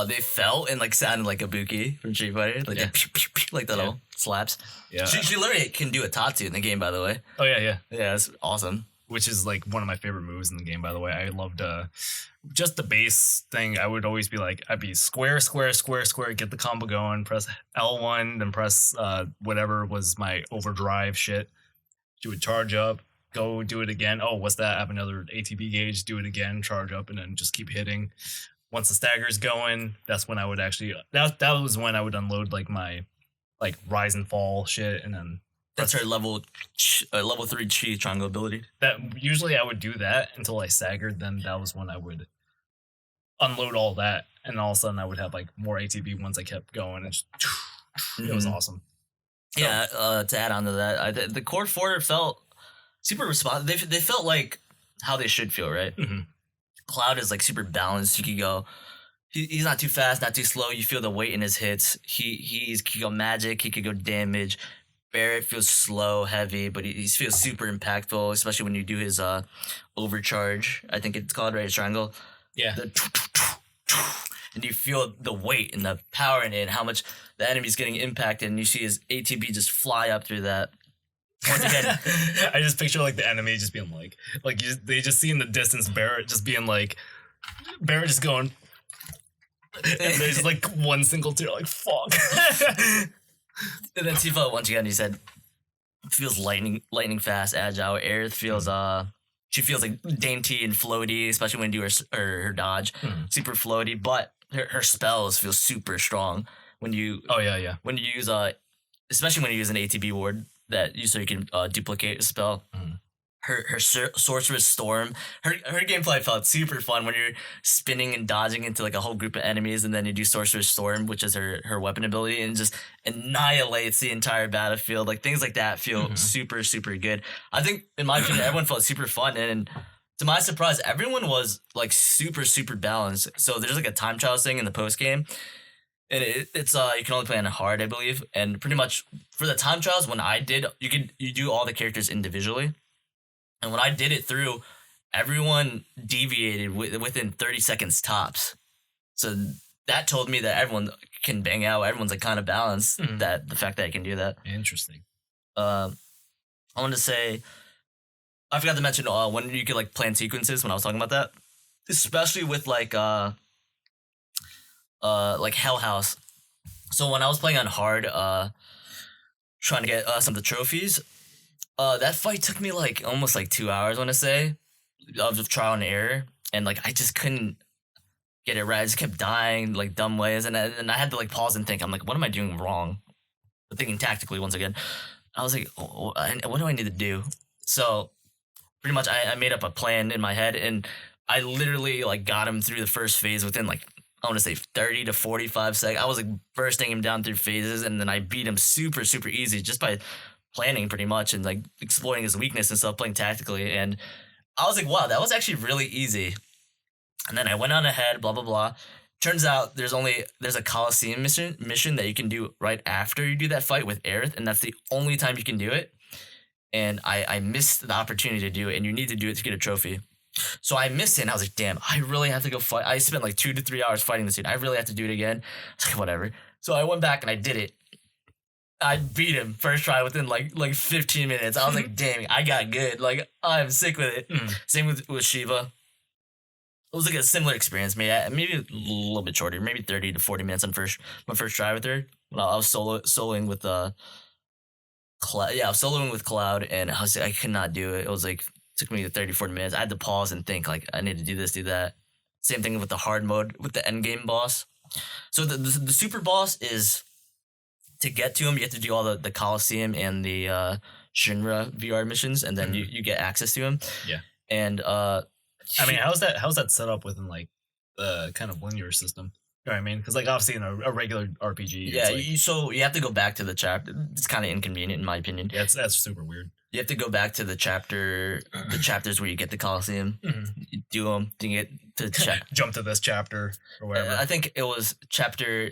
They felt and like sounded like a Ibuki from Street Fighter, like like the little slaps. Yeah, she literally can do a Tatsu in the game, by the way. Oh yeah, it's awesome. Which is like one of my favorite moves in the game, by the way. I loved just the base thing. I would always be like, I'd be square, get the combo going, press L1, then press whatever was my overdrive shit. She would charge up, go do it again. Oh, what's that? I have another ATB gauge, do it again, charge up, and then just keep hitting. Once the stagger's going, that's when I would actually, that was when I would unload like my like rise and fall shit, and then that's her level 3 chi triangle ability. That usually I would do that until I staggered. Then that was when I would unload all that, and all of a sudden I would have like more ATB once I kept going. And just, it was awesome. So, yeah, to add on to that, the core 4 felt super responsive. They felt like how they should feel, right? Mm-hmm. Cloud is like super balanced. You can go. He's not too fast, not too slow. You feel the weight in his hits. He could go magic. He could go damage. Barrett feels slow, heavy, but he feels super impactful, especially when you do his overcharge. I think it's called, right? His triangle. Yeah. And you feel the weight and the power in it, and how much the enemy's getting impacted, and you see his ATB just fly up through that. Once again, I just picture like the enemy just being they just see in the distance Barrett just being like, Barrett just going, and there's like one single tear, like fuck. And then Tifa, once again, he said, feels lightning fast, agile. Aerith feels she feels like dainty and floaty, especially when you do her dodge, super floaty. But her spells feel super strong when you when you use especially when you use an ATB ward so you can duplicate a spell. Her sorceress storm, her gameplay felt super fun when you're spinning and dodging into like a whole group of enemies, and then you do sorceress storm, which is her weapon ability, and just annihilates the entire battlefield. Like things like that feel super good. I think in my opinion, everyone felt super fun, and to my surprise, everyone was like super balanced. So there's like a time trial thing in the post game, and it's you can only play on hard, I believe, and pretty much for the time trials when I did, you do all the characters individually. And when I did it through, everyone deviated within 30 seconds tops. So that told me that everyone can bang out. Everyone's like kind of balanced. That the fact that I can do that. Interesting. I wanted to say, I forgot to mention when you could like plan sequences when I was talking about that, especially with like Hell House. So when I was playing on hard, trying to get some of the trophies. That fight took me like almost like 2 hours, I want to say, of trial and error, and like I just couldn't get it right. I just kept dying like dumb ways, and I had to like pause and think. I'm like, what am I doing wrong? But thinking tactically once again, I was like, what do I need to do? So pretty much, I made up a plan in my head, and I literally like got him through the first phase within like I want to say 30 to 45 seconds. I was like bursting him down through phases, and then I beat him super easy just by planning pretty much and like exploiting his weakness and stuff, playing tactically. And I was like, wow, that was actually really easy. And then I went on ahead, blah blah. Turns out there's a Coliseum mission that you can do right after you do that fight with Aerith, and that's the only time you can do it. And I missed the opportunity to do it, and you need to do it to get a trophy. So I missed it, and I was like, damn, I really have to go fight. I spent like 2 to 3 hours fighting this dude. I really have to do it again. I was like, whatever. So I went back and I did it. I beat him first try within like 15 minutes. I was like, dang, I got good. Like, I'm sick with it. Same with Shiva. was like a similar experience. Maybe a little bit shorter, maybe 30 to 40 minutes on my first try with her. When I was soloing with Cloud. Yeah, I was soloing with Cloud, and I could not do it. It was like took me 30, 40 minutes. I had to pause and think like I need to do this, do that. Same thing with the hard mode with the end game boss. So the super boss is to get to him. You have to do all the Coliseum and the Shinra VR missions, and then you get access to him. Yeah, and I mean, how's that set up within like the kind of linear system? You know what I mean? Because like obviously in a regular RPG, yeah, like, so you have to go back to the chapter. It's kind of inconvenient in my opinion. yeah, that's super weird. You have to go back to the chapters where you get the Coliseum. You do them, then you get to jump to this chapter or whatever. I think it was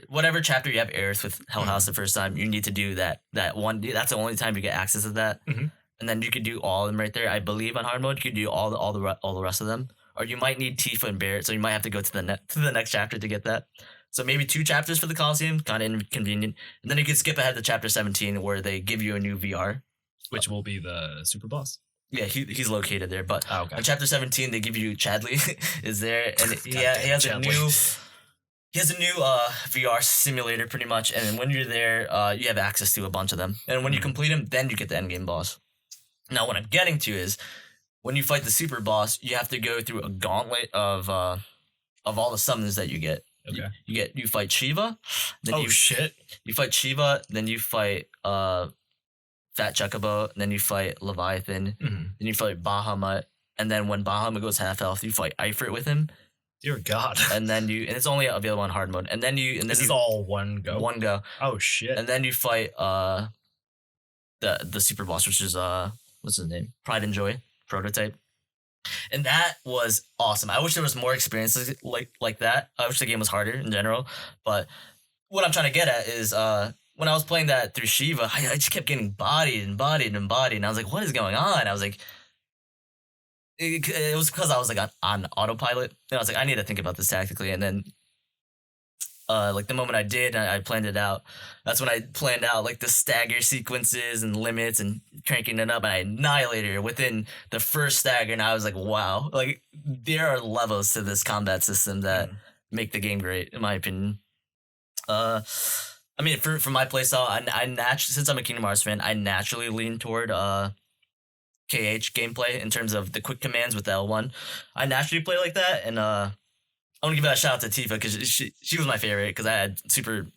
whatever chapter you have Aerith with Hell House the first time. You need to do that one. That's the only time you get access to that. And then you could do all of them right there. I believe on hard mode you could do all the rest of them. Or you might need Tifa and Barrett, so you might have to go to the next chapter to get that. So maybe 2 chapters for the Coliseum, kind of inconvenient. And then you can skip ahead to chapter 17 where they give you a new VR. Which will be the super boss. Yeah, he's located there. But okay. On chapter 17, they give you Chadley is there, and he has a new VR simulator pretty much. And when you're there, you have access to a bunch of them. And when you complete them, then you get the endgame boss. Now, what I'm getting to is when you fight the super boss, you have to go through a gauntlet of all the summons that you get. Okay. You fight Shiva. Then you fight Shiva. Then you fight Fat Chocobo, then you fight Leviathan, then you fight Bahamut, and then when Bahamut goes half health, you fight Ifrit with him. Dear God. And it's only available on hard mode. And then this is all one go. One go. Oh shit. And then you fight the super boss, which is what's his name? Pride and Joy prototype. And that was awesome. I wish there was more experiences like that. I wish the game was harder in general. But what I'm trying to get at is when I was playing that through Shiva, I just kept getting bodied. And I was like, what is going on? I was like, it was because I was like on autopilot. And I was like, I need to think about this tactically. And then like the moment I did, I planned it out. That's when I planned out like the stagger sequences and limits and cranking it up. And I annihilated her within the first stagger. And I was like, wow, like there are levels to this combat system that make the game great, in my opinion. I mean, for my playstyle, I since I'm a Kingdom Hearts fan, I naturally lean toward KH gameplay in terms of the quick commands with the L1. I naturally play like that, and I want to give a shout out to Tifa because she was my favorite because I had super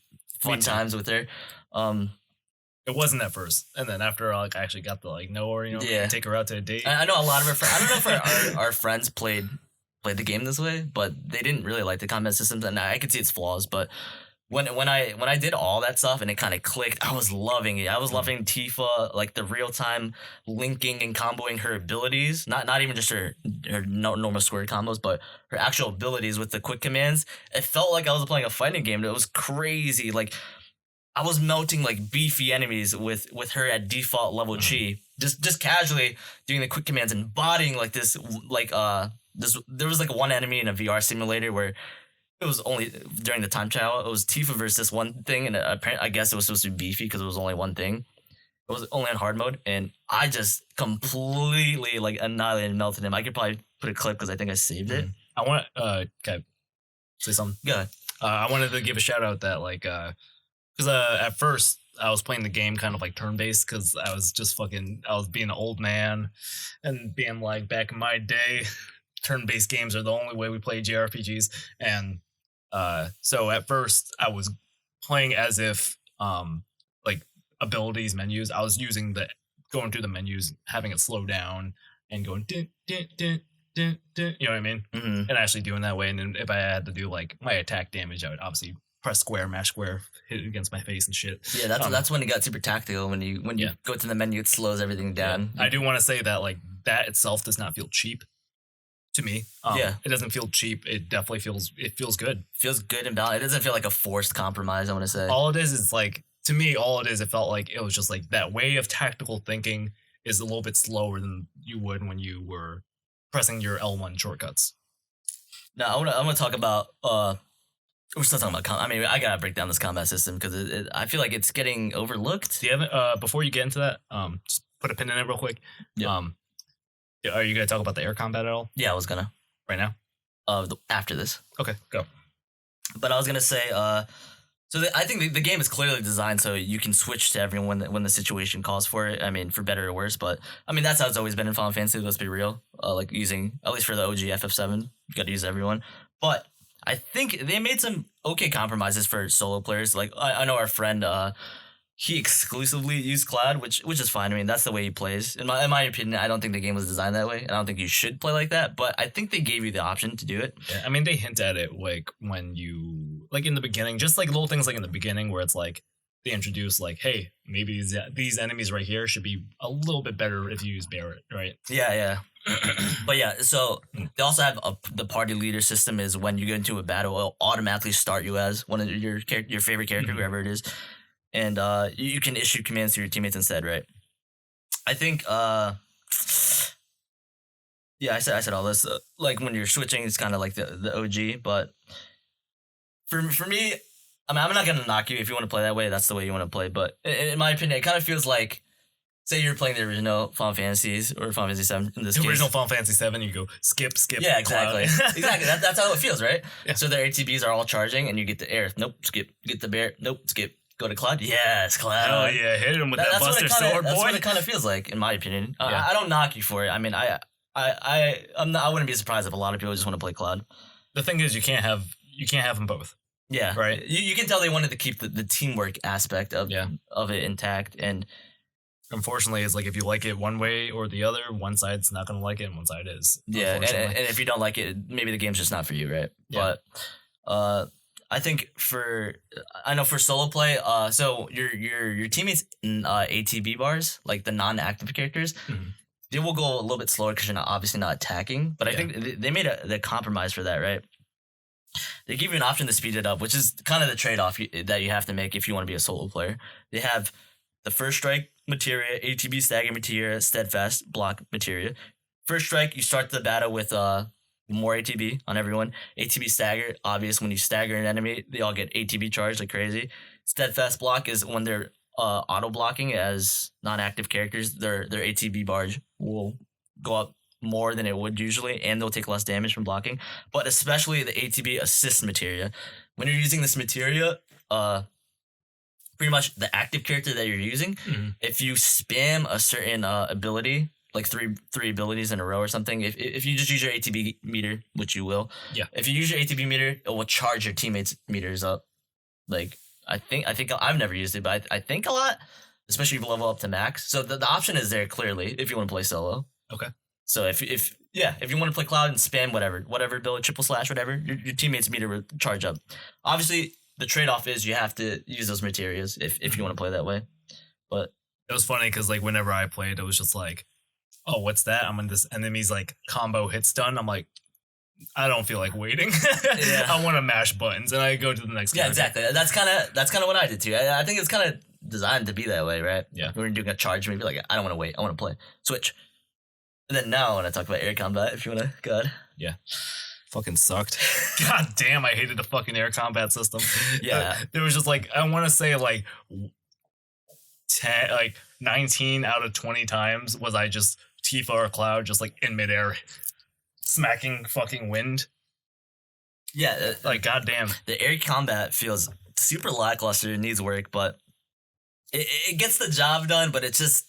fun times with her. It wasn't at first, and then after like I actually got to know her, take her out to a date. I know a lot of her friends. I don't know if our friends played the game this way, but they didn't really like the combat systems, and I could see its flaws, but. When I did all that stuff and it kind of clicked, I was loving it. I was loving Tifa, like the real time linking and comboing her abilities. Not even just her normal square combos, but her actual abilities with the quick commands. It felt like I was playing a fighting game. It was crazy. Like I was melting like beefy enemies with her at default level chi. Just casually doing the quick commands and bodying like this. There was like one enemy in a VR simulator where. It was only during the time trial. It was Tifa versus this one thing, and apparently, I guess it was supposed to be beefy because it was only one thing. It was only on hard mode, and I just completely annihilated and melted him. I could probably put a clip because I think I saved it. I want to say something. Go ahead. I wanted to give a shout out that because at first I was playing the game kind of like turn based because I was just I was being an old man and being like back in my day, turn based games are the only way we play JRPGs and. So at first I was playing as if like abilities menus. I was going through the menus, having it slow down and going din, din, din, din, din, you know what I mean? And actually doing that way. And then if I had to do like my attack damage, I would obviously press square, mash square, hit it against my face and shit. Yeah, that's when it got super tactical. When you go to the menu, it slows everything down. Yeah. I do want to say that that itself does not feel cheap. To me, it doesn't feel cheap. It definitely feels good. Feels good and balanced. It doesn't feel like a forced compromise. I want to say all it is to me. All it is, it felt like it was just like that way of tactical thinking is a little bit slower than you would when you were pressing your L1 shortcuts. Now I want to talk about. We're still talking about. I mean, I gotta break down this combat system because I feel like it's getting overlooked. Do you have before you get into that? Just put a pin in it real quick. Yeah. Are you going to talk about the air combat at all? Yeah, I was gonna. Right now? after this. Okay, go. But I was gonna say, I think the game is clearly designed so you can switch to everyone when the situation calls for it. I mean, for better or worse, but I mean that's how it's always been in Final Fantasy. Let's be real. Like using, at least for the OG FF7, you got to use everyone. But I think they made some okay compromises for solo players. Like I know our friend, he exclusively used Cloud, which is fine. I mean, that's the way he plays. In my opinion, I don't think the game was designed that way. I don't think you should play like that. But I think they gave you the option to do it. Yeah, I mean, they hint at it like when you like in the beginning, just like little things like in the beginning where it's like they introduce like, hey, maybe these enemies right here should be a little bit better if you use Barret, right? Yeah. But yeah, so they also have the party leader system is when you get into a battle, it'll automatically start you as one of your favorite character, whoever it is. And you can issue commands to your teammates instead, right? I think, I said all this. Like when you're switching, it's kind of like the OG. But for me, I mean, I'm not gonna knock you if you want to play that way. That's the way you want to play. But in my opinion, it kind of feels like, say you're playing the original Final Fantasies or Final Fantasy VII in this case. The original Final Fantasy VII, you go skip. Yeah, exactly. Exactly. That's how it feels, right? Yeah. So their ATBs are all charging, and you get the air. Nope, skip. Get the bear. Nope, skip. Go to Cloud. Yes, Cloud. Oh yeah, hit him with that Buster Sword, boy. That's what it kind of feels like, in my opinion. Yeah. I don't knock you for it. I mean, I wouldn't be surprised if a lot of people just want to play Cloud. The thing is, you can't have them both. Yeah, right. You can tell they wanted to keep the teamwork aspect of it intact, and unfortunately, it's like if you like it one way or the other, one side's not going to like it, and one side is. Yeah, and if you don't like it, maybe the game's just not for you, right? Yeah. But I think for solo play, so your teammates in ATB bars, like the non-active characters, they will go a little bit slower because you're obviously not attacking. But I think they made the compromise for that, right? They give you an option to speed it up, which is kind of the trade-off that you have to make if you want to be a solo player. They have the first strike materia, ATB stagger materia, steadfast block materia. First strike, you start the battle with more ATB on everyone. ATB stagger, obvious, when you stagger an enemy, they all get ATB charged like crazy. Steadfast block is when they're auto blocking as non-active characters, their ATB barge will go up more than it would usually, and they'll take less damage from blocking. But especially the ATB assist materia. When you're using this materia, pretty much the active character that you're using, if you spam a certain ability, like three abilities in a row or something, if you just use your ATB meter, which you will, if you use your ATB meter, it will charge your teammates' meters up. Like I think I've never used it, but I think a lot, especially if you level up to max. So the option is there clearly if you want to play solo. Okay. So if you want to play Cloud and spam whatever ability, triple slash, whatever, your teammates' meter will charge up. Obviously, the trade-off is you have to use those materials if you want to play that way. But it was funny because like whenever I played, it was just like, oh, what's that? I'm in this enemy's like combo hit stun. I'm like, I don't feel like waiting. I want to mash buttons, and I go to the next. Yeah, exactly. That's kind of what I did too. I think it's kind of designed to be that way, right? Yeah. When you're doing a charge, maybe like I don't want to wait. I want to play. Switch. And then now when I talk about air combat, if you want to, go ahead. Yeah. Fucking sucked. God damn, I hated the fucking air combat system. Yeah. There was just like, I want to say like 19 out of 20 times was I just Tifa or Cloud just like in midair smacking fucking wind. Yeah. Like, goddamn. The air combat feels super lackluster. It needs work, but it gets the job done, but it's just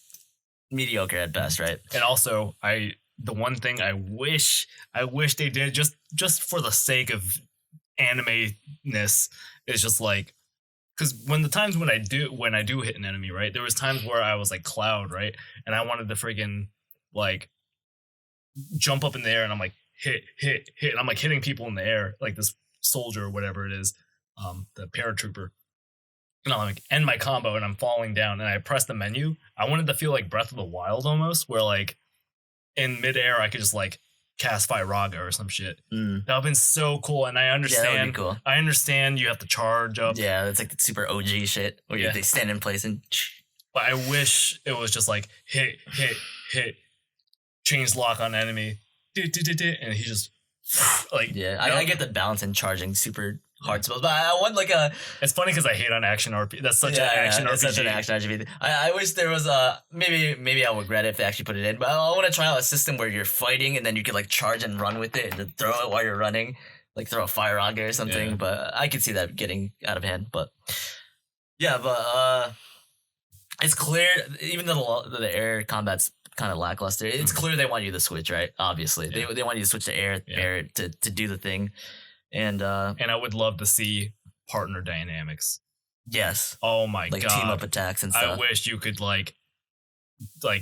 mediocre at best, right? And also, the one thing I wish they did just for the sake of anime-ness is just like, because when I do hit an enemy, right, there was times where I was like Cloud, right, and I wanted to friggin' like jump up in the air and I'm like hit, and I'm like hitting people in the air like this soldier or whatever it is, the paratrooper. And I'm like end my combo and I'm falling down and I press the menu. I wanted to feel like Breath of the Wild almost, where like in midair I could just like cast Firaga or some shit. That would've been so cool. And I understand. Yeah, that would be cool. I understand you have to charge up. Yeah, it's like the super OG shit where they stand in place and. But I wish it was just like hit, change lock on enemy, and he just like. Yeah, I get the balance and charging super hard spells. But I want like a It's funny because I hate on action RPG. That's such an action RPG. It's such an action RPG. I wish there was a maybe I'll regret it if they actually put it in. But I want to try out a system where you're fighting and then you can like charge and run with it and then throw it while you're running, like throw a fire rocket or something. Yeah. But I could see that getting out of hand. But it's clear even though the air combat's kind of lackluster. It's clear they want you to switch, right? Obviously, they want you to switch to air to do the thing, and I would love to see partner dynamics. Yes, Oh my like god, team up attacks and stuff. I wish you could like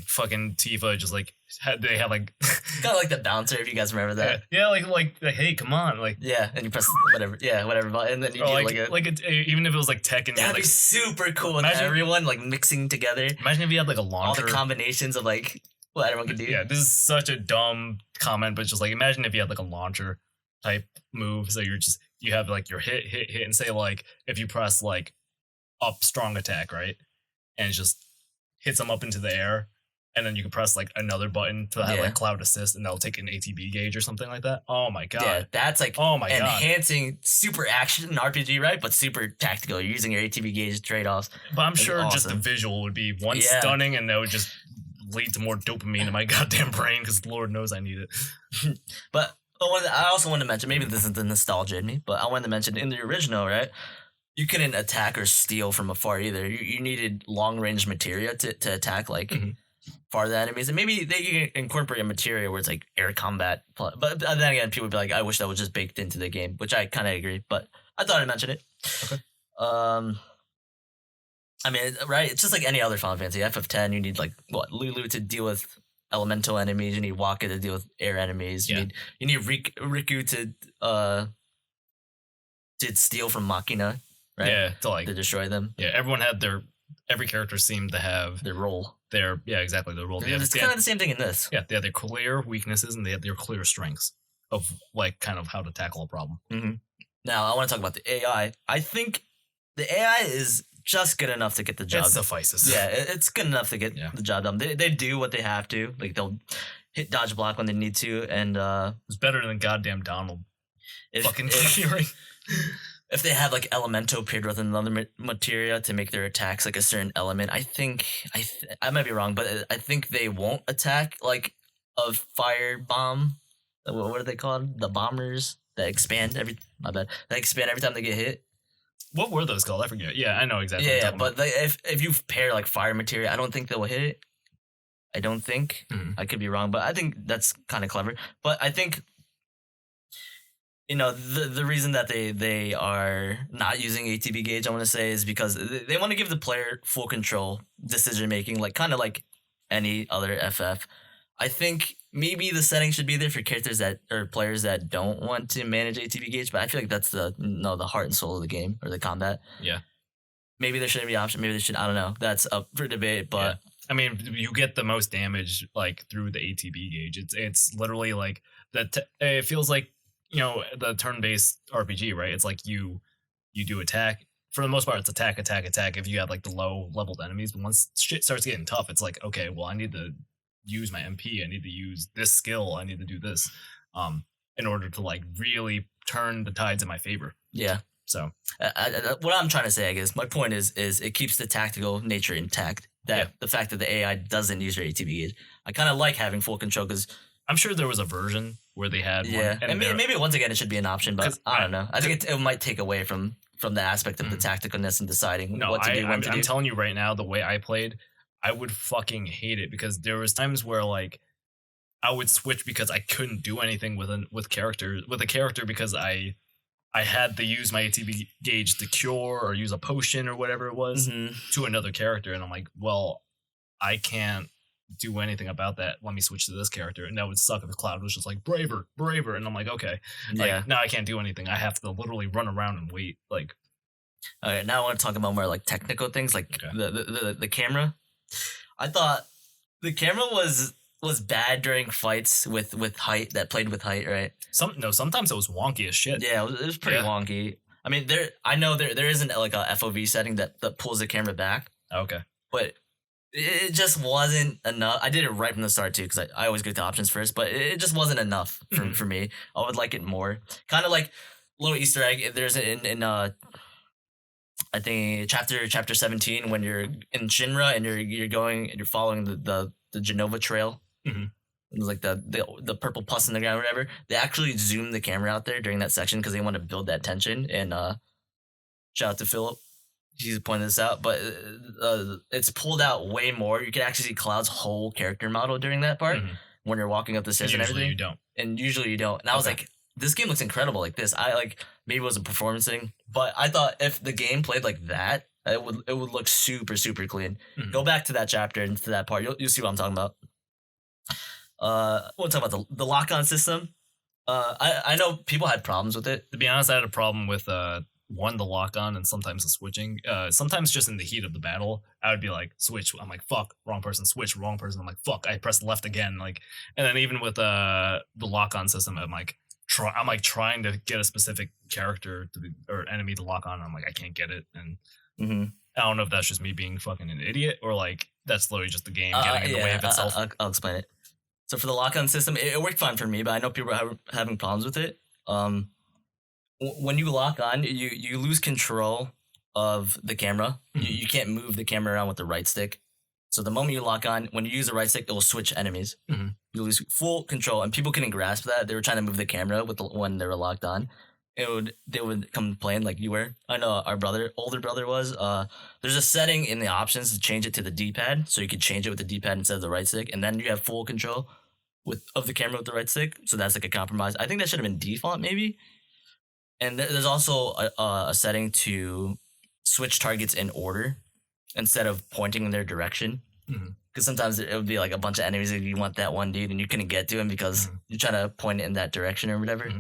fucking Tifa just like they have like Kind of like the bouncer, if you guys remember that. yeah, like hey, come on, like Yeah, and you press whatever button, and then you or do even if it was like Tekken, that'd like be super cool with imagine- everyone like mixing together imagine if you had like a all launcher. the combinations of like what everyone can do. Yeah, this is such a dumb comment, but just like imagine if you had like a launcher type move. So you have like your hit, and say like if you press like up strong attack, right? And it just hits them up into the air. And then you can press like another button to have like cloud assist and that'll take an ATB gauge or something like that. Oh my god. Yeah, that's like Oh my god. enhancing super action RPG, right? But super tactical. You're using your ATB gauge trade-offs. But I'm That'd be sure just the awesome. visual would be one stunning and that would just lead to more dopamine in my goddamn brain because Lord knows I need it. But I also want to mention, maybe this is the nostalgia in me, but I wanted to mention in the original, right? You couldn't attack or steal from afar either. You needed long range materia to attack like farther enemies, and maybe they can incorporate a materia where it's like air combat. But then again, people would be like, I wish that was just baked into the game, which I kind of agree. But I thought I'd mention it. Okay. I mean, right? It's just like any other Final Fantasy. FF10, you need like what Lulu to deal with elemental enemies. You need Waka to deal with air enemies. You need Riku to steal from Machina, right? Yeah, to destroy them. Yeah, every character seemed to have Their role. their role. It's kind of the same thing in this. Yeah, they had their clear weaknesses and they had their clear strengths of like kind of how to tackle a problem. Mm-hmm. Now I want to talk about the AI. I think the AI is just good enough to get the job. It suffices. Yeah, it's good enough to get the job done. They do what they have to. Like they'll hit dodge block when they need to, and It's better than goddamn Donald fucking hearing. If they have like Elemento paired with another materia to make their attacks like a certain element, I think I might be wrong, but I think they won't attack like a fire bomb. What are they called? The bombers that expand That expand every time they get hit. What were those called? I forget. Yeah, I know exactly. Yeah, but if you pair like fire materia, I don't think they will hit it. I don't think. I could be wrong, but I think that's kind of clever. But I think, the reason that they are not using ATB gauge, I want to say, is because they want to give the player full control, decision making, like kind of like any other FF. I think maybe the setting should be there for characters or players that don't want to manage ATB gauge, but I feel like that's the heart and soul of the game or the combat. Yeah. Maybe there shouldn't be an option. Maybe there should. I don't know. That's up for debate, but. Yeah. I mean, you get the most damage like through the ATB gauge. It's literally like it feels like the turn-based RPG, right? It's like you do attack. For the most part, it's attack if you have like the low leveled enemies. But once shit starts getting tough, it's like, okay, well, I need to use my MP. I need to use this skill. I need to do this in order to like really turn the tides in my favor. Yeah. So what I'm trying to say, I guess, my point is it keeps the tactical nature intact. The fact that the AI doesn't use your ATB gauge, I kind of like having full control because I'm sure there was a version where they had one. And maybe once again it should be an option, but I don't know. I think it might take away from the aspect of the tacticalness and deciding what to do. I'm telling you right now, the way I played, I would fucking hate it because there was times where like I would switch because I couldn't do anything with a character because I had to use my ATB gauge to cure or use a potion or whatever it was to another character, and I'm like, well, I can't do anything about that. Let me switch to this character, and that would suck if Cloud was just like braver, and I'm like, okay, now I can't do anything. I have to literally run around and wait. Like, all right, now I want to talk about more like technical things, like the camera. I thought the camera was bad during fights with height that played with height, right? Sometimes it was wonky as shit. Yeah, it was pretty wonky. I mean, there isn't like a FOV setting that pulls the camera back. Okay, but it just wasn't enough. I did it right from the start too because I always go to options first, but it just wasn't enough for me. I would like it more. Kind of like little Easter egg. There's in I think chapter 17 when you're in Shinra and you're following the Genova Trail. Mhm. It was like the purple pus in the ground or whatever. They actually zoomed the camera out there during that section because they want to build that tension. And shout out to Philip. He's pointed this out, but it's pulled out way more. You can actually see Cloud's whole character model during that part when you're walking up the stairs and Usually everything. you don't. And usually you don't. And I was like, this game looks incredible like this. I like maybe it was a performance thing, but I thought if the game played like that, it would look super, super clean. Go back to that chapter and to that part. You'll see what I'm talking about. We'll talk about the lock-on system. I know people had problems with it. To be honest, I had a problem with one, the lock on, and sometimes the switching. Sometimes just in the heat of the battle, I would be like, switch. I'm like, fuck, wrong person, switch, wrong person. I'm like, fuck, I pressed left again. Like, and then even with the lock on system, I'm like trying to get a specific character or enemy to lock on. And I'm like, I can't get it, and I don't know if that's just me being fucking an idiot or like that's literally just the game getting in the way of itself. I'll explain it. So for the lock-on system, it worked fine for me, but I know people are having problems with it. When you lock on, you lose control of the camera. You can't move the camera around with the right stick. So the moment you lock on, when you use the right stick, it will switch enemies. You lose full control, and people couldn't grasp that. They were trying to move the camera when they were locked on. They would complain like you were. I know our older brother was. There's a setting in the options to change it to the D-pad, so you could change it with the D-pad instead of the right stick, and then you have full control of the camera with the right stick. So that's like a compromise. I think that should have been default maybe. And there's also a setting to switch targets in order instead of pointing in their direction. Because sometimes it would be like a bunch of enemies if you want that one dude and you couldn't get to him because you're trying to point it in that direction or whatever.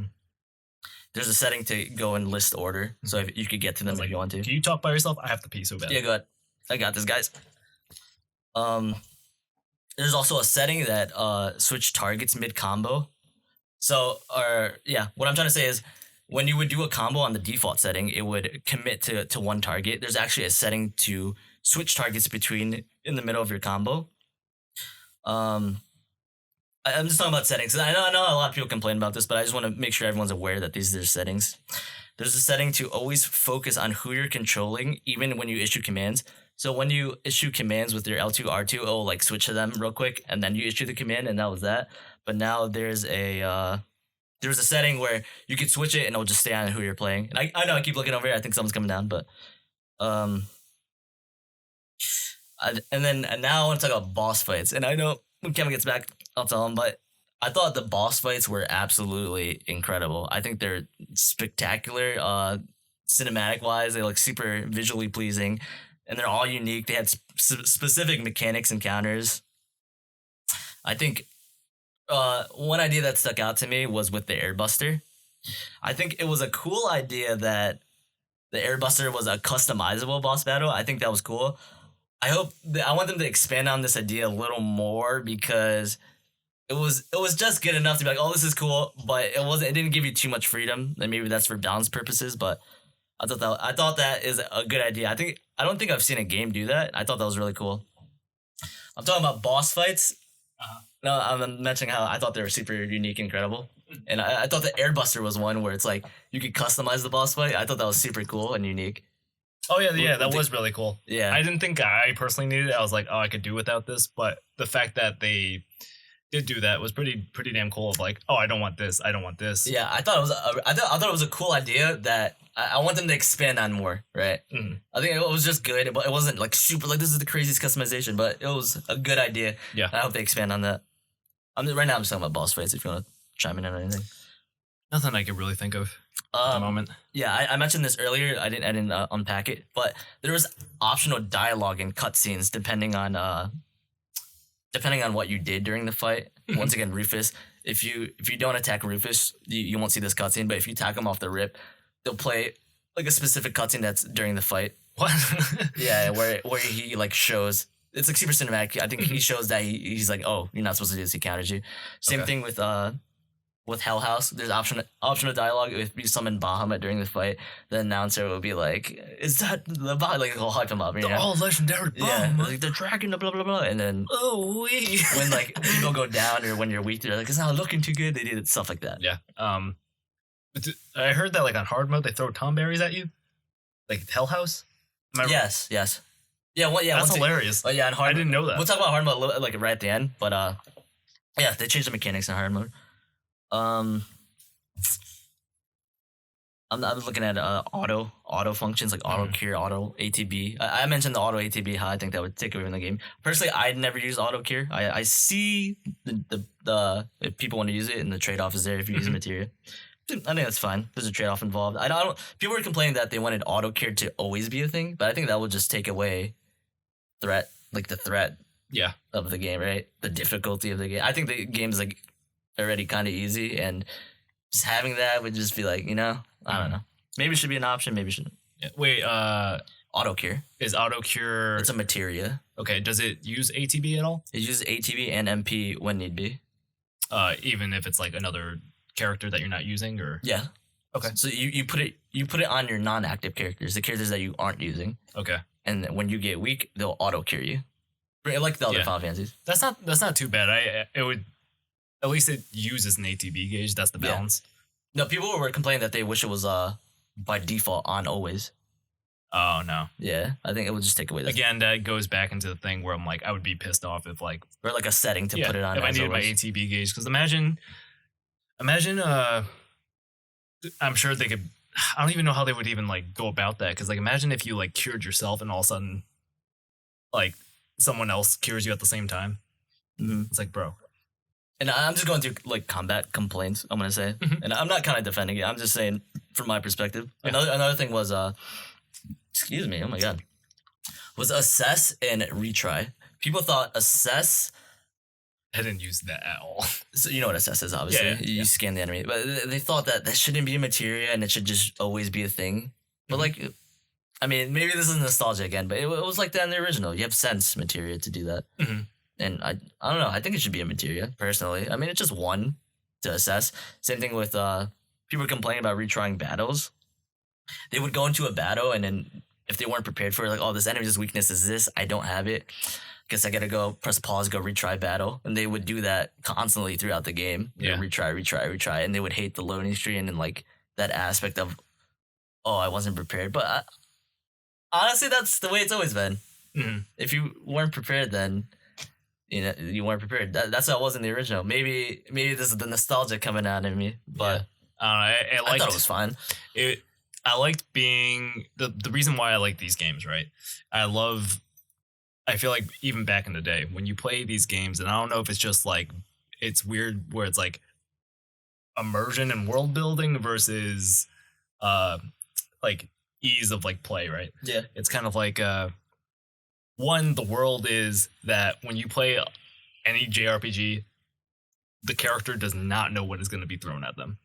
There's a setting to go in list order, so if you could get to them if you want to. Can you talk by yourself? I have to pee so bad. Yeah, go ahead. I got this, guys. There's also a setting that switch targets mid combo. So, what I'm trying to say is, when you would do a combo on the default setting, it would commit to one target. There's actually a setting to switch targets in the middle of your combo. I'm just talking about settings. I know a lot of people complain about this, but I just want to make sure everyone's aware that these are settings. There's a setting to always focus on who you're controlling, even when you issue commands. So when you issue commands with your L2, R2, it'll like switch to them real quick, and then you issue the command, and that was that. But now there's a setting where you could switch it, and it'll just stay on who you're playing. And I know I keep looking over here. I think someone's coming down, but and now I want to talk about boss fights. And I know when Kevin gets back, I'll tell him, but I thought the boss fights were absolutely incredible. I think they're spectacular, cinematic wise. They look super visually pleasing, and they're all unique. They had specific mechanics and counters. I think one idea that stuck out to me was with the Airbuster. I think it was a cool idea that the Airbuster was a customizable boss battle. I think that was cool. I want them to expand on this idea a little more because it was just good enough to be like, oh, this is cool, but it didn't give you too much freedom, and maybe that's for balance purposes. But I thought that is a good idea. I don't think I've seen a game do that. I thought that was really cool. I'm talking about boss fights. No, I'm mentioning how I thought they were super unique and incredible. And I thought the Airbuster was one where it's like you could customize the boss fight. I thought that was super cool and unique. Oh yeah, that was really cool. Yeah, I didn't think I personally needed it. I was like, oh, I could do without this. But the fact that they did do that was pretty damn cool. Of like, oh, I don't want this. I don't want this. Yeah, I thought it was a cool idea that I want them to expand on more. Right. I think it was just good, but it wasn't like super like this is the craziest customization. But it was a good idea. Yeah, I hope they expand on that. Right now I'm just talking about boss fights. If you want to chime in on anything. Nothing I could really think of at the moment. Yeah, I mentioned this earlier. I didn't unpack it, but there was optional dialogue and cutscenes depending on what you did during the fight. Once again, Rufus. If you don't attack Rufus, you won't see this cutscene. But if you attack him off the rip, they'll play like a specific cutscene that's during the fight. What? Yeah, where he like shows. It's like super cinematic. I think he shows that he's like, oh, you're not supposed to do this. He counters you. Same thing with Hell House. There's optional dialogue. If you summon Bahamut during the fight, the announcer will be like, "Is that the Bahamut?" Like he'll hype him up. The all legendary Bahamut. Yeah, like the dragon, blah blah blah. And then when like people go down or when you're weak, they're like, "It's not looking too good." They do stuff like that. Yeah. I heard that like on hard mode they throw Tom berries at you, like Hell House. Yes. Yeah. What? Yeah. That's hilarious. Oh yeah. In hard I didn't know that. We'll talk about hard mode a little, like right at the end, but yeah, they changed the mechanics in hard mode. I'm looking at auto functions like auto cure, auto ATB. I mentioned the auto ATB, how I think that would take away from the game. Personally, I'd never use auto cure. I see the if people want to use it and the trade off is there if you use materia. I think that's fine. There's a trade off involved. I don't. People were complaining that they wanted auto cure to always be a thing, but I think that would just take away the threat Yeah. of the game, right? The difficulty of the game. I think the game's like already kind of easy, and just having that would just be like, I don't know. Maybe it should be an option. Maybe it shouldn't. Yeah. Wait. Auto cure. Is auto cure? It's a materia. Okay. Does it use ATB at all? It uses ATB and MP when need be. Even if it's like another character that you're not using, or Yeah. Okay. So you put it on your non-active characters, the characters that you aren't using, okay. and when you get weak, they'll auto cure you. Like the other Yeah. Final Fantasies. That's not too bad. It would at least it uses an ATB gauge. That's the Yeah. balance. No, people were complaining that they wish it was by default on always. Oh no. Yeah, I think it would just take away this. Again, that goes back into the thing where I'm like, I would be pissed off if like Or like a setting to put it on. if I as needed my always. ATB gauge, because imagine I'm sure they could. I don't even know how they would even like go about that, because like imagine if you like cured yourself and all of a sudden like someone else cures you at the same time. Mhm. It's like, bro. And I'm just going through like combat complaints, I'm gonna say. Mhm. And I'm not kind of defending it. I'm just saying from my perspective. Yeah. Another thing was excuse me, oh my god. Was assess and retry. People thought assess, I didn't use that at all. so you know what assess is, obviously. Yeah. You scan the enemy. But they thought that shouldn't be a materia and it should just always be a thing. But Mhm. like, I mean, maybe this is nostalgia again, but it was like that in the original. You have sense materia to do that. Mhm. And I don't know. I think it should be a materia, personally. I mean, it's just one to assess. Same thing with people were complaining about retrying battles. They would go into a battle, and then if they weren't prepared for it, like, oh, this enemy's weakness is this, I don't have it. Guess I gotta go press pause, go retry battle. And they would do that constantly throughout the game. They would retry. And they would hate the loading screen and like that aspect of, oh, I wasn't prepared. But honestly, that's the way it's always been. Mhm. If you weren't prepared, then you weren't prepared. That's how it was in the original. Maybe this is the nostalgia coming out of me, but I I thought it was fine. I liked being the reason why I like these games, right? I feel like even back in the day when you play these games, and I don't know if it's just like it's weird where it's like immersion and world building versus like ease of like play, right? Yeah. It's kind of like one, the world is that when you play any JRPG, the character does not know what is going to be thrown at them.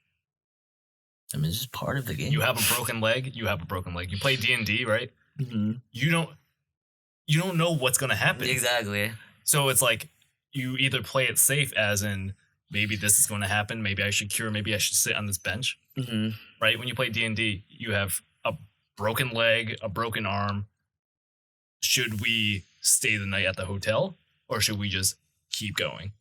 I mean, it's just part of the game. You have a broken leg, you have a broken leg. You play D&D, right? Mhm. You don't know what's going to happen. Exactly. So it's like you either play it safe, as in maybe this is going to happen, maybe I should cure, maybe I should sit on this bench, Mm-hmm. right? When you play D&D, you have a broken leg, a broken arm. Should we stay the night at the hotel, or should we just keep going?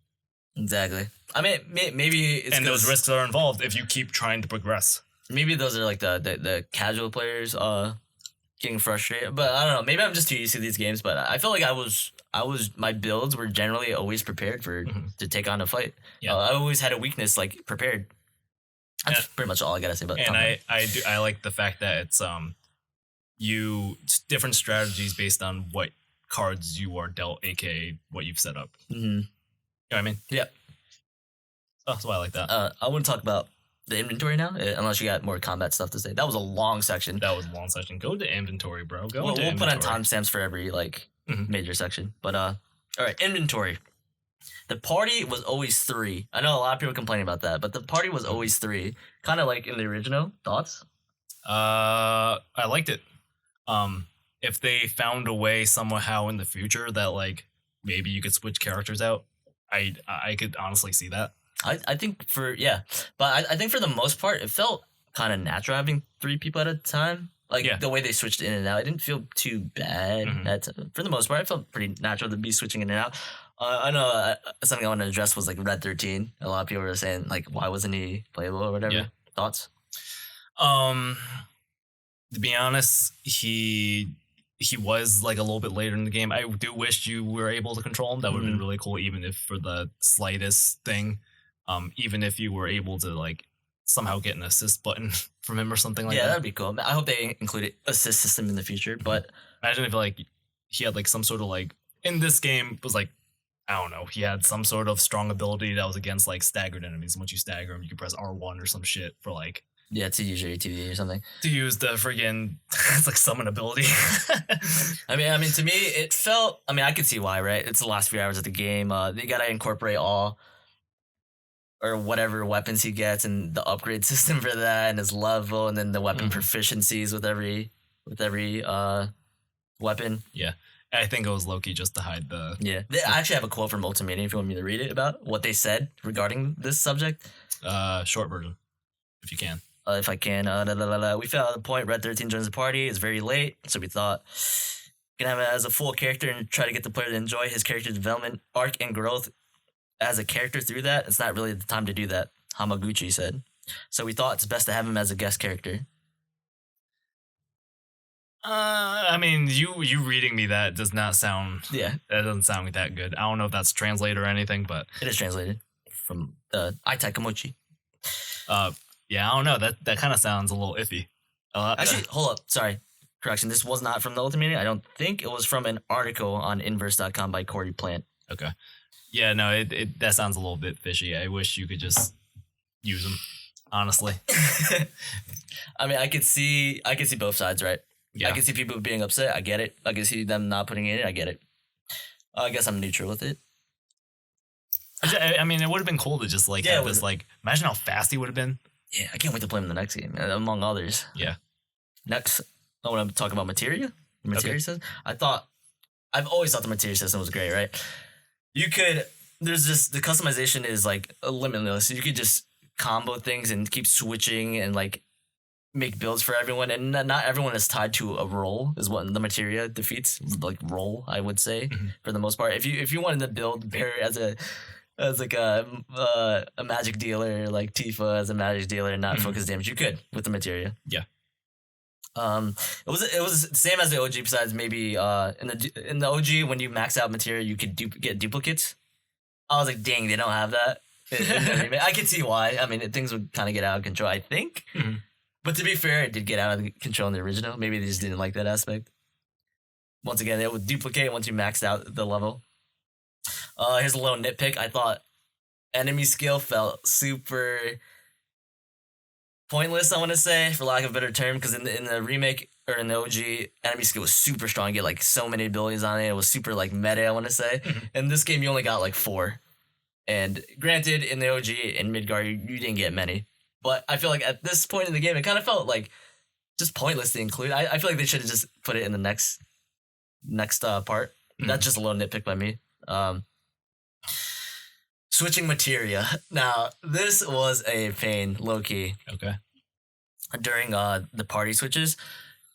Exactly. I mean, maybe it's And those 'cause- risks are involved if you keep trying to progress. Maybe those are like the casual players getting frustrated. But I don't know. Maybe I'm just too used to these games. But I feel like I was my builds were generally always prepared to take on a fight. Yeah. I always had a weakness like prepared. That's And- pretty much all I gotta say about And combat. I like the fact that it's different strategies based on what cards you are dealt, aka what you've set up. Mhm. You know what I mean? Yeah. Oh, that's why I like that. I want to talk about the inventory now, unless you got more combat stuff to say. That was a long section. That was a long session. Go to inventory, bro. Go We'll to put on inventory. timestamps for every like Mhm. major section. But all right, inventory. The party was always 3. I know a lot of people complaining about that, but the party was always 3. Kind of like in the original. Thoughts? I liked it. If they found a way somehow in the future that like maybe you could switch characters out, I could honestly see that. I think but I think for the most part, it felt kind of natural having 3 people at a time. Like Yeah. the way they switched in and out, it didn't feel too bad. Mhm. For the most part, it felt pretty natural to be switching in and out. I know something I want to address was like Red 13. A lot of people were saying like, why wasn't he playable or whatever. Yeah. Thoughts? To be honest, he was like a little bit later in the game. I do wish you were able to control him. That would have been really cool, even if for the slightest thing. Even if you were able to like somehow get an assist button from him or something like that. Yeah, that'd be cool. I hope they include an assist system in the future. But imagine if like he had like some sort of like in this game was like, I don't know, he had some sort of strong ability that was against like staggered enemies. Once you stagger them, you can press R1 or some shit for like to use your ATV or something. To use the friggin' it's like summon ability. I mean, to me, it felt. I mean, I could see why, right? It's the last few hours of the game. They gotta incorporate all or whatever weapons he gets and the upgrade system for that and his level and then the weapon proficiencies with every weapon. Yeah. I think it was Loki just to hide the... Yeah. I actually have a quote from Ultimatum if you want me to read it about what they said regarding this subject. Short version, if you can. If I can. We found out the point Red 13 joins the party. It's very late, so we thought we can have it as a full character and try to get the player to enjoy his character development, arc, and growth as a character through that. It's not really the time to do that, Hamaguchi said. So we thought it's best to have him as a guest character. I mean, you reading me that does not sound... Yeah. That doesn't sound that good. I don't know if that's translated or anything, but... It is translated from Aitai Kamochi. Yeah, I don't know. That kind of sounds a little iffy. Actually, hold up. Sorry. Correction. This was not from the Ultimatum. I don't think. It was from an article on inverse.com by Corey Plant. Okay. Yeah, no, it that sounds a little bit fishy. I wish you could just use them, honestly. I mean, I could see both sides, right? Yeah. I can see people being upset. I get it. I can see them not putting it in. I get it. I guess I'm neutral with it. I mean, it would have been cool to just like have this like. Imagine how fast he would have been. Yeah, I can't wait to play him in the next game, among others. Yeah. Next, I want to talk about Materia. Materia system. I've always thought the Materia system was great, right? There's just the customization is like limitless. You could just combo things and keep switching and like make builds for everyone, and not everyone is tied to a role is what the Materia defeats, like role, I would say, for the most part. If you wanted to build Barry as like a magic dealer, like Tifa as a magic dealer and not focus damage, you could with the Materia. Yeah. It was the same as the OG, besides maybe in the OG when you max out Materia you could get duplicates. I was like, dang, they don't have that. I could see why. I mean, things would kind of get out of control, I think. But to be fair, it did get out of control in the original. Maybe they just didn't like that aspect. Once again, it would duplicate once you maxed out the level. Here's a little nitpick. I thought enemy skill felt super pointless, I want to say, for lack of a better term, because in the remake or in the OG, enemy skill was super strong. You get like so many abilities on it. It was super like meta, I want to say. In this game, you only got like 4. And granted, in the OG, in Midgar, you didn't get many. But I feel like at this point in the game, it kind of felt like just pointless to include. I feel like they should have just put it in the next part. That's just a little nitpick by me. Switching Materia. Now, this was a pain, low-key. Okay. During the party switches,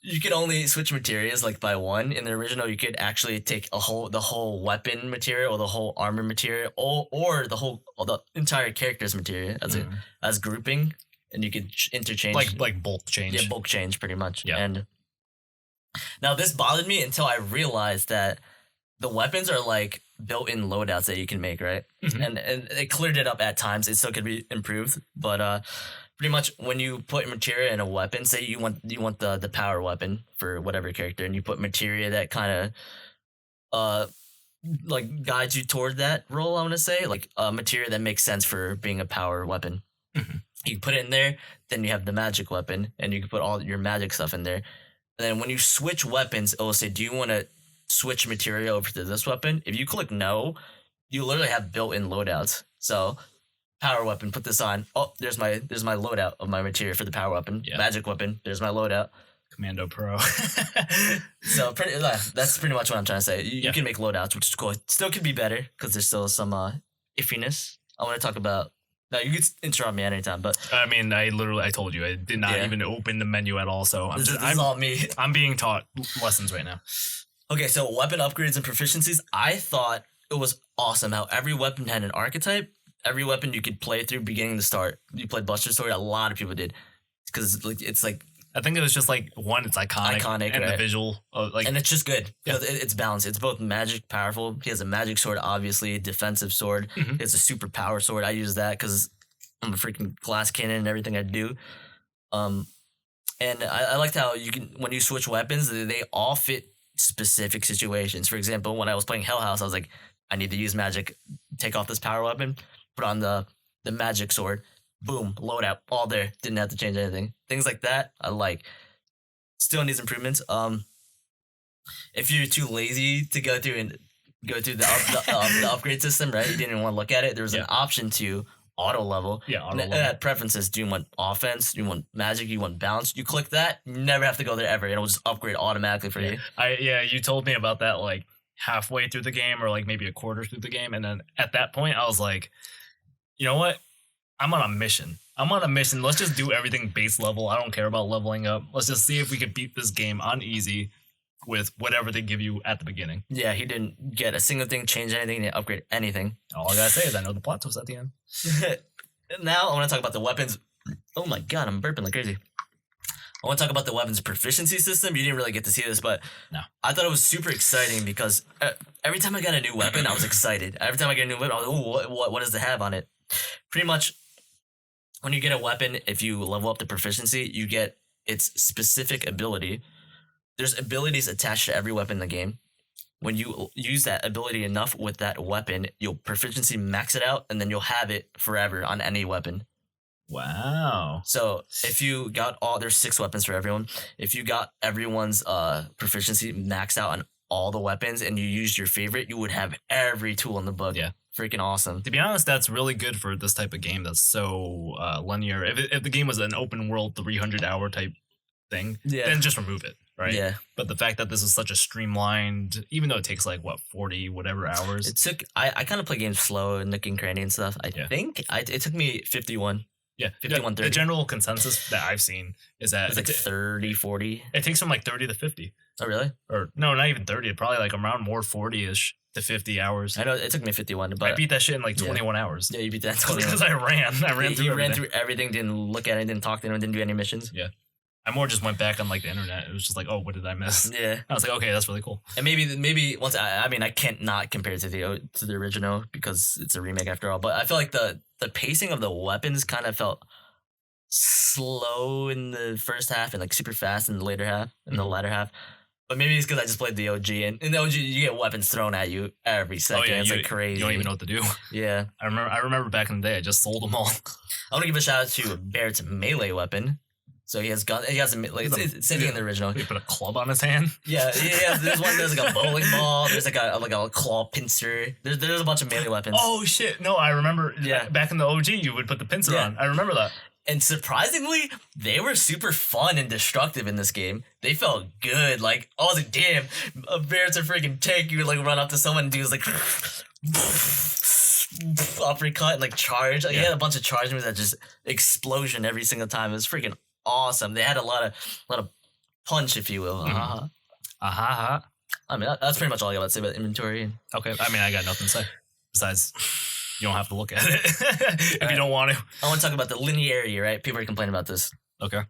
you could only switch materials like by one. In the original, you could actually take the whole weapon material or the whole armor material or the entire character's material as grouping, and you could interchange like bulk change. Yeah, bulk change pretty much. Yeah. And now this bothered me until I realized that the weapons are like built-in loadouts that you can make, right? And it cleared it up at times. It still could be improved, but pretty much when you put materia in a weapon, say you want the power weapon for whatever character, and you put materia that kind of like guides you toward that role, I want to say, like materia that makes sense for being a power weapon. You put it in there, then you have the magic weapon, and you can put all your magic stuff in there. And then when you switch weapons, it will say, do you want to switch materia over to this weapon? If you click no, you literally have built-in loadouts. So power weapon, put this on. Oh, there's my loadout of my materia for the power weapon. Yeah. Magic weapon, there's my loadout. Commando Pro. So that's pretty much what I'm trying to say. You can make loadouts, which is cool. It still could be better because there's still some iffiness. I want to talk about. No, you can interrupt me at any time, but I mean, I told you, I did not even open the menu at all. So this is all me. I'm being taught lessons right now. Okay, so weapon upgrades and proficiencies. I thought it was awesome how every weapon had an archetype. Every weapon you could play through beginning to start. You played Buster Story, a lot of people did. because it's like I think it was just like one, it's iconic and right? the visual of like, and it's just good. Yeah. It's balanced. It's both magic, powerful. He has a magic sword, obviously, defensive sword. Mhm. He has a super power sword. I use that because I'm a freaking glass cannon and everything I do. And I liked how you can when you switch weapons, they all fit specific situations. For example, when I was playing Hell House, I was like, I need to use magic. Take off this power weapon, put on the magic sword. Boom, load out, all there. Didn't have to change anything. Things like that, I like. Still needs improvements. If you're too lazy to go through the upgrade system, right? You didn't want to look at it. There was an option to auto level. Yeah, auto And level. it had preferences. Do you want offense? Do you want magic? Do you want balance? You click that, you never have to go there ever. It'll just upgrade automatically for you. You told me about that like halfway through the game or like maybe a quarter through the game, and then at that point I was like, you know what? I'm on a mission. Let's just do everything base level. I don't care about leveling up. Let's just see if we could beat this game on easy with whatever they give you at the beginning. Yeah, he didn't get a single thing, change anything, didn't upgrade anything. All I gotta say is I know the plot twist at the end. Now I want to talk about the weapons. Oh my god, I'm burping like crazy. I want to talk about the weapons proficiency system. You didn't really get to see this, but No. I thought it was super exciting because every time I got a new weapon, I was excited. Every time I get a new weapon, I was like, oh, what does it have on it? Pretty much, when you get a weapon, if you level up the proficiency, you get its specific ability. There's abilities attached to every weapon in the game. When you use that ability enough with that weapon, you'll proficiency max it out, and then you'll have it forever on any weapon. Wow. So if you got there's 6 weapons for everyone. If you got everyone's proficiency maxed out on all the weapons and you used your favorite, you would have every tool in the book. Yeah. Freaking awesome. To be honest, that's really good for this type of game that's so linear. If the game was an open world 300-hour type thing, then just remove it, right? Yeah. But the fact that this is such a streamlined, even though it takes like 40 whatever hours. It took I kind of play games slow and nooking cranny and stuff. I think it took me 51. Yeah, 51, the 30. general consensus that I've seen is that It's like 30, 40. it takes from like 30 to 50. Oh, really? Or no, not even 30. Probably like around more 40-ish to 50 hours. I know it took me 51, but I beat that shit in like 21 hours. yeah, you beat that 21. Because I ran through You everything. ran through everything, didn't look at it, didn't talk to anyone, didn't do any missions. Yeah. I more just went back on like the internet. It was just like, oh, what did I miss? Yeah. I was like, okay, that's really cool. And maybe once I mean I can't not compare it to the original because it's a remake after all. But I feel like the pacing of the weapons kind of felt slow in the first half and like super fast in the later half, in the latter half. But maybe it's because I just played the OG, and in the OG you get weapons thrown at you every second. It's like crazy. You don't even know what to do. Yeah. I remember back in the day, I just sold them all. I want to give a shout out to Barrett's melee weapon. So he has gun. He has it's same thing in the original. He put a club on his hand. Yeah. There's one. There's like a bowling ball. There's like a claw pincer. There's a bunch of melee weapons. Oh shit! No, I remember. Yeah. Back in the OG, you would put the pincer on. I remember that. And surprisingly, they were super fun and destructive in this game. They felt good. Like, I was like, damn, Barrett's a freaking tank. You would like run up to someone and do this like uppercut and like charge. Like, He had a bunch of charge moves that just explosion every single time. It was freaking awesome. They had a lot of punch, if you will. I mean, that's pretty much all I got to say about inventory. Okay. I mean, I got nothing to say besides you don't have to look at it if you don't want to. I want to talk about the linearity, right? People are complaining about this. Okay.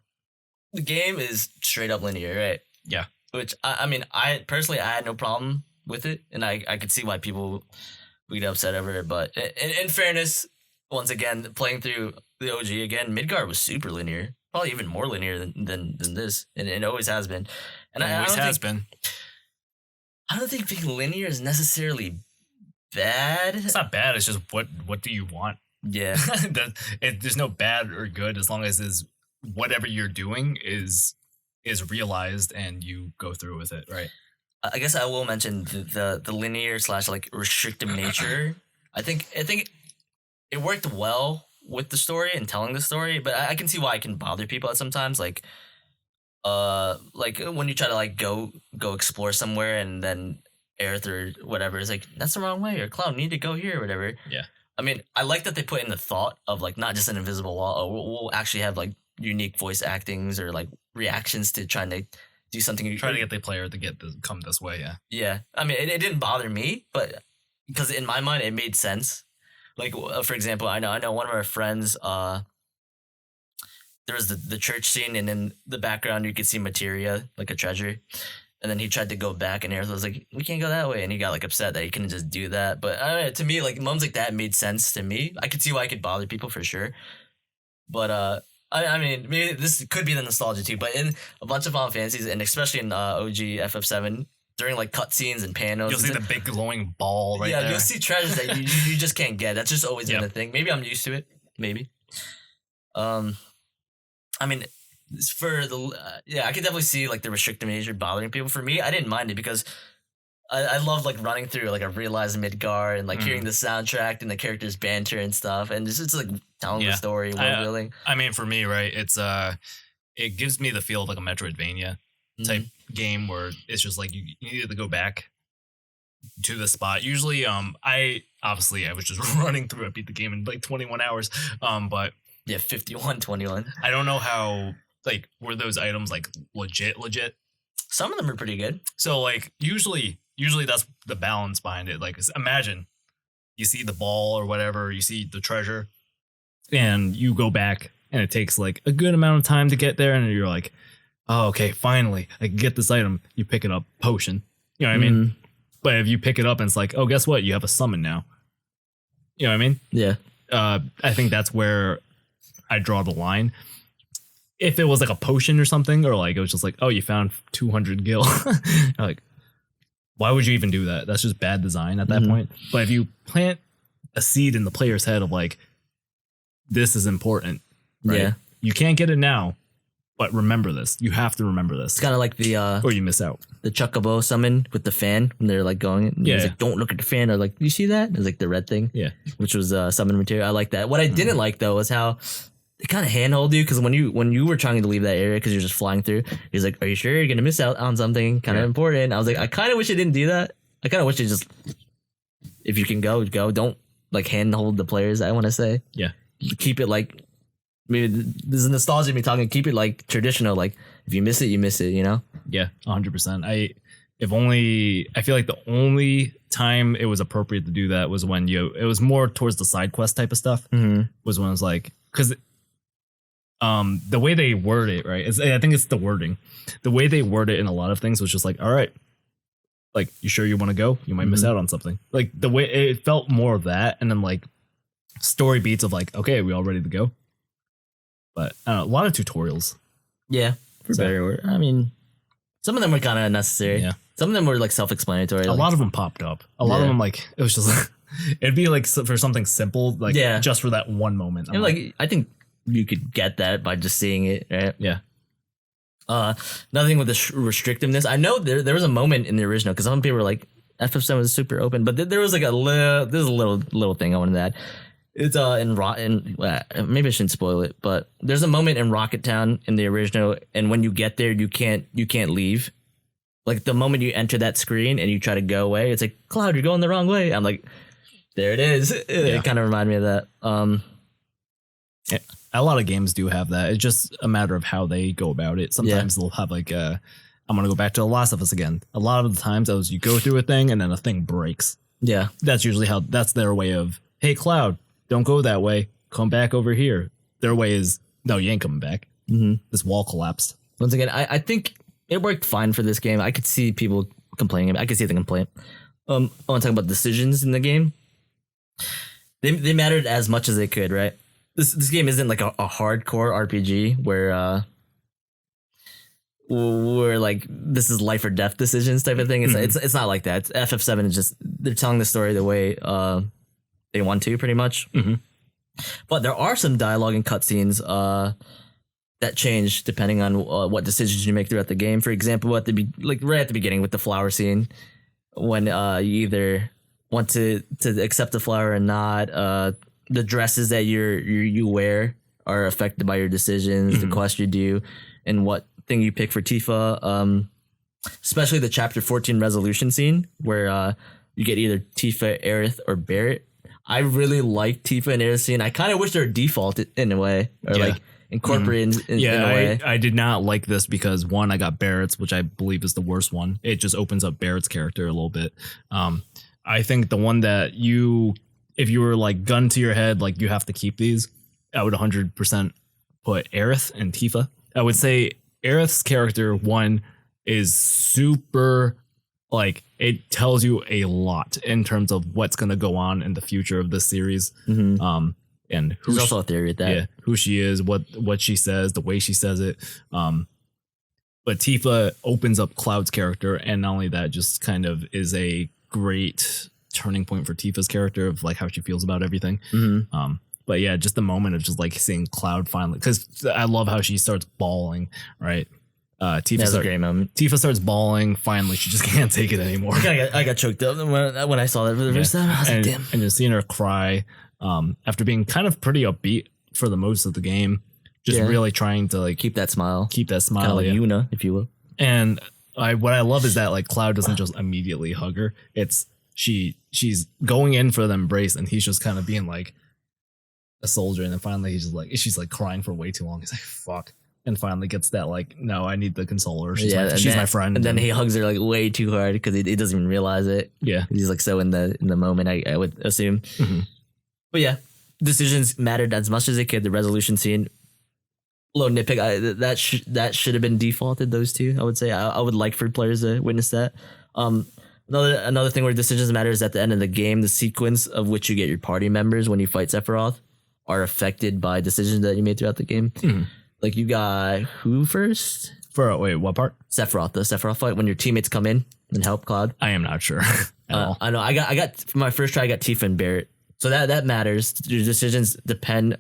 The game is straight up linear, right? Yeah. Which I mean, I personally I had no problem with it, and I could see why people would get upset over it. But in fairness, once again, playing through the OG again, Midgard was super linear, probably even more linear than this, and it always has been. And I don't think being linear is necessarily bad. It's not bad. It's just what do you want? Yeah. There's no bad or good as long as is whatever you're doing is realized and you go through with it, right? I guess I will mention the linear / like restrictive nature. I think it worked well with the story and telling the story, but I can see why it can bother people at sometimes. Like when you try to like go explore somewhere and then Aerith or whatever is like, that's the wrong way, or Cloud, need to go here or whatever. Yeah. I mean, I like that they put in the thought of like not just an invisible wall. Oh, we'll actually have like unique voice actings or like reactions to trying to do something. Try to get the player to come this way, yeah. Yeah. I mean, it didn't bother me, but because in my mind it made sense. Like for example, I know one of our friends there was the church scene, and in the background you could see materia, like a treasure. And then he tried to go back, and Aerith was like, "We can't go that way," and he got like upset that he couldn't just do that. But to me, like moments like that made sense to me. I could see why it could bother people for sure. But I mean, maybe this could be the nostalgia too. But in a bunch of Final Fantasies, and especially in OG FF7, during like cutscenes and panels, You'll see the big glowing ball right there. you'll see treasures that you just can't get. That's just always been a thing. Maybe I'm used to it. Maybe. I mean, for the I could definitely see like the restricted nature bothering people. For me, I didn't mind it because I love like running through like a realized Midgar and like hearing the soundtrack and the characters banter and stuff, and it's like telling the story, world building. I mean, for me, right, it's it gives me the feel of like a Metroidvania type game where it's just like you need to go back to the spot. Usually, I was just running through it, beat the game in like 21 hours. But yeah, 51-21. I don't know how like were those items like legit. Some of them are pretty good. So like usually that's the balance behind it. Like imagine you see the ball or whatever, you see the treasure, and you go back and it takes like a good amount of time to get there, and you're like, oh, okay, finally I can get this item. You pick it up, potion. You know what I mean? But if you pick it up and it's like, oh, guess what? You have a summon now. You know what I mean? Yeah. I think that's where I draw the line. If it was like a potion or something, or like it was just like, oh, you found 200 gil, like, why would you even do that? That's just bad design at that point. But if you plant a seed in the player's head of like, this is important, right? Yeah. You can't get it now, but remember this. You have to remember this. It's kind of like the or you miss out. The Chocobo summon with the fan when they're like going. Yeah. Like, don't look at the fan. Or like, you see that? It's like the red thing. Yeah. Which was summon material. I like that. What I didn't like though was how they kind of handhold you, because when you were trying to leave that area because you're just flying through, he's like, "Are you sure you're gonna miss out on something kind of important?" I was like, I kind of wish it didn't do that. I kind of wish it just, if you can go. Don't like handhold the players. I want to say, keep it like, maybe this is nostalgia me talking. Keep it like traditional. Like if you miss it, you miss it. You know? Yeah, 100%. I feel like the only time it was appropriate to do that was when it was more towards the side quest type of stuff. Was when it was like, because the way they word it, right? I think it's the wording. The way they word it in a lot of things was just like, all right, like, you sure you want to go? You might miss out on something. Like the way it felt more of that, and then like story beats of like, okay, are we all ready to go? But I don't know, a lot of tutorials. Yeah, for better. I mean, some of them were kind of unnecessary. Yeah, some of them were like self-explanatory. A lot of them popped up. A lot of them, like, it was just like, it'd be like for something simple, like just for that one moment. I'm like, I think you could get that by just seeing it, right? Yeah. Another thing with the restrictiveness, I know there was a moment in the original, because some people were like, FF7 was super open, but there was like a little thing I wanted to add. It's maybe I shouldn't spoil it, but there's a moment in Rocket Town in the original, and when you get there, you can't leave. Like the moment you enter that screen and you try to go away, it's like, Cloud, you're going the wrong way. I'm like, there it is. It kind of reminded me of that. A lot of games do have that. It's just a matter of how they go about it. Sometimes they'll have like, I'm going to go back to The Last of Us again. A lot of the times you go through a thing and then a thing breaks. Yeah. That's usually that's their way of, hey, Cloud, don't go that way. Come back over here. Their way is, no, you ain't coming back. This wall collapsed. Once again, I think it worked fine for this game. I could see people complaining about it. I could see the complaint. I want to talk about decisions in the game. They mattered as much as they could, right? This game isn't like a hardcore RPG where like this is life or death decisions type of thing. It's not like that. FF7 is just, they're telling the story the way they want to, pretty much. But there are some dialogue and cutscenes that change depending on what decisions you make throughout the game. For example, right at the beginning with the flower scene, when you either want to accept the flower or not. The dresses that you wear are affected by your decisions, the quest you do, and what thing you pick for Tifa. Especially the chapter 14 resolution scene where you get either Tifa, Aerith, or Barrett. I really like Tifa and Aerith scene. I kind of wish they were default in a way, or like incorporated in a way. I did not like this because, one, I got Barrett's, which I believe is the worst one. It just opens up Barrett's character a little bit. I think the one that if you were like gun to your head, like you have to keep these, I would 100% put Aerith and Tifa. I would say Aerith's character, one, is super, like, it tells you a lot in terms of what's going to go on in the future of this series. Mm-hmm. And There's also a theory with that. Yeah, who she is, what she says, the way she says it. But Tifa opens up Cloud's character, and not only that, just kind of is a great turning point for Tifa's character of like how she feels about everything. Mm-hmm. But yeah, just the moment of just like seeing Cloud finally, because I love how she starts bawling, right? That's a great moment. Tifa starts bawling. Finally, she just can't take it anymore. I got choked up when I saw that for the first time. I was like, damn. And just seeing her cry after being kind of pretty upbeat for the most of the game, just really trying to like keep that smile. Kind of like Yuna, if you will. And what I love is that like Cloud doesn't just immediately hug her. It's she's going in for the embrace, and he's just kind of being like a soldier, and then finally she's like crying for way too long. He's like, fuck. And finally gets that like, no, I need the consoler. She's my friend. And then he hugs her like way too hard because he doesn't even realize it. Yeah, he's like so in the moment. I would assume. Mm-hmm. But yeah, decisions mattered as much as they could. The resolution scene, little nitpick. That should have been defaulted. Those two, I would say. I would like for players to witness that. Another thing where decisions matter is at the end of the game, the sequence of which you get your party members when you fight Sephiroth are affected by decisions that you made throughout the game. Mm-hmm. Like you got who first? Wait, what part? Sephiroth, the Sephiroth fight when your teammates come in and help Cloud. I am not sure. I know. I got for my first try. I got Tifa and Barrett. So that matters. Your decisions depend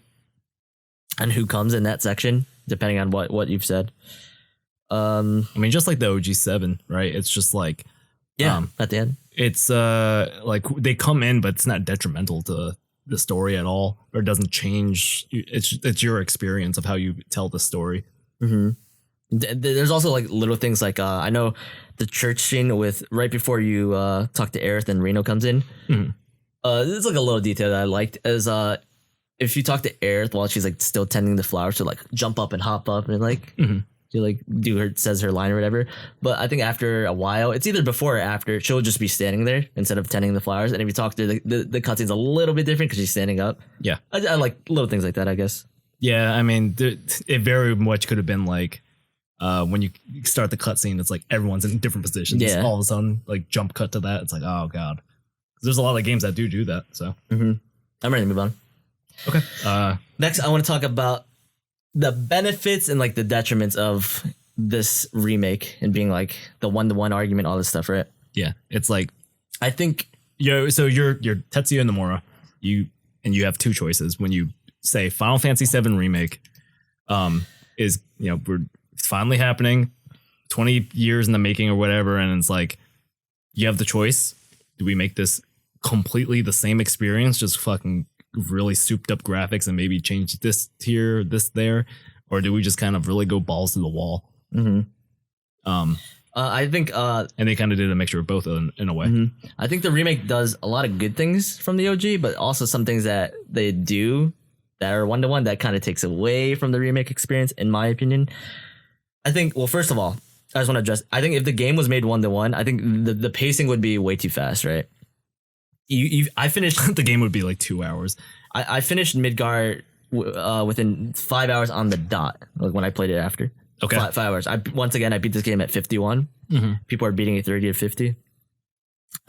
on who comes in that section, depending on what you've said. I mean, just like the OG7, right? It's just like at the end, it's like they come in, but it's not detrimental to the story at all, or it doesn't change. It's your experience of how you tell the story. Mm-hmm. There's also like little things like I know the church scene with right before you talk to Aerith and Reno comes in. Mm-hmm. There's like a little detail that I liked is if you talk to Aerith while she's like still tending the flowers, she'll like jump up and hop up and like she like says her line or whatever. But I think after a while, it's either before or after, she'll just be standing there instead of tending the flowers. And if you talk to her, the cutscene's a little bit different because she's standing up. Yeah, I like little things like that, I guess. Yeah, I mean, it very much could have been like when you start the cutscene, it's like everyone's in different positions. Yeah. All of a sudden, like jump cut to that. It's like, oh god, there's a lot of games that do that. So I'm ready to move on. Okay. Next, I want to talk about the benefits and like the detriments of this remake and being like the one-to-one argument, all this stuff, right? Yeah, it's like I think so you're Tetsuya Nomura. You have two choices when you say Final Fantasy VII Remake is it's finally happening, 20 years in the making or whatever, and it's like you have the choice. Do we make this completely the same experience, just fucking really souped up graphics and maybe change this here, this there, or do we just kind of really go balls to the wall? I think and they kind of did a mixture of both in a way. I think the remake does a lot of good things from the OG, but also some things that they do that are one-to-one that kind of takes away from the remake experience, in my opinion. I think, well, first of all, I just want to address, I think if the game was made one-to-one, I think the pacing would be way too fast, right? I finished the game would be like 2 hours. I finished Midgar within 5 hours on the dot, like when I played it after. Okay. 5 hours. I beat this game at 51. People are beating it 30 to 50.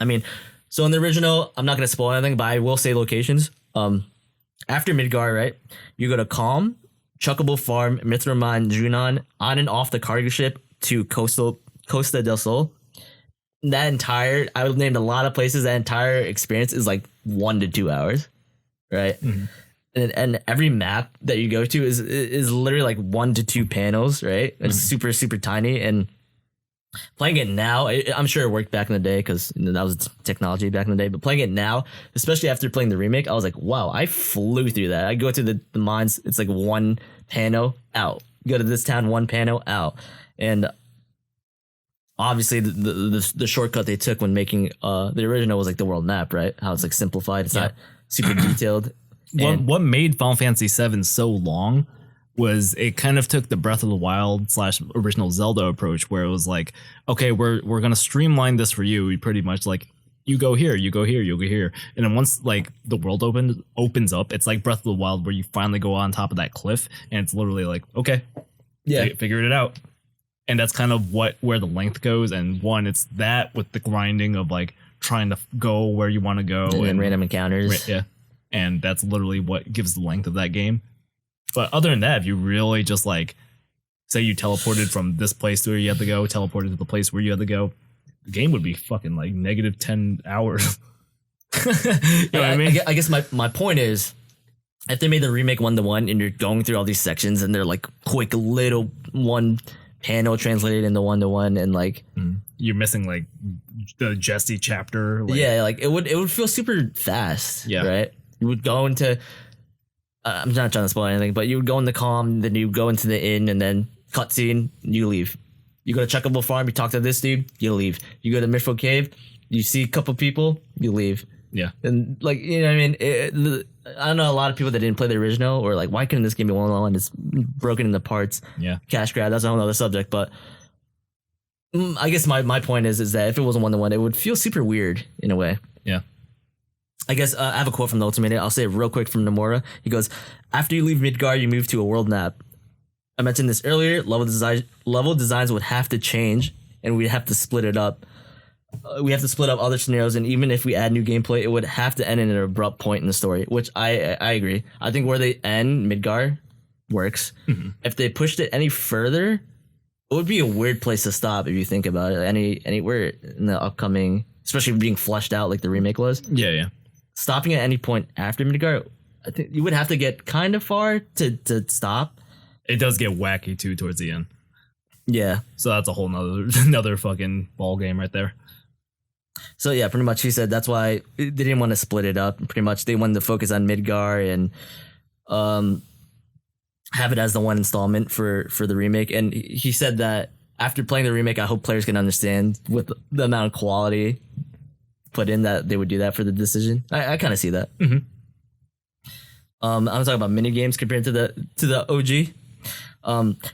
I mean, so in the original, I'm not going to spoil anything, but I will say locations. After Midgar, right, you go to Calm, Chuckable Farm, Mithraman, Junon, on and off the cargo ship to Costa del Sol. I would name a lot of places. That entire experience is like 1 to 2 hours, right? And every map that you go to is literally like 1 to 2 panels, right? It's super, super tiny. And playing it now, I'm sure it worked back in the day because that was technology back in the day. But playing it now, especially after playing the remake, I was like, wow, I flew through that. I go to the mines, it's like 1 panel out. Go to this town, 1 panel out. And obviously the shortcut they took when making the original was like the world map, right? How it's like simplified. It's not super detailed. What made Final Fantasy VII so long was it kind of took the Breath of the Wild / original Zelda approach, where it was like, okay, we're gonna streamline this for you. We pretty much like you go here, you go here, you go here. And then once like the world opens up, it's like Breath of the Wild where you finally go on top of that cliff and it's literally like, okay, figured it out. And that's kind of where the length goes. And one, it's that with the grinding of like trying to go where you want to go and random encounters. Yeah. And that's literally what gives the length of that game. But other than that, if you really just like say you teleported from this place to where you have to go, teleported to the place where you have to go, the game would be fucking like negative 10 hours. You know what I mean? I guess my point is, if they made the remake 1-to-1 and you're going through all these sections and they're like quick little one panel translated into 1-to-1 and like you're missing like the Jesse chapter. Like, yeah, like it would feel super fast. Yeah. Right. You would go into. I'm not trying to spoil anything, but you would go in the calm, then you go into the inn, and then cutscene, you leave. You go to Chuckable Farm, you talk to this dude, you leave. You go to Mishful Cave, you see a couple people, you leave. Yeah. And like, you know what I mean? I don't know a lot of people that didn't play the original or like, why couldn't this game be 1-on-1? It's broken into parts. Yeah. Cash grab, that's a whole other subject. But I guess my point is that if it wasn't 1-to-1, it would feel super weird in a way. Yeah. I guess I have a quote from the Ultimate. I'll say it real quick from Nomura. He goes, after you leave Midgar, you move to a world map. I mentioned this earlier. Level designs would have to change, and we'd have to split it up. We have to split up other scenarios, and even if we add new gameplay, it would have to end in an abrupt point in the story, which I agree. I think where they end Midgar works. Mm-hmm. If they pushed it any further, it would be a weird place to stop if you think about it. Anywhere in the upcoming, especially being fleshed out like the remake was. Yeah, yeah. Stopping at any point after Midgar, I think you would have to get kind of far to stop. It does get wacky too towards the end. Yeah. So that's a whole another fucking ball game right there. So yeah, pretty much he said that's why they didn't want to split it up. Pretty much they wanted to focus on Midgar and have it as the one installment for the remake. And he said that after playing the remake, I hope players can understand with the amount of quality put in that they would do that for the decision. I kind of see that. Mm-hmm. I'm talking about mini games compared to the OG.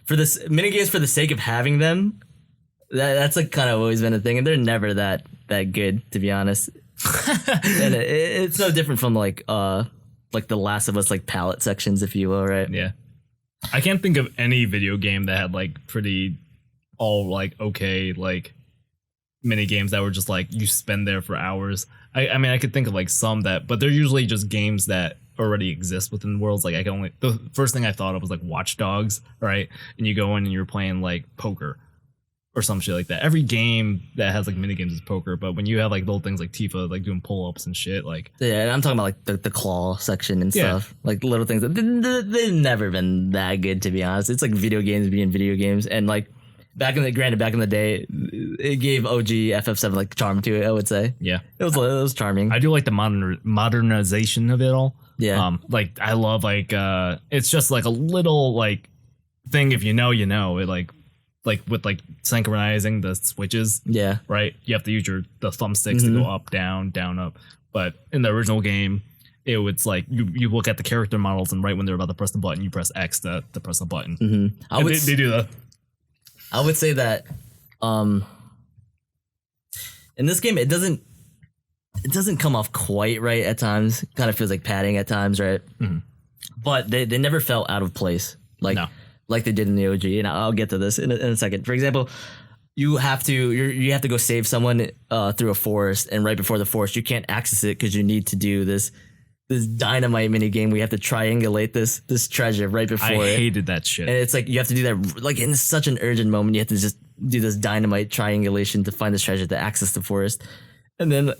For this mini games, for the sake of having them, that's like kind of always been a thing, and they're never that good, to be honest. And it's no different from like the Last of Us like palette sections, if you will, right? Yeah. I can't think of any video game that had like pretty all like okay like mini games that were just like you spend there for hours. I mean I could think of like some that, but they're usually just games that already exist within worlds. Like the first thing I thought of was like Watch Dogs, right? And you go in and you're playing like poker or some shit like that. Every game that has like mini games is poker, but when you have like little things like Tifa like doing pull-ups and shit, like yeah, I'm talking about like the claw section and stuff, like little things that they've never been that good, to be honest. It's like video games being video games, and like back in the day, it gave OG FF7 like charm to it, I would say. Yeah, it was charming. I do like the modernization of it all. Yeah. Like I love like it's just like a little like thing, if you know, it like with like synchronizing the switches. Yeah. Right. You have to use the thumbsticks to go up, down, down, up. But in the original game, it was like you look at the character models, and right when they're about to press the button, you press X to press the button. Mm-hmm. They do that. I would say that in this game it doesn't come off quite right at times. It kind of feels like padding at times, right? Mm-hmm. But they never felt out of place like they did in the OG. And I'll get to this in a second. For example, you have to go save someone through a forest, and right before the forest you can't access it because you need to do this dynamite mini game. We have to triangulate this treasure right before I hated that shit. And it's like you have to do that like in such an urgent moment. You have to just do this dynamite triangulation to find this treasure to access the forest. And then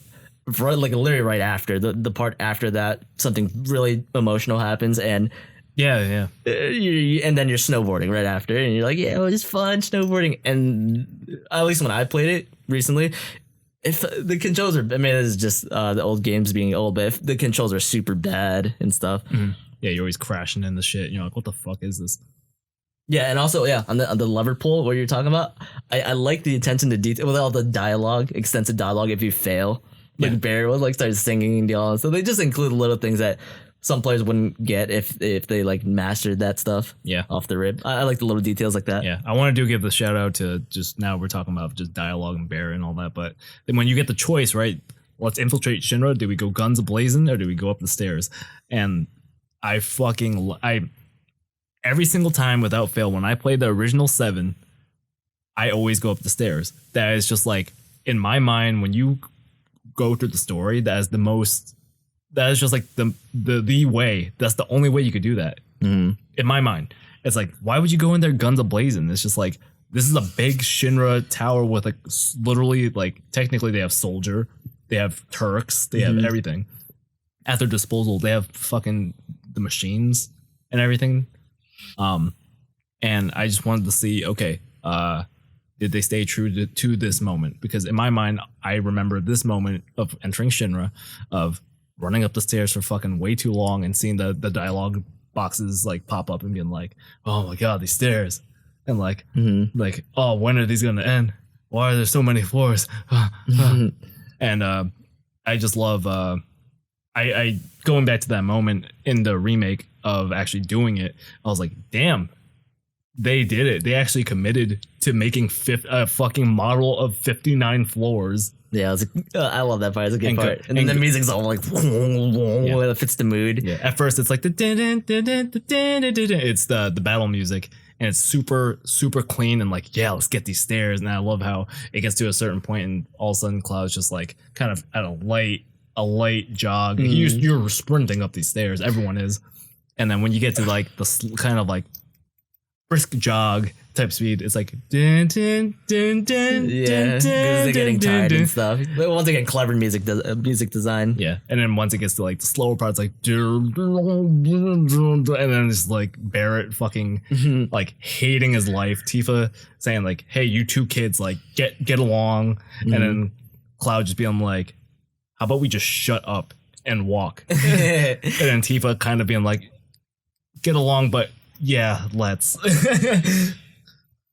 like literally right after the part after that, something really emotional happens, and yeah, and then you're snowboarding right after, and you're like, yeah, it was just fun snowboarding. And at least when I played it recently, if the controls are, I mean, it's just the old games being old, but if the controls are super bad and stuff. Mm-hmm. Yeah, you're always crashing in the shit. You're like, what the fuck is this? Yeah, and also, on the lever pull, what you're talking about, I like the attention to detail with all the dialogue, extensive dialogue. If you fail, like Bear will like start singing and all, so they just include little things that some players wouldn't get if they like mastered that stuff. Yeah, off the rip. I like the little details like that. Yeah, I want to give the shout out to just now we're talking about just dialogue and Bear and all that, but when you get the choice, right? let's infiltrate Shinra. Do we go guns a-blazing or do we go up the stairs? And I every single time without fail, when I play the original 7, I always go up the stairs. That is just like, in my mind, when you go through the story, that is just like the way. That's the only way you could do that. In my mind. It's like, why would you go in there guns a-blazing? It's just like, this is a big Shinra tower with like literally like, technically they have soldier, they have Turks, they have everything at their disposal. They have fucking the machines and everything. And I just wanted to see, okay, did they stay true to this moment? Because in my mind, I remember this moment of entering Shinra, of running up the stairs for fucking way too long and seeing the dialogue boxes like pop up and being like, oh my god, these stairs. And like, like, oh, when are these going to end? Why are there so many floors? And I just love, I going back to that moment in the remake of actually doing it, I was like, damn, they did it. They actually committed to making a fucking model of 59 floors. Yeah, I love that part. It's a good part. And then the music's all like, it fits the mood. Yeah. At first, it's like the it's the battle music, and it's super super clean and like, yeah, let's get these stairs. And I love how it gets to a certain point, and all of a sudden, Cloud's just like kind of at a light jog. You're sprinting up these stairs. Everyone is. And then when you get to like the kind of like brisk jog type speed, it's like dun, dun, dun, dun, yeah, because they're getting tired and stuff. But once again, clever music design. Yeah, and then once it gets to like the slower parts, like and then it's like Barrett fucking like hating his life. Tifa saying like, "Hey, you two kids, like get along," and then Cloud just being like, "How about we just shut up and walk?" And then Tifa kind of being like, "Get along, but." Yeah, let's.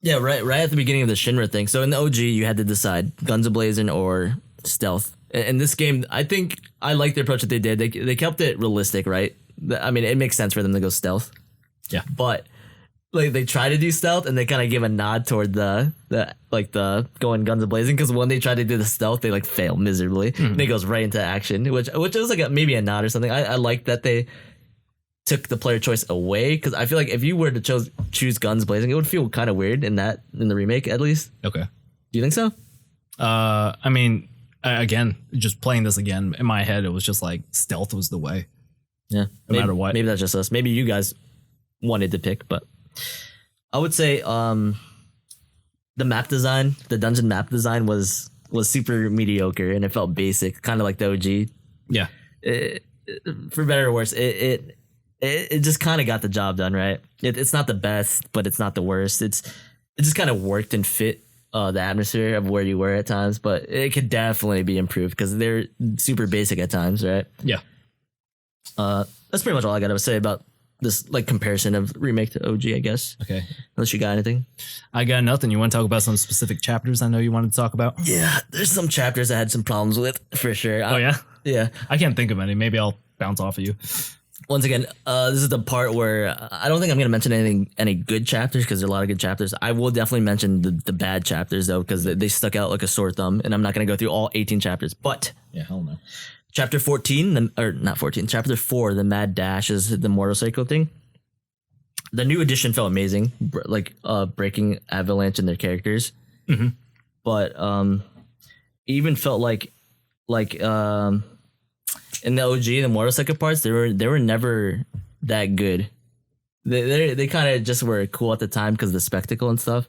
Yeah, right at the beginning of the Shinra thing. So in the OG, you had to decide guns a-blazing or stealth. In this game, I think I like the approach that they did. They kept it realistic, right? I mean, it makes sense for them to go stealth. Yeah. But like they try to do stealth and they kind of give a nod toward the going guns a-blazing, because when they try to do the stealth, they like fail miserably. And it goes right into action, which was like maybe a nod or something. I like that they took the player choice away, because I feel like if you were to choose guns blazing, it would feel kind of weird in the remake, at least. Okay. Do you think so? I mean, again, just playing this again in my head, it was just like stealth was the way. Yeah. No matter what. Maybe that's just us. Maybe you guys wanted to pick, but I would say the map design, the dungeon map design was super mediocre, and it felt basic, kind of like the OG. Yeah. For better or worse, it just kind of got the job done, right? It's not the best, but it's not the worst. It just kind of worked and fit the atmosphere of where you were at times, but it could definitely be improved because they're super basic at times, right? Yeah. That's pretty much all I got to say about this like comparison of remake to OG, I guess. Okay. Unless you got anything. I got nothing. You want to talk about some specific chapters I know you wanted to talk about? Yeah, there's some chapters I had some problems with, for sure. Oh, yeah? Yeah. I can't think of any. Maybe I'll bounce off of you. Once again, this is the part where I don't think I'm going to mention any good chapters, because there are a lot of good chapters. I will definitely mention the bad chapters, though, because they stuck out like a sore thumb, and I'm not going to go through all 18 chapters. But yeah, hell no. Chapter 14, or not 14, Chapter 4, the Mad Dash, is the motorcycle thing. The new edition felt amazing, breaking Avalanche and their characters. Mm-hmm. But even felt like in the OG, the motorcycle parts, they were never that good. They kind of just were cool at the time because of the spectacle and stuff.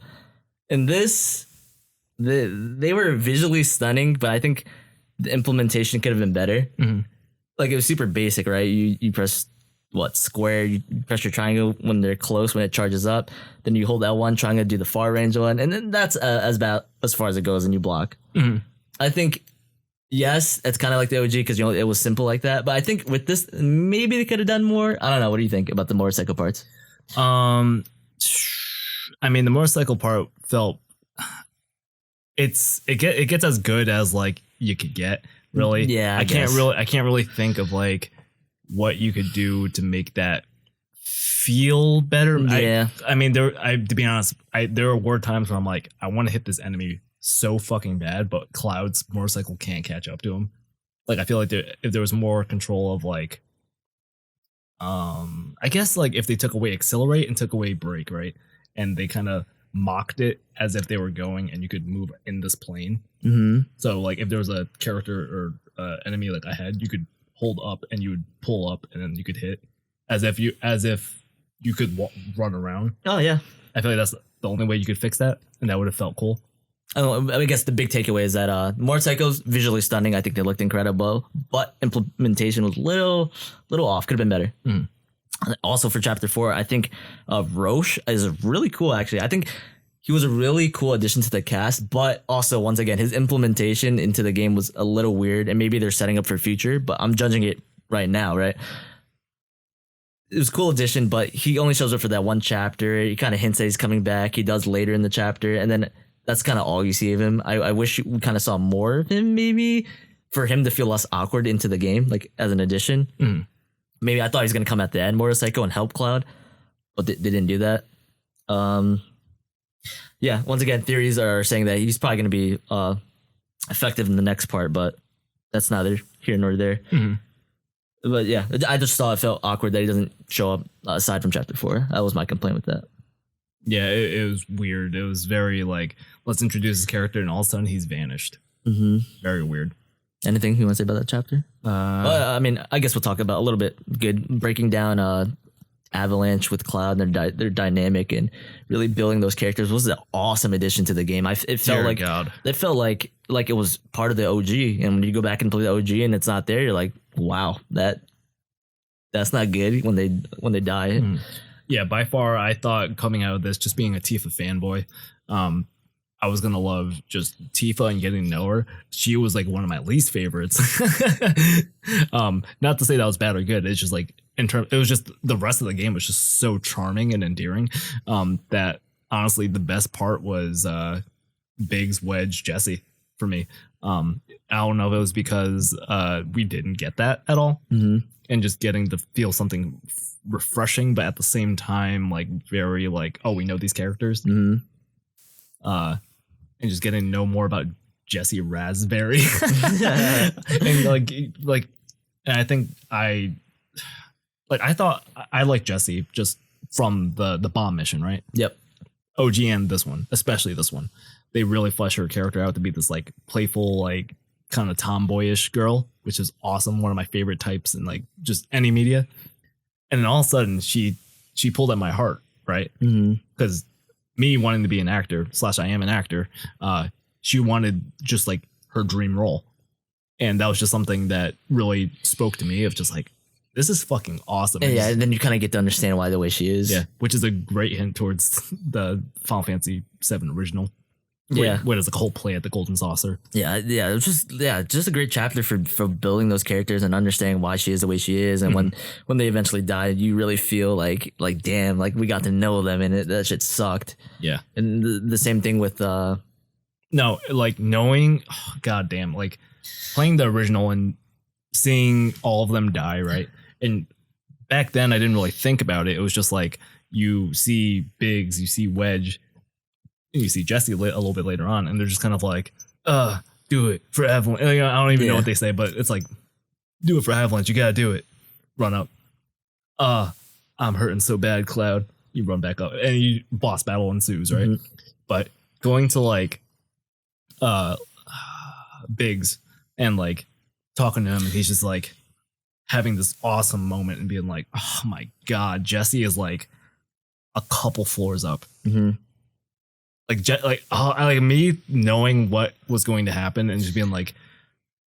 And this, they were visually stunning, but I think the implementation could have been better. Mm-hmm. Like it was super basic, right? You press square, you press your triangle when they're close, when it charges up. Then you hold L1, trying to do the far range one, and then that's as far as it goes, and you block. Mm-hmm. I think. Yes, it's kind of like the OG because it was simple like that. But I think with this, maybe they could have done more. I don't know. What do you think about the motorcycle parts? I mean, the motorcycle part felt it gets as good as like you could get. Really, yeah. I can't really think of like what you could do to make that feel better. Yeah. I mean, to be honest, there were times where I'm like, I want to hit this enemy so fucking bad, but Cloud's motorcycle can't catch up to him. Like I feel like if there was more control of like, I guess like if they took away accelerate and took away brake, right, and they kind of mocked it as if they were going and you could move in this plane. Mm-hmm. So like if there was a character or enemy like I had, you could hold up and you would pull up and then you could hit as if you could run around. Oh yeah. I feel like that's the only way you could fix that, and that would have felt cool. I guess the big takeaway is that motorcycles visually stunning. I think they looked incredible, but implementation was little off. Could have been better. Mm. Also for chapter 4, I think Roche is really cool. Actually, I think he was a really cool addition to the cast, but also once again his implementation into the game was a little weird, and maybe they're setting up for future. But I'm judging it right now, right? It was a cool addition, but he only shows up for that one chapter. He kind of hints that he's coming back. He does later in the chapter, and then that's kind of all you see of him. I wish we kind of saw more of him, maybe, for him to feel less awkward into the game, like as an addition. Mm. Maybe I thought he was going to come at the end, Motorcycle, and help Cloud, but they didn't do that. Yeah, once again, theories are saying that he's probably going to be effective in the next part, but that's neither here nor there. Mm-hmm. But yeah, I just thought it felt awkward that he doesn't show up aside from chapter 4. That was my complaint with that. Yeah, it was weird. It was very like, let's introduce his character, and all of a sudden he's vanished. Mm-hmm. Very weird. Anything you want to say about that chapter? I mean, I guess we'll talk about a little bit. Good breaking down Avalanche with Cloud and their dynamic and really building those characters was an awesome addition to the game. It felt like it was part of the OG. And when you go back and play the OG and it's not there, you're like, wow, that's not good when they die. Mm. Yeah, by far, I thought coming out of this, just being a Tifa fanboy, I was gonna love just Tifa and getting to know her. She was like one of my least favorites. Not to say that was bad or good. It's just like it was just the rest of the game was just so charming and endearing. That honestly, the best part was Biggs, Wedge, Jesse for me. I don't know if it was because we didn't get that at all, mm-hmm. and just getting to feel something refreshing, but at the same time, like very like, oh, we know these characters. Mm-hmm. And just getting to know more about Jesse Raspberry. And like, and I think I thought I liked Jesse just from the bomb mission, right? Yep. OG and this one, especially this one, they really flesh her character out to be this like playful, like kind of tomboyish girl, which is awesome. One of my favorite types in like just any media. And then all of a sudden she pulled at my heart, right? Because me wanting to be an actor / I am an actor, she wanted just like her dream role. And that was just something that really spoke to me of just like, this is fucking awesome. Yeah, and then you kind of get to understand why the way she is. Yeah, which is a great hint towards the Final Fantasy VII original. Yeah. What is the whole play at the Golden Saucer? Yeah, it was just a great chapter for building those characters and understanding why she is the way she is. And when they eventually died, you really feel like damn, like we got to know them, and that shit sucked. Yeah. And the same thing with no, like knowing, oh, god damn, like playing the original and seeing all of them die, right? And back then I didn't really think about it. It was just like you see Biggs, you see Wedge, you see Jesse a little bit later on, and they're just kind of like, do it for Avalanche. I don't even know what they say, but it's like, do it for Avalanche. You gotta do it. Run up. I'm hurting so bad, Cloud. You run back up, and you boss battle ensues, right? Mm-hmm. But going to like Biggs and like talking to him, and he's just like having this awesome moment and being like, oh my god, Jesse is like a couple floors up. Mm-hmm. Like me knowing what was going to happen and just being like,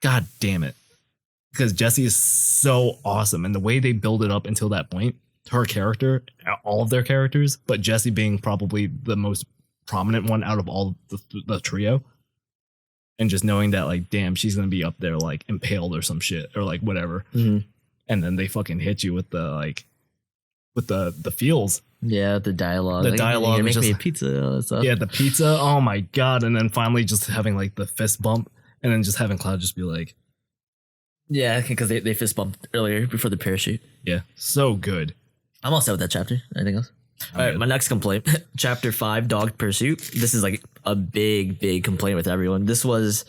god damn it, because Jesse is so awesome, and the way they build it up until that point, her character, all of their characters, but Jesse being probably the most prominent one out of all the trio, and just knowing that like, damn, she's gonna be up there like impaled or some shit or like whatever, mm-hmm. and then they fucking hit you with the feels. Yeah, the dialogue. The dialogue. You're making me a pizza and stuff. Yeah, the pizza. Oh my god! And then finally, just having like the fist bump, and then just having Cloud just be like, yeah, because they fist bumped earlier before the parachute. Yeah, so good. I'm all set with that chapter. Anything else? All right, my next complaint, chapter 5, Dog Pursuit. This is like a big complaint with everyone. This was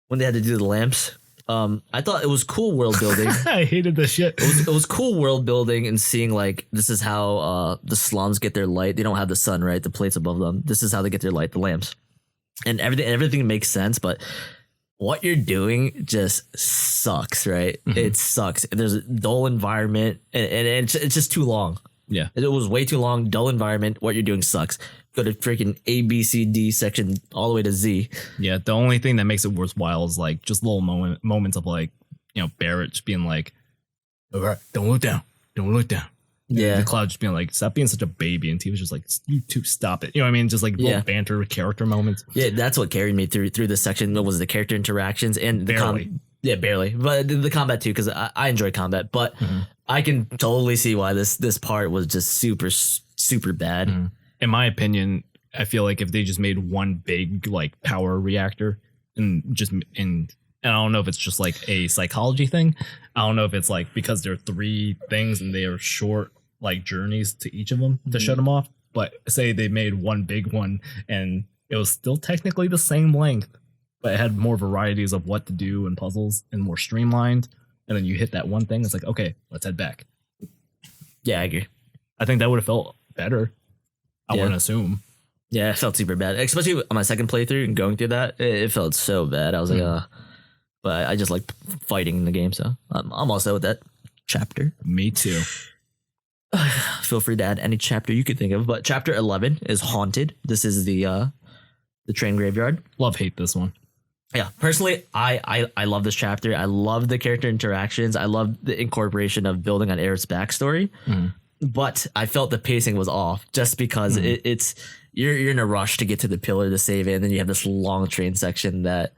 when they had to do the lamps. I thought it was cool world building. I hated this shit. It was cool world building and seeing like this is how the slums get their light. They don't have the sun, right? The plates above them. This is how they get their light, the lamps. And everything makes sense, but what you're doing just sucks, right? It sucks. There's a dull environment and it's just too long. Yeah. It was way too long, dull environment. What you're doing sucks. Go to freaking A, B, C, D section all the way to Z. Yeah, the only thing that makes it worthwhile is like just little moments of like, you know, Barrett just being like, all right, don't look down. Don't look down. Yeah. The Cloud just being like, stop being such a baby. And T was just like, you two stop it. You know what I mean? Just like little banter character moments. Yeah, that's what carried me through this section. It was the character interactions and the Barely. barely. But the combat too, because I enjoy combat. But I can totally see why this part was just super bad. In my opinion, I feel like if they just made one big like power reactor and I don't know if it's just like a psychology thing. I don't know if it's like because there are 3 things and they are short like journeys to each of them to shut them off. But say they made one big one and it was still technically the same length, but it had more varieties of what to do and puzzles and more streamlined. And then you hit that one thing. It's like, okay, let's head back. Yeah, I agree. I think that would have felt better. I Yeah. wouldn't assume. Yeah, it felt super bad, especially on my second playthrough and going through that. It felt so bad. I was like, but I just like fighting in the game, so I'm also with that chapter. Me too. Feel free to add any chapter you could think of, but chapter 11 is Haunted. This is the train graveyard. Love hate this one. Yeah, personally, I love this chapter. I love the character interactions. I love the incorporation of building on Eric's backstory. But I felt the pacing was off just because it's you're in a rush to get to the pillar to save it, and then you have this long train section that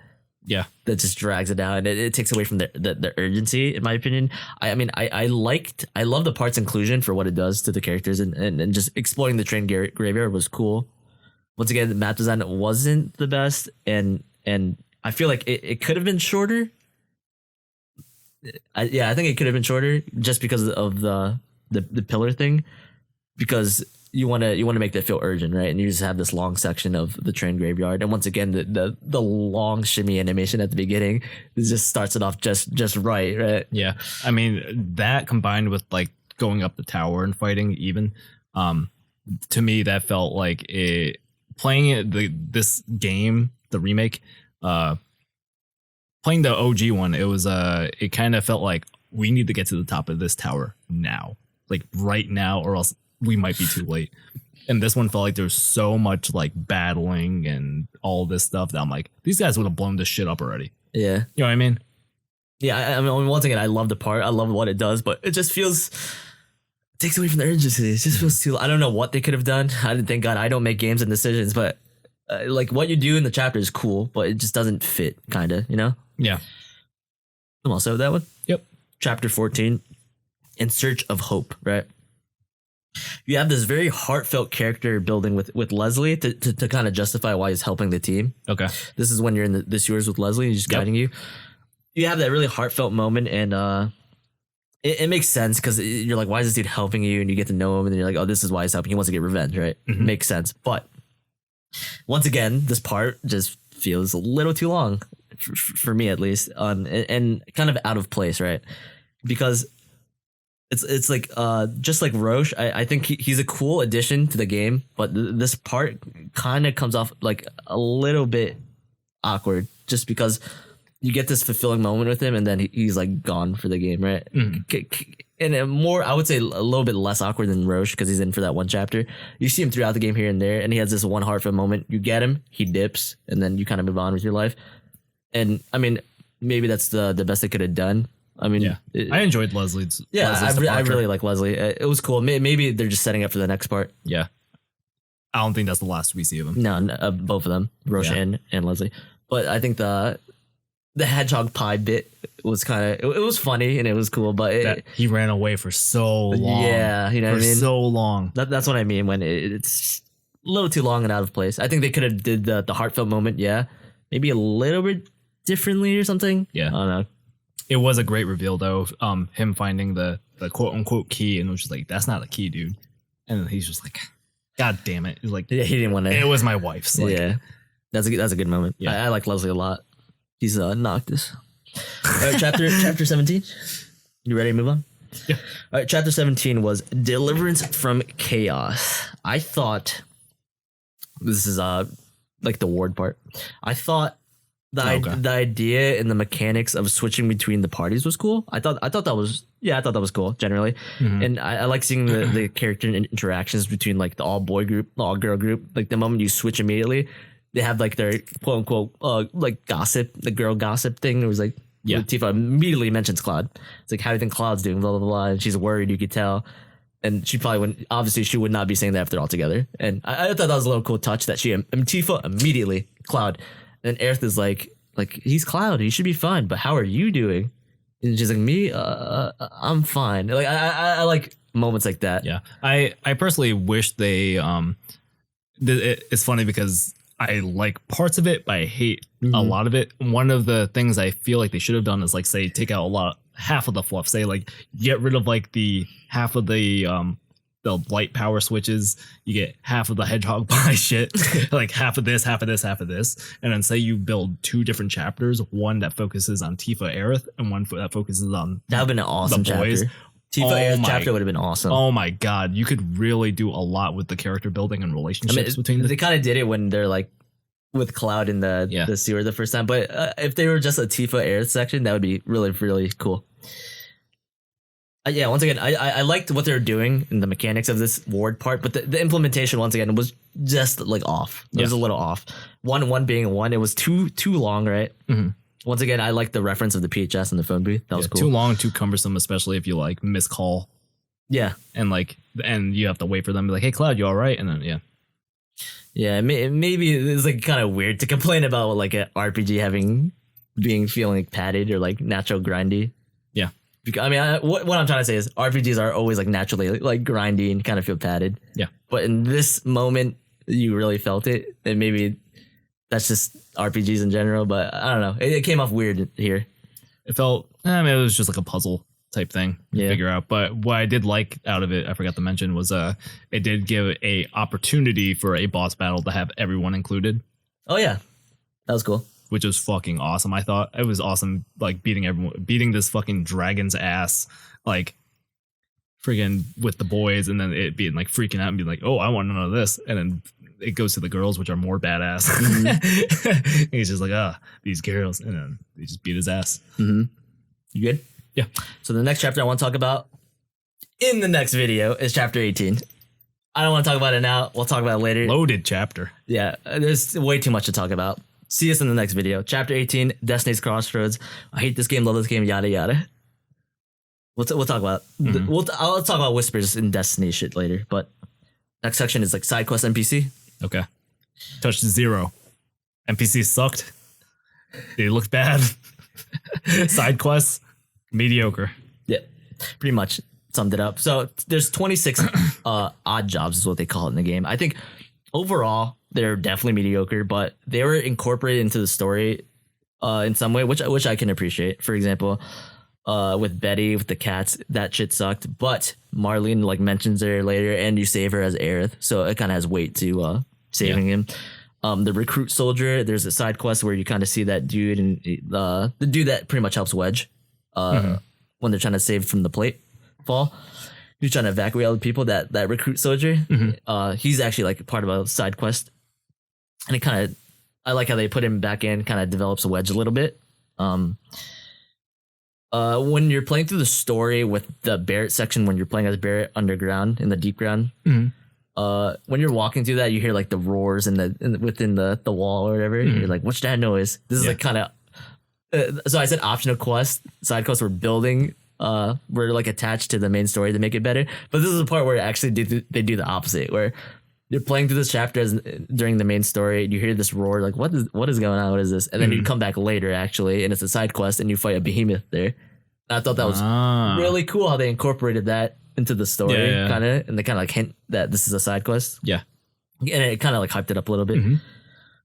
just drags it down, and it takes away from the urgency, in my opinion. I mean, I love the part's inclusion for what it does to the characters, and just exploring the train graveyard was cool. Once again, the map design wasn't the best, and I feel like it could have been shorter. I think it could have been shorter just because of the pillar thing, because you want to make that feel urgent, right? And you just have this long section of the train graveyard, and once again the long shimmy animation at the beginning just starts it off just right. Yeah, I mean that combined with like going up the tower and fighting even, to me that felt like this game, the remake, playing the OG one. It was it kind of felt like we need to get to the top of this tower now. Like right now, or else we might be too late. And this one felt like there's so much like battling and all this stuff that I'm like, these guys would have blown this shit up already. Yeah. You know what I mean? Yeah, I mean, once again, I love the part. I love what it does, but it just feels... It takes away from the urgency. It just feels too... I don't know what they could have done. Thank God I don't make games and decisions, but like what you do in the chapter is cool, but it just doesn't fit, kind of, you know? Yeah. I'm also with that one. Yep. Chapter 14, In Search of Hope, right? You have this very heartfelt character building with Leslie to kind of justify why he's helping the team. Okay. This is when you're in the sewers with Leslie, he's just guiding you. You have that really heartfelt moment, and it makes sense because you're like, why is this dude helping you? And you get to know him, and then you're like, oh, this is why he's helping. He wants to get revenge, right? Makes sense. But once again, this part just feels a little too long for me, at least, and kind of out of place, right? Because it's like just like Roche, I think he's a cool addition to the game, but this part kind of comes off like a little bit awkward, just because you get this fulfilling moment with him, and then he's like gone for the game, right? And more, I would say, a little bit less awkward than Roche because he's in for that one chapter. You see him throughout the game here and there, and he has this one heartfelt moment. You get him, he dips, and then you kind of move on with your life. And I mean, maybe that's the best they could have done. I mean, I enjoyed Leslie's. I really like Leslie. It was cool. Maybe they're just setting up for the next part. Yeah. I don't think that's the last we see of him. No, both of them, Roche and Leslie. But I think the hedgehog pie bit was kind of, it was funny and it was cool, but he ran away for so long. Yeah, you know what I mean? So long. That's what I mean when it's a little too long and out of place. I think they could have did the heartfelt moment, maybe a little bit differently or something. Yeah. I don't know. It was a great reveal though. Him finding the quote unquote key, and it was just like, that's not a key, dude. And he's just like, God damn it. He's like, he didn't want to. It was my wife's. Like, yeah. That's a good moment. Yeah. I like Leslie a lot. He's Noctis. All right, chapter 17. You ready to move on? Yeah. All right, chapter 17 was Deliverance from Chaos. I thought this is like the ward part. I thought the idea and the mechanics of switching between the parties was cool. I thought that was cool generally, and I like seeing the character interactions between like the all boy group, the all girl group. Like the moment you switch immediately, they have like their quote unquote like gossip, the girl gossip thing. It was like Tifa immediately mentions Cloud. It's like, how do you think Cloud's doing? Blah blah blah. And she's worried. You could tell. And she probably wouldn't. Obviously, she would not be saying that if they're all together. And I thought that was a little cool touch that Tifa immediately Cloud. And Aerith is like he's Cloud. He should be fine. But how are you doing? And she's like, me, I'm fine. Like I like moments like that. Yeah, I personally wish they it's funny because I like parts of it, but I hate a lot of it. One of the things I feel like they should have done is like say take out half of the fluff. Say like get rid of like the half of the light power switches. You get half of the hedgehog pie shit, like half of this, and then say you build 2 different chapters, one that focuses on Tifa Aerith and one that focuses on that would have been an awesome the boys. chapter. Tifa Aerith chapter would have been awesome. Oh my god, you could really do a lot with the character building and relationships between them. They kind of did it when they're like with Cloud in the sewer the first time, but if they were just a Tifa Aerith section, that would be really, really cool. Once again, I liked what they were doing in the mechanics of this ward part, but the implementation once again was just like off. It was a little off. One being one, it was too long, right? Mm-hmm. Once again, I like the reference of the PHS and the phone booth. That was cool. Too long, too cumbersome, especially if you like miss call. Yeah, and you have to wait for them to be like, hey Cloud, you all right? And then yeah, maybe it's like kind of weird to complain about like an RPG feeling like padded or like natural grindy. Yeah. I mean, what I'm trying to say is RPGs are always like naturally like grindy and kind of feel padded. Yeah. But in this moment, you really felt it. And maybe that's just RPGs in general, but I don't know. It came off weird here. It felt, it was just like a puzzle type thing to figure out. But what I did like out of it, I forgot to mention, was it did give a opportunity for a boss battle to have everyone included. Oh, yeah. That was cool. Which was fucking awesome. I thought it was awesome, like beating this fucking dragon's ass, like friggin' with the boys, and then it being like freaking out and being like, oh, I want to know this, and then it goes to the girls, which are more badass. Mm-hmm. He's just like, these girls, and then they just beat his ass. Mm-hmm. You good? Yeah. So the next chapter I want to talk about in the next video is chapter 18. I don't want to talk about it now. We'll talk about it later. Loaded chapter. Yeah, there's way too much to talk about. See us in the next video. Chapter 18, Destiny's Crossroads. I hate this game, love this game, yada yada. We'll talk about. I'll talk about whispers in Destiny shit later. But next section is like side quest NPC. Okay. Touched 0. NPCs sucked. They looked bad. Side quests mediocre. Yeah, pretty much summed it up. So there's 26 odd jobs is what they call it in the game. I think overall they're definitely mediocre, but they were incorporated into the story in some way, which I can appreciate. For example, with Betty with the cats, that shit sucked, but Marlene like mentions her later, and you save her as Aerith, so it kind of has weight to saving him. The recruit soldier, there's a side quest where you kind of see that dude and the dude that pretty much helps Wedge when they're trying to save from the plate fall. He's trying to evacuate all the people. That recruit soldier, he's actually like part of a side quest, and it kind of, I like how they put him back in, kind of develops Wedge a little bit. When you're playing through the story with the Barrett section, when you're playing as Barrett underground in the deep ground, when you're walking through that, you hear like the roars within the wall or whatever. You're like, what's that noise? This is like kind of. So I said optional quest, side quests we're building. We're like attached to the main story to make it better. But this is the part where actually they do the opposite, where you're playing through this chapter during the main story, and you hear this roar, like what is going on? What is this? And then you come back later actually, and it's a side quest, and you fight a behemoth there. And I thought that was really cool how they incorporated that into the story, kind of, and they kind of like hint that this is a side quest. Yeah, and it kind of like hyped it up a little bit.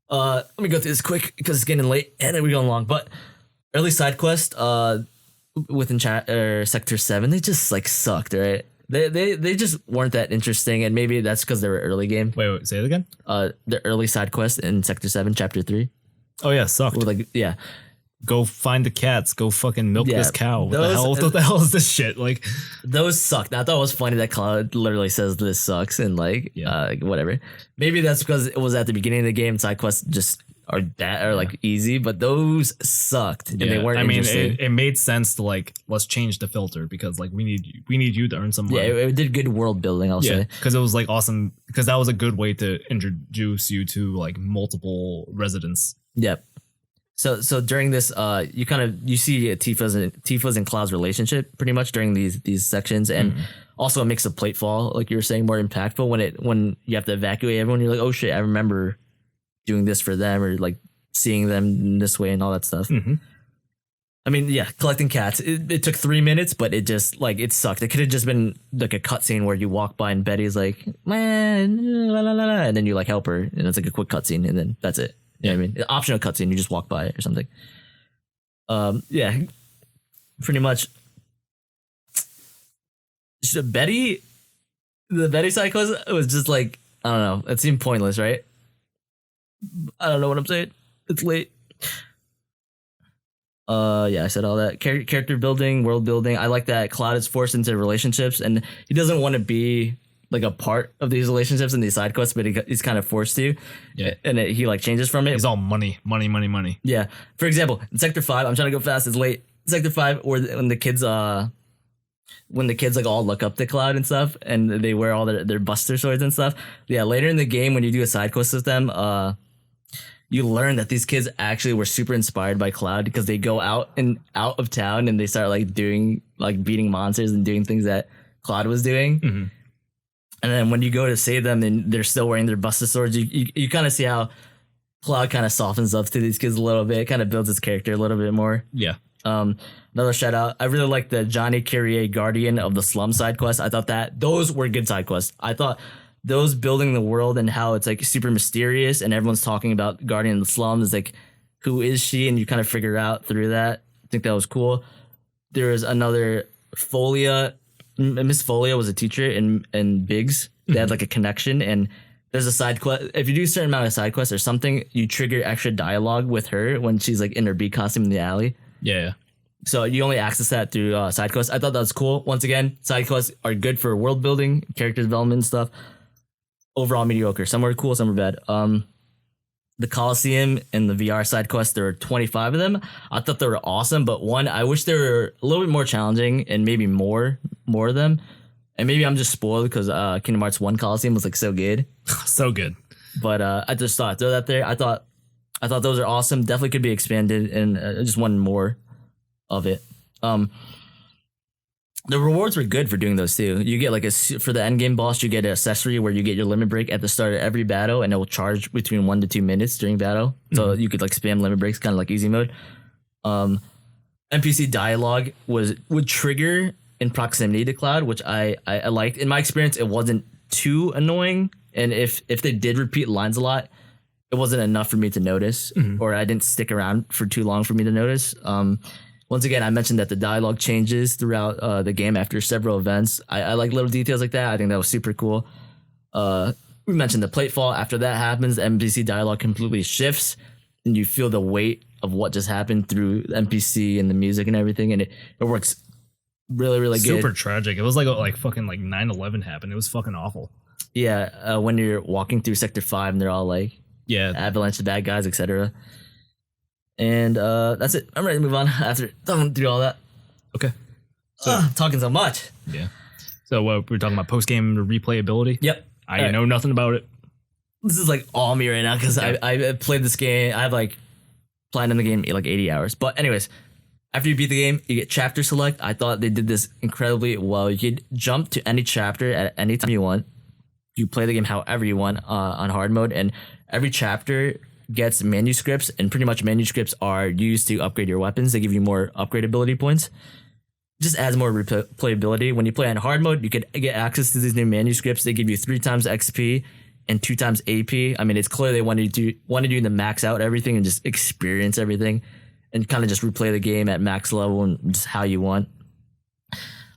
Let me go through this quick because it's getting late, and then we're going long. But early side quest, within Sector 7, they just like sucked, right? They just weren't that interesting, and maybe that's because they were early game. Wait, say it again. The early side quest in Sector 7, Chapter 3. Oh yeah, sucked. Like go find the cats, go fucking milk Yeah, this cow. What those- the hell is this shit? Like, Those sucked. I thought it was funny that Cloud literally says this sucks and like whatever. Maybe that's because it was at the beginning of the game. Side quests just are like easy, but those sucked and they weren't. I mean, interesting. it made sense to like let's change the filter because like we need you to earn some money. Yeah, it did good world building. I'll say. Because it was like awesome because that was a good way to introduce you to like multiple residents. Yep. So during this, you see Tifa's and Cloud's relationship pretty much during these sections, and also a mix of Platefall, like you were saying, more impactful when you have to evacuate everyone. You're like, oh shit, I remember doing this for them, or like seeing them in this way and all that stuff. I mean, yeah, collecting cats. It took 3 minutes, but it just like it sucked. It could have just been like a cutscene where you walk by and Betty's like, man, la la la la, and then you like help her, and it's like a quick cutscene, and then that's it. You know what I mean? Optional cutscene, you just walk by it or something. Yeah, pretty much. The Betty side quest was just like, I don't know. It seemed pointless, right? I don't know what I'm saying. It's late. Yeah, I said all that. Character building, world building. I like that Cloud is forced into relationships, and he doesn't want to be like a part of these relationships and these side quests, but he's kind of forced to. Yeah, and he like changes from it. He's all money. Yeah. For example, in Sector 5, I'm trying to go fast. It's late. Sector 5, or when the kids like all look up to Cloud and stuff, and they wear all their Buster swords and stuff. Yeah. Later in the game, when you do a side quest with them, you learn that these kids actually were super inspired by Cloud because they go out of town and they start like doing like beating monsters and doing things that Cloud was doing. And then when you go to save them and they're still wearing their Buster swords, you kind of see how Cloud kind of softens up to these kids a little bit, kind of builds his character a little bit more. Yeah. Another shout out. I really like the Johnny Carrier Guardian of the Slum side quest. I thought that those were good side quests. I thought those building the world and how it's like super mysterious and everyone's talking about Guardian of the Slums, like who is she? And you kind of figure out through that. I think that was cool. There was another Folia. Miss Folia was a teacher in Biggs. They had like a connection, and there's a side quest. If you do a certain amount of side quests or something, you trigger extra dialogue with her when she's like in her bee costume in the alley. Yeah. So you only access that through side quests. I thought that was cool. Once again, side quests are good for world building, character development and stuff. Overall mediocre. Some are cool, some are bad. The Coliseum and the VR side quests, there were 25 of them. I thought they were awesome, but one, I wish they were a little bit more challenging and maybe more of them. And maybe I'm just spoiled because Kingdom Hearts 1 Coliseum was like so good. So good. But I just thought I'd throw that there. I thought those are awesome. Definitely could be expanded, and I just wanted more of it. The rewards were good for doing those too. You get like for the end game boss, you get an accessory where you get your limit break at the start of every battle, and it will charge between 1 to 2 minutes during battle. So you could like spam limit breaks, kind of like easy mode. NPC dialogue would trigger in proximity to Cloud, which I liked. In my experience, it wasn't too annoying, and if they did repeat lines a lot, it wasn't enough for me to notice, or I didn't stick around for too long for me to notice. Once again, I mentioned that the dialogue changes throughout the game after several events. I like little details like that. I think that was super cool. We mentioned the platefall. After that happens, the NPC dialogue completely shifts, and you feel the weight of what just happened through the NPC and the music and everything, and it works really, really good. Super tragic. It was like fucking like 9/11 happened. It was fucking awful. Yeah, when you're walking through Sector 5 and they're all like, avalanche of bad guys, etc. And that's it. I'm ready to move on after talking through all that. Okay. So talking so much. Yeah. So we're talking about post-game replayability? Yep. I know nothing about it. This is like all me right now because I played this game. I have like played in the game like 80 hours. But anyways, after you beat the game, you get chapter select. I thought they did this incredibly well. You could jump to any chapter at any time you want. You play the game however you want on hard mode, and every chapter gets manuscripts, and pretty much manuscripts are used to upgrade your weapons. They give you more upgrade ability points. Just adds more replayability. When you play on hard mode, you could get access to these new manuscripts. They give you 3 times XP and 2 times AP. I mean, it's clear they wanted you to max out everything and just experience everything and kind of just replay the game at max level and just how you want.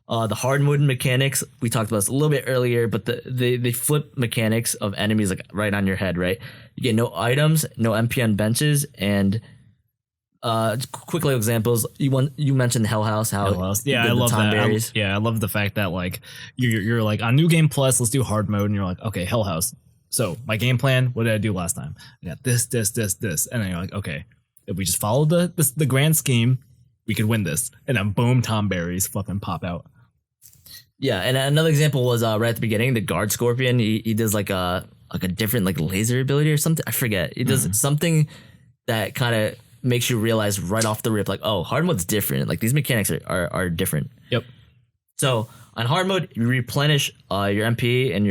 The hard mode mechanics, we talked about this a little bit earlier, but they flip mechanics of enemies like right on your head, right? You get no items, no MP on benches, and Quick little examples. You mentioned Hell House. How Hell House. Yeah, you did I the love time that. berries. I love the fact that like you're like on New Game Plus, let's do hard mode, and you're like, okay, Hell House. So my game plan, what did I do last time? I got this, and then you're like, okay, if we just follow the grand scheme, we could win this. And then boom, Tom berries fucking pop out. Yeah, and another example was right at the beginning, the guard scorpion. He does like a different like laser ability or something. I forget. He does something that kind of makes you realize right off the rip, like, oh, hard mode's different. Like these mechanics are different. Yep. So on hard mode, you replenish your MP and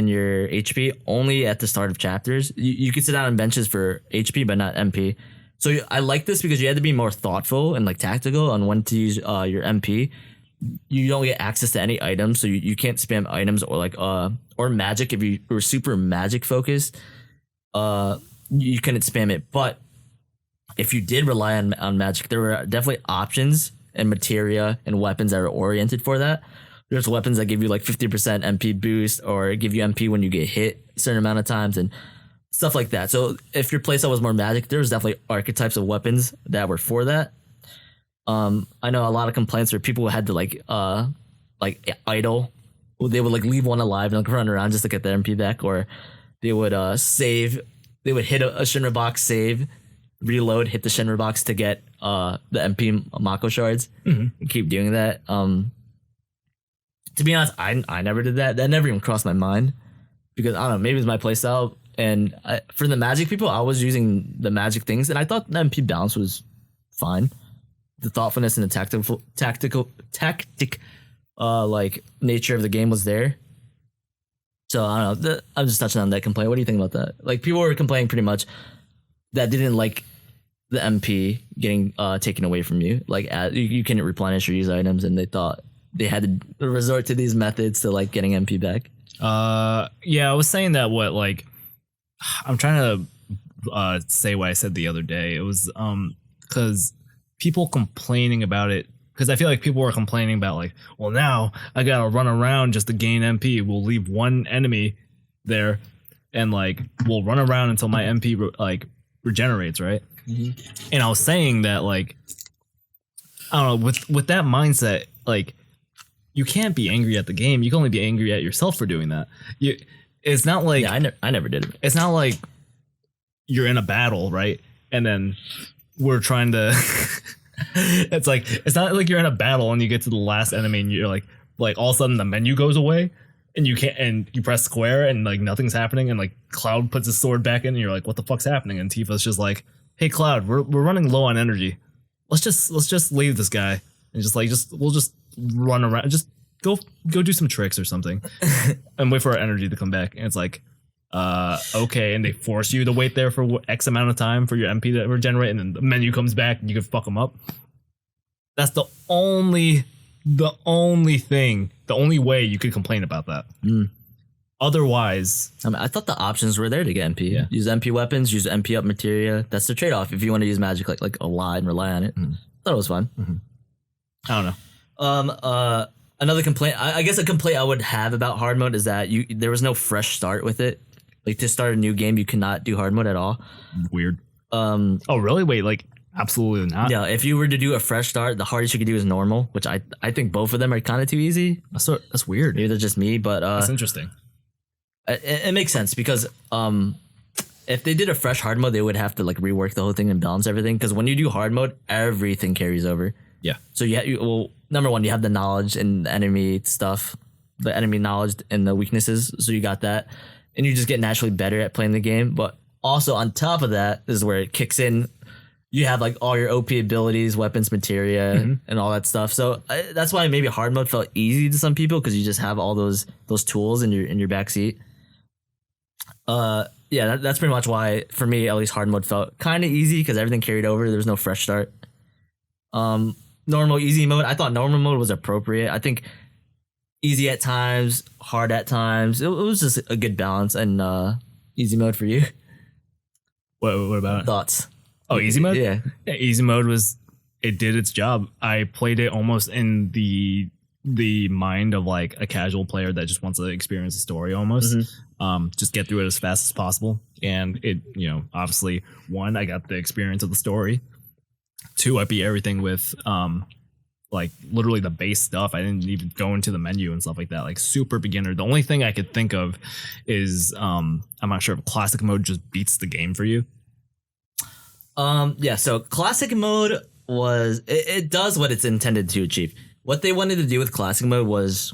your HP only at the start of chapters. You can sit down on benches for HP, but not MP. So I like this because you had to be more thoughtful and like tactical on when to use your MP. You don't get access to any items, so you can't spam items or like or magic. If you were super magic focused, you couldn't spam it. But if you did rely on magic, there were definitely options and materia and weapons that are oriented for that. There's weapons that give you like 50% MP boost or give you MP when you get hit a certain amount of times and stuff like that. So if your playstyle was more magic, there was definitely archetypes of weapons that were for that. I know a lot of complaints where people had to like idle. They would like leave one alive and like run around just to get their MP back, or they would save. They would hit a Shinra box, save, reload, hit the Shinra box to get the MP Mako shards. And keep doing that. To be honest, I never did that. That never even crossed my mind because I don't know. Maybe it's my playstyle. And for the magic people, I was using the magic things, and I thought the MP balance was fine. The thoughtfulness and the tactic like nature of the game was there. So I don't know. I'm just touching on that complaint. What do you think about that? Like people were complaining pretty much that didn't like the MP getting taken away from you. Like you couldn't replenish or use items, and they thought they had to resort to these methods to like getting MP back. Yeah, I was saying that I'm trying to say what I said the other day. It was because people complaining about it, because I feel like people were complaining about like, well, now I gotta run around just to gain MP. We'll leave one enemy there, and like we'll run around until my MP regenerates, right? And I was saying that like, I don't know, with that mindset, like you can't be angry at the game. You can only be angry at yourself for doing that. It's not like I never did it. It's not like you're in a battle, right? And then we're trying to. It's not like you're in a battle and you get to the last enemy and you're like all of a sudden the menu goes away and you can't, and you press square and like nothing's happening, and like Cloud puts his sword back in and you're like, what the fuck's happening? And Tifa's just like, hey Cloud, we're running low on energy. Let's just leave this guy and we'll just run around, just go do some tricks or something and wait for our energy to come back. And it's like, okay, and they force you to wait there for X amount of time for your MP to regenerate, and then the menu comes back and you can fuck them up. That's the only way you could complain about that. Otherwise, I thought the options were there to get MP. Yeah. Use MP weapons, use MP up materia. That's the trade-off if you want to use magic like a lot and rely on it. Thought it was fun. I don't know. Another complaint, I guess a complaint I would have about hard mode is that there was no fresh start with it. Like to start a new game, you cannot do hard mode at all. Weird. Oh, really? Wait, like absolutely not. Yeah, if you were to do a fresh start, the hardest you could do is normal, which I think both of them are kind of too easy. That's weird. Maybe they're just me, but that's interesting. It makes sense because if they did a fresh hard mode, they would have to like rework the whole thing and balance everything. Because when you do hard mode, everything carries over. Yeah. So well, number one, you have the knowledge and the enemy stuff, the enemy knowledge and the weaknesses. So you got that, and you just get naturally better at playing the game. But also on top of that, this is where it kicks in. You have like all your OP abilities, weapons, materia, and all that stuff. So that's why maybe hard mode felt easy to some people because you just have all those tools in your backseat. Yeah, that's pretty much why for me at least hard mode felt kind of easy because everything carried over. There was no fresh start. Normal, easy mode. I thought normal mode was appropriate. I think easy at times, hard at times. It was just a good balance. And easy mode for you. What about it? Thoughts? Oh, easy mode? Yeah, easy mode it did its job. I played it almost in the mind of like a casual player that just wants to experience the story almost. Just get through it as fast as possible. And it, obviously, one, I got the experience of the story. 2, I beat everything with like literally the base stuff. I didn't even go into the menu and stuff like that. Like super beginner. The only thing I could think of is I'm not sure if classic mode just beats the game for you. Yeah, so classic mode was it does what it's intended to achieve. What they wanted to do with classic mode was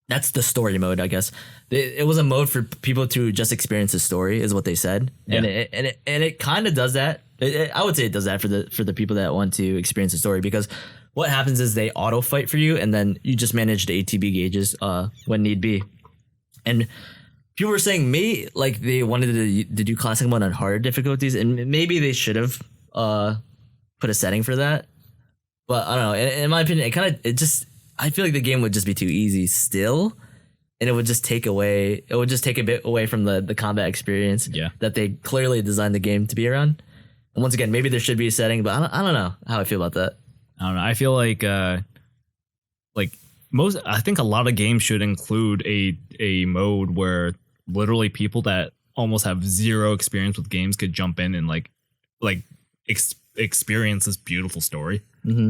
that's the story mode, I guess. It was a mode for people to just experience the story, is what they said, and it kind of does that. I would say it does that for the people that want to experience the story, because what happens is they auto fight for you, and then you just manage the ATB gauges when need be. And people were saying they wanted to do classic mode on harder difficulties, and maybe they should have put a setting for that. But I don't know. In my opinion, I feel like the game would just be too easy still, and it would just take a bit away from the combat experience that they clearly designed the game to be around. And once again, maybe there should be a setting, but I don't know how I feel about that. I don't know. I feel like I think a lot of games should include a mode where literally people that almost have zero experience with games could jump in and experience this beautiful story. Mm-hmm.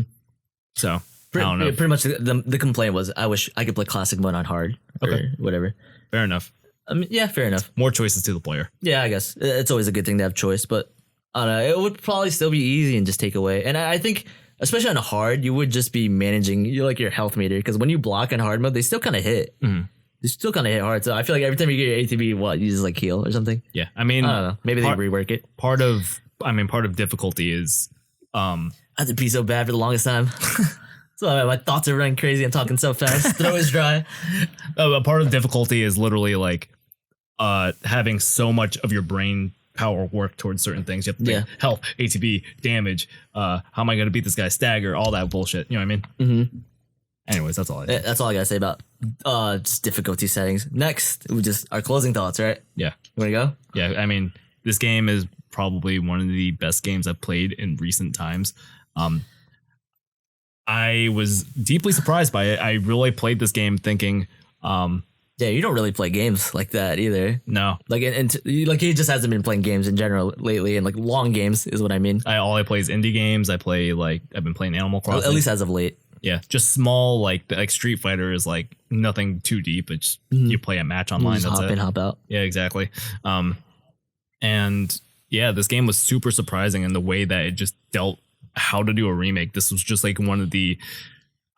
So I don't know. Pretty much the complaint was, I wish I could play classic mode on hard or whatever. Fair enough. I mean, yeah, fair enough. More choices to the player. Yeah, I guess it's always a good thing to have choice, but I don't know. It would probably still be easy and just take away. And I think, especially on hard, you would just be managing your health meter, because when you block in hard mode, they still kind of hit. Mm-hmm. They still kind of hit hard. So I feel like every time you get your ATB, you just heal or something. Yeah, I mean, I don't know. Maybe they rework it. Part of difficulty is I had to pee so bad for the longest time. So my thoughts are running crazy. I'm talking so fast. Throat is dry. A part of difficulty is literally having so much of your brain power work towards certain things. You have to think health, ATB, damage. How am I going to beat this guy? Stagger, all that bullshit. You know what I mean? Mm-hmm. Anyways, that's all I think. That's all I gotta say about just difficulty settings. Next, we just our closing thoughts, right? Yeah. You want to go? Yeah. I mean, this game is probably one of the best games I've played in recent times. I was deeply surprised by it. I really played this game thinking, yeah, you don't really play games like that either. No, he just hasn't been playing games in general lately, and long games is what I mean. All I play is indie games. I've been playing Animal Crossing, at least as of late. Yeah, just small like Street Fighter is nothing too deep. It's you play a match online. Just that's hop in, hop out. Yeah, exactly. And yeah, this game was super surprising in the way that it just dealt how to do a remake. This was just one of the,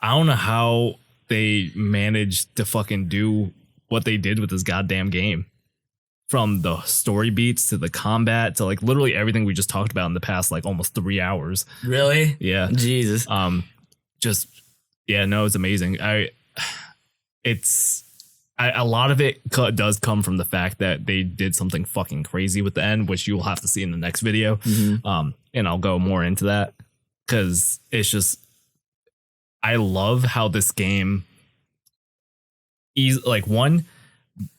I don't know how they managed to fucking do what they did with this goddamn game, from the story beats to the combat to literally everything we just talked about in the past almost 3 hours. Really? Yeah. Jesus. It's amazing. A lot of it does come from the fact that they did something fucking crazy with the end, which you'll have to see in the next video. Mm-hmm. And I'll go more into that, because it's just, I love how this game is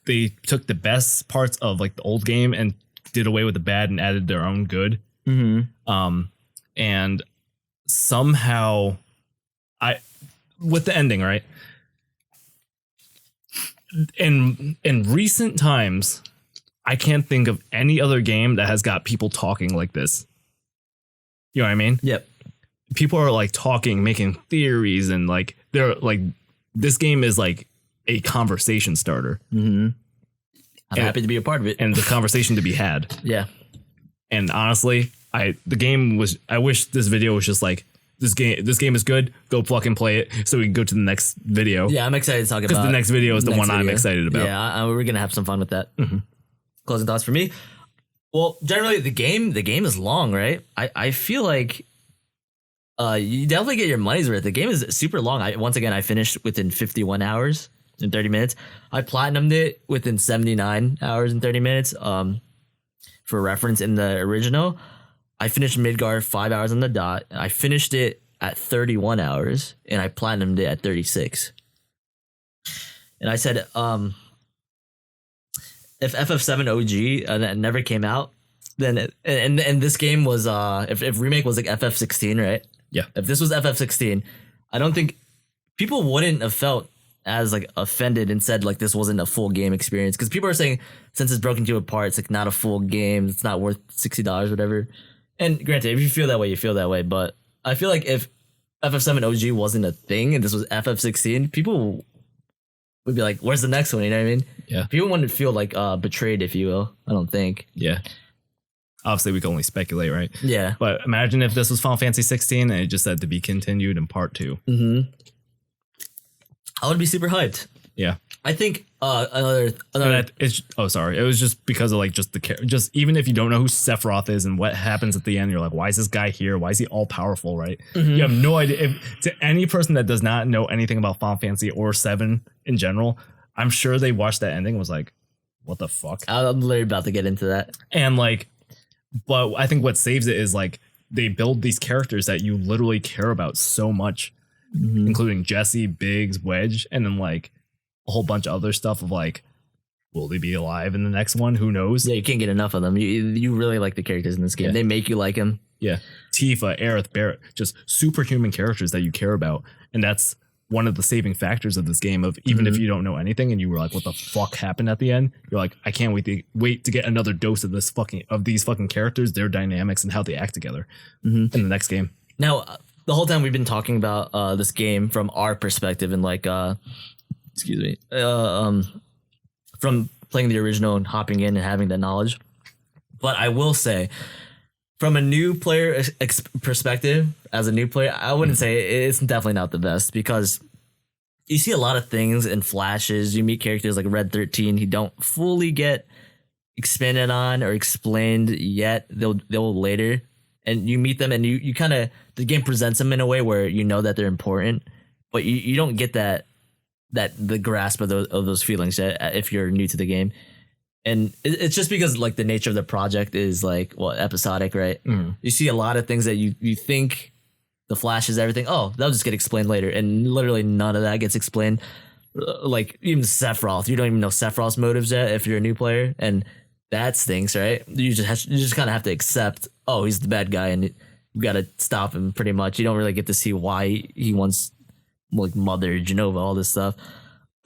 they took the best parts of the old game and did away with the bad and added their own good. Mm-hmm. And somehow with the ending, right? In recent times, I can't think of any other game that has got people talking like this. You know what I mean? Yep. People are talking, making theories, and they're this game is a conversation starter. Mm-hmm. I'm happy to be a part of it, and the conversation to be had. Yeah. And honestly, I wish this video was just this game is good. Go fucking play it so we can go to the next video. Yeah, I'm excited to talk about. Because the next video is the one I'm excited about. Yeah, we're gonna have some fun with that. Mm-hmm. Closing thoughts for me. Well, generally the game is long, right? I feel like you definitely get your money's worth. The game is super long. I finished within 51 hours and 30 minutes. I platinumed it within 79 hours and 30 minutes. For reference, in the original, I finished Midgar 5 hours on the dot. I finished it at 31 hours, and I platinumed it at 36. And I said, if FF7 OG never came out, then and this game was if Remake was FF16, right? Yeah. If this was FF16, I don't think people wouldn't have felt as offended and said this wasn't a full game experience, because people are saying since it's broken to apart, it's not a full game, it's not worth $60, whatever. And granted, if you feel that way, you feel that way. But I feel like if FF7 OG wasn't a thing and this was FF16, people would be like, where's the next one? You know what I mean? Yeah. People wouldn't feel like betrayed, if you will. I don't think. Yeah. Obviously, we can only speculate, right? Yeah. But imagine if this was Final Fantasy 16 and it just said to be continued in part 2. Mm-hmm. I would be super hyped. Yeah. I think another. Sorry. It was just because of like just even if you don't know who Sephiroth is and what happens at the end, you're like, why is this guy here? Why is he all powerful? Right? Mm-hmm. You have no idea. To any person that does not know anything about Final Fantasy or 7 in general, I'm sure they watched that ending and was like, what the fuck? I'm literally about to get into that. And like, but I think what saves it is like they build these characters that you literally care about so much, including Jesse, Biggs, Wedge, and then like a whole bunch of other stuff of like, will they be alive in the next one? Who knows? Yeah, you can't get enough of them. You really like the characters in this game. Yeah. They make you like them. Yeah. Tifa, Aerith, Barrett, just superhuman characters that you care about. And that's one of the saving factors of this game of even if you don't know anything and you were like, what the fuck happened at the end? You're like, I can't wait to get another dose of these fucking characters, their dynamics and how they act together in the next game. Now, the whole time we've been talking about this game from our perspective and like, from playing the original and hopping in and having that knowledge. But I will say, from a new player perspective, as a new player, I wouldn't say it's definitely not the best because you see a lot of things in flashes. You meet characters like Red 13 who don't fully get expanded on or explained yet. They'll later, and you meet them and you kind of, the game presents them in a way where you know that they're important, but you don't get the grasp of those feelings if you're new to the game. And it's just because like the nature of the project is like episodic, right? You see a lot of things that you think the flashes, everything, that'll just get explained later, and literally none of that gets explained. Like even Sephiroth, you don't even know Sephiroth's motives yet if you're a new player, and that stinks, right? You just kind of have to accept, he's the bad guy and you got to stop him pretty much. You don't really get to see why he wants like Mother Genova, all this stuff.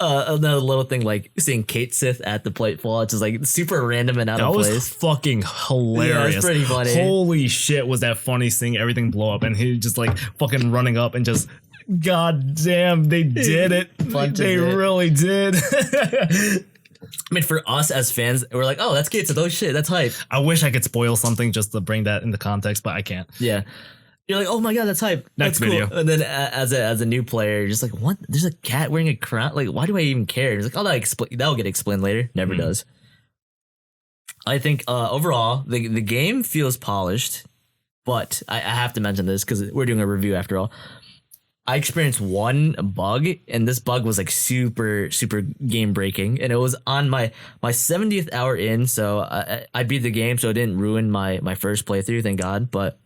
Another little thing like seeing Kate Sith at the Platefall, it's just like super random and out of place. That was fucking hilarious. Yeah, it's pretty funny. Holy shit, was that funny seeing everything blow up and he just like fucking running up and just, god damn, they did it. They really did. I mean, for us as fans, we're like, that's Kate Sith. Oh shit, that's hype. I wish I could spoil something just to bring that into context, but I can't. Yeah. You're like, oh my god, that's hype. Next that's video. Cool. And then as a new player, you're just like, what? There's a cat wearing a crown. Like, why do I even care? It's like, that'll get explained later. Never does. I think overall, the game feels polished, but I have to mention this because we're doing a review after all. I experienced one bug, and this bug was like super, super game breaking, and it was on my 70th hour in, so I beat the game, so it didn't ruin my first playthrough, thank God, but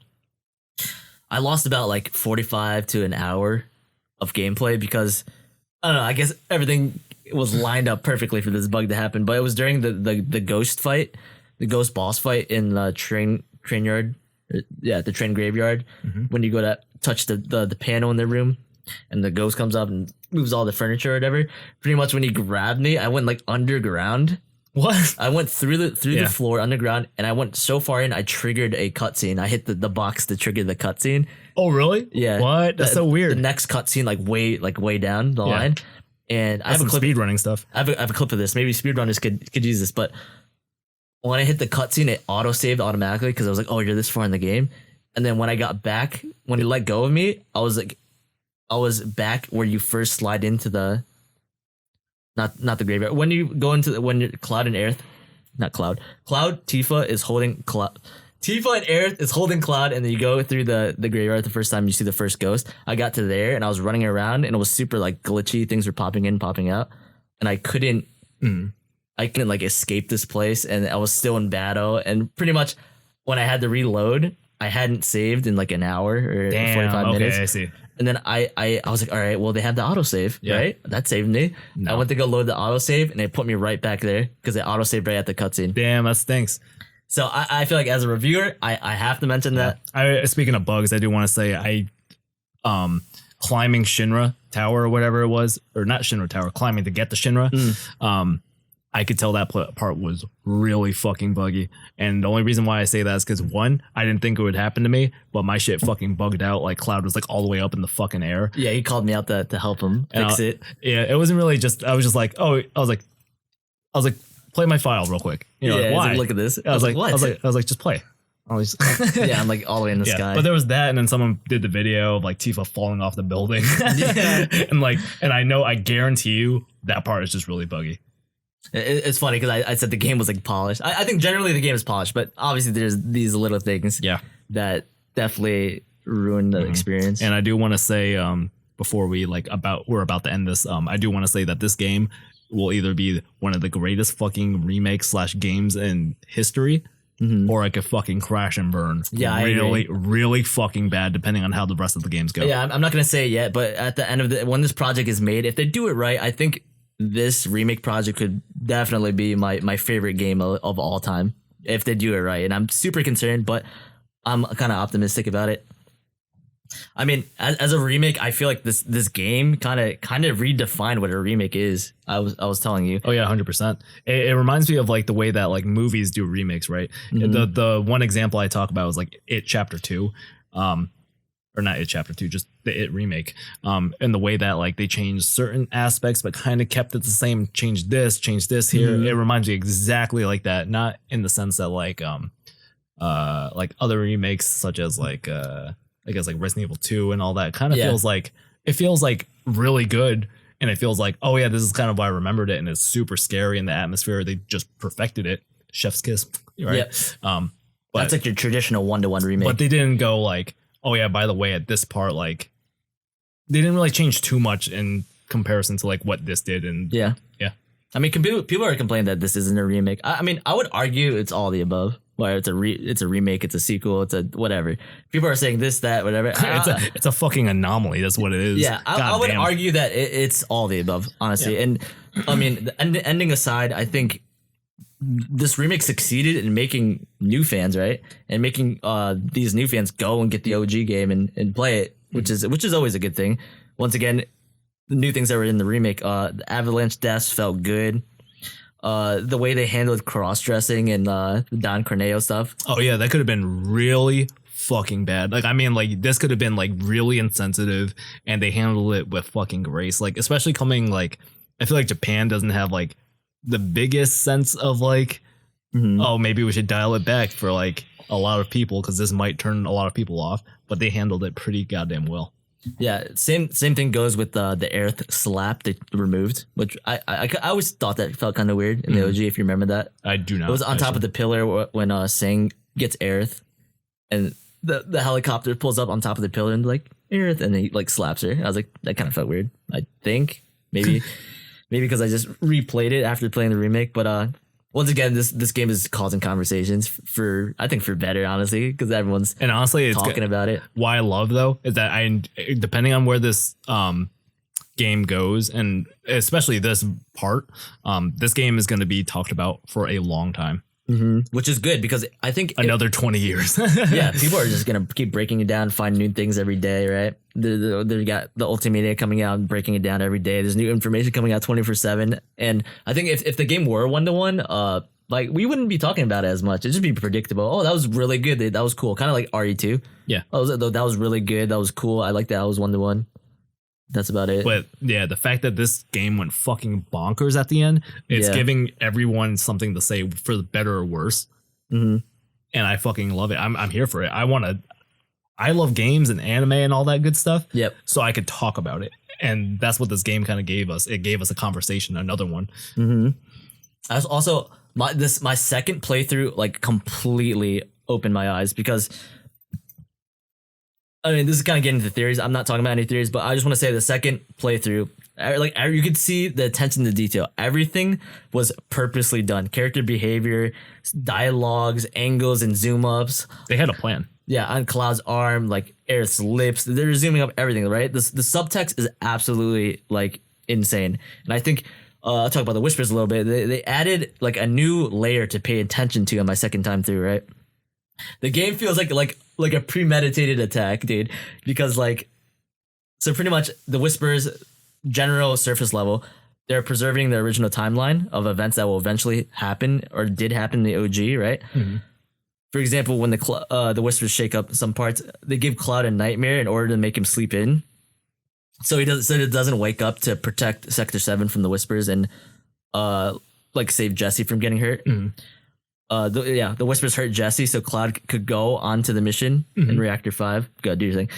I lost about like 45 to an hour of gameplay because, I don't know, I guess everything was lined up perfectly for this bug to happen, but it was during the ghost fight, the ghost boss fight in the train yard. Yeah, the train graveyard, when you go to touch the panel in the room and the ghost comes up and moves all the furniture or whatever. Pretty much when he grabbed me, I went like underground. What? I went through the floor underground, and I went so far in, I triggered a cutscene. I hit the box to trigger the cutscene. Oh, really? Yeah. What? That's so weird. The next cutscene, way down the line. And I have a clip, speedrunning stuff. I have a clip of this. Maybe speedrunners could use this, but when I hit the cutscene, it auto-saved automatically because I was like, you're this far in the game. And then when I got back, when he let go of me, I was back where you first slide into the, not the graveyard. When you go into when you're Cloud and Aerith, not Cloud. Tifa is holding Cloud. Tifa and Aerith is holding Cloud, and then you go through the graveyard the first time you see the first ghost. I got to there, and I was running around, and it was super like glitchy. Things were popping in, popping out, and I couldn't like escape this place, and I was still in battle. And pretty much when I had to reload, I hadn't saved in like an hour or 45 minutes. I see. And then I was like, all right, well, they have the autosave, right? That saved me. No. I went to go load the autosave, and it put me right back there because it autosaved right at the cutscene. Damn, that stinks. So I feel like as a reviewer, I have to mention that. Speaking of bugs, I do want to say climbing Shinra Tower or whatever it was, or not Shinra Tower, climbing to get the Shinra. I could tell that part was really fucking buggy. And the only reason why I say that is because, one, I didn't think it would happen to me, but my shit fucking bugged out. Like, Cloud was like all the way up in the fucking air. Yeah, he called me out to help him fix it. Yeah, it wasn't really just, I was just like, oh, I was like, play my file real quick. You know, yeah, like, why? Like, look at this. I was like, what? I was like, just play. Yeah, I'm like all the way in the sky. But there was that, and then someone did the video of like Tifa falling off the building. Yeah. and I guarantee you that part is just really buggy. It's funny because I said the game was like polished. I think generally the game is polished, but obviously there's these little things that definitely ruin the experience. And I do want to say, before we're about to end this, I do want to say that this game will either be one of the greatest fucking remakes / games in history, or it could fucking crash and burn. Yeah, really, really fucking bad, depending on how the rest of the games go. Yeah, I'm not gonna say it yet, but at the end of when this project is made, if they do it right, I think this remake project could definitely be my favorite game of all time if they do it right. And I'm super concerned, but I'm kind of optimistic about it. I mean, as a remake, I feel like this game kind of redefined what a remake is. I was telling you. Oh yeah, 100%. It reminds me of like the way that like movies do remakes, right? The one example I talk about is like It Chapter 2, or not It Chapter 2, just the It remake. And the way that like they changed certain aspects, but kind of kept it the same. Changed this here. It reminds me exactly like that. Not in the sense that like other remakes such as like I guess like Resident Evil 2 and all that kind of feels like really good, and it feels like, oh yeah, this is kind of why I remembered it, and it's super scary in the atmosphere. They just perfected it. Chef's kiss, right? But that's like your traditional 1-to-1 remake. But they didn't go like, oh yeah, by the way, at this part, like they didn't really change too much in comparison to like what this did. And yeah. I mean, people are complaining that this isn't a remake. I mean, I would argue it's all the above. Where it's a remake, it's a sequel, it's a whatever. People are saying this, that, whatever. It's a fucking anomaly. That's what it is. Yeah, I would argue that it's all the above, honestly. Yeah. And I mean, the ending aside, I think this remake succeeded in making new fans, right? And making these new fans go and get the OG game and play it, which is always a good thing. Once again, the new things that were in the remake, the avalanche deaths felt good. The way they handled cross-dressing and the Don Corneo stuff. Oh yeah, that could have been really fucking bad. Like, I mean, like this could have been like really insensitive, and they handled it with fucking grace. Like, especially coming like, I feel like Japan doesn't have like the biggest sense of like, oh, maybe we should dial it back for like a lot of people because this might turn a lot of people off. But they handled it pretty goddamn well. Yeah, same thing goes with the earth slap they removed, which I always thought that felt kind of weird in the OG, if you remember that. I do not. It was on top of the pillar when Sang gets earth, and the helicopter pulls up on top of the pillar and like earth, and he like slaps her. I was like, that kind of felt weird. I think maybe because I just replayed it after playing the remake, but once again, this game is causing conversations for better, honestly, because everyone's it's talking about it. Why I love though is that depending on where this game goes, and especially this part, this game is going to be talked about for a long time. Which is good because I think another 20 years. Yeah, people are just gonna keep breaking it down, find new things every day, right? They got the Ultimate coming out and breaking it down every day. There's new information coming out 24/7, and I think if the game were 1-to-1, like we wouldn't be talking about it as much. It'd just be predictable. Oh, that was really good. That was cool. Kind of like RE2. Yeah, that was really good. That was cool. I like that. I was 1-to-1. That's about it. But yeah, the fact that this game went fucking bonkers at the end, it's giving everyone something to say for the better or worse. And I fucking love it. I'm here for it. I love games and anime and all that good stuff. Yep. So I could talk about it. And that's what this game kind of gave us. It gave us a conversation, another one. I was also my second playthrough like completely opened my eyes because I mean, this is kind of getting into theories. I'm not talking about any theories, but I just want to say the second playthrough, like you could see the attention to detail. Everything was purposely done. Character behavior, dialogues, angles, and zoom ups. They had a plan. Yeah, on Cloud's arm, like Aerith's lips. They're zooming up everything, right? The subtext is absolutely like insane. And I think I'll talk about the whispers a little bit. They added like a new layer to pay attention to on my second time through, right? The game feels like a premeditated attack, dude, because like, so pretty much the whispers general surface level, they're preserving the original timeline of events that will eventually happen or did happen in the OG, right? For example, when the Whispers shake up some parts, they give Cloud a nightmare in order to make him sleep in, so he doesn't wake up to protect Sector 7 from the Whispers and like save Jesse from getting hurt. The Whispers hurt Jesse, so Cloud could go onto the mission in Reactor 5. Go do your thing,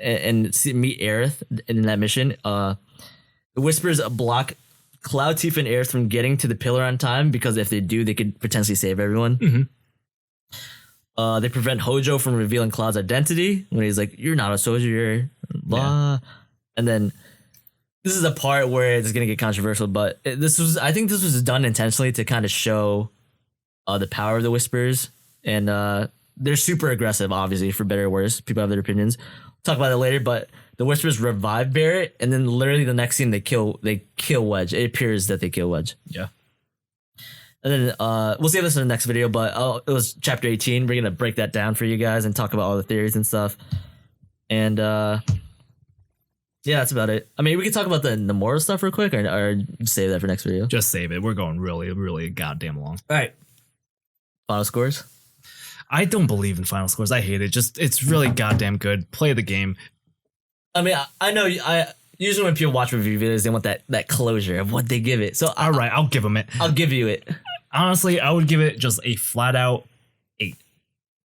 and meet Aerith in that mission. The Whispers block Cloud, Tifa, and Aerith from getting to the pillar on time, because if they do, they could potentially save everyone. They prevent Hojo from revealing Cloud's identity when he's like, "You're not a soldier, you're blah." And then this is a part where it's gonna get controversial, but I think this was done intentionally to kind of show the power of the Whispers, and they're super aggressive, obviously, for better or worse. People have their opinions. Talk about it later, but the Whispers revive Barrett, and then literally the next scene they kill Wedge. It appears that they kill Wedge. Yeah. And then we'll save this in the next video, but it was chapter 18. We're gonna break that down for you guys and talk about all the theories and stuff. And yeah, that's about it. I mean, we could talk about the Nomura stuff real quick, or save that for next video. Just save it. We're going really, really goddamn long. All right. Final scores. I don't believe in final scores. I hate it. It's really goddamn good. Play the game. I mean, I know. I usually when people watch review videos, they want that closure of what they give it. So all right, I'll give them it. I'll give you it. Honestly, I would give it just a flat out 8,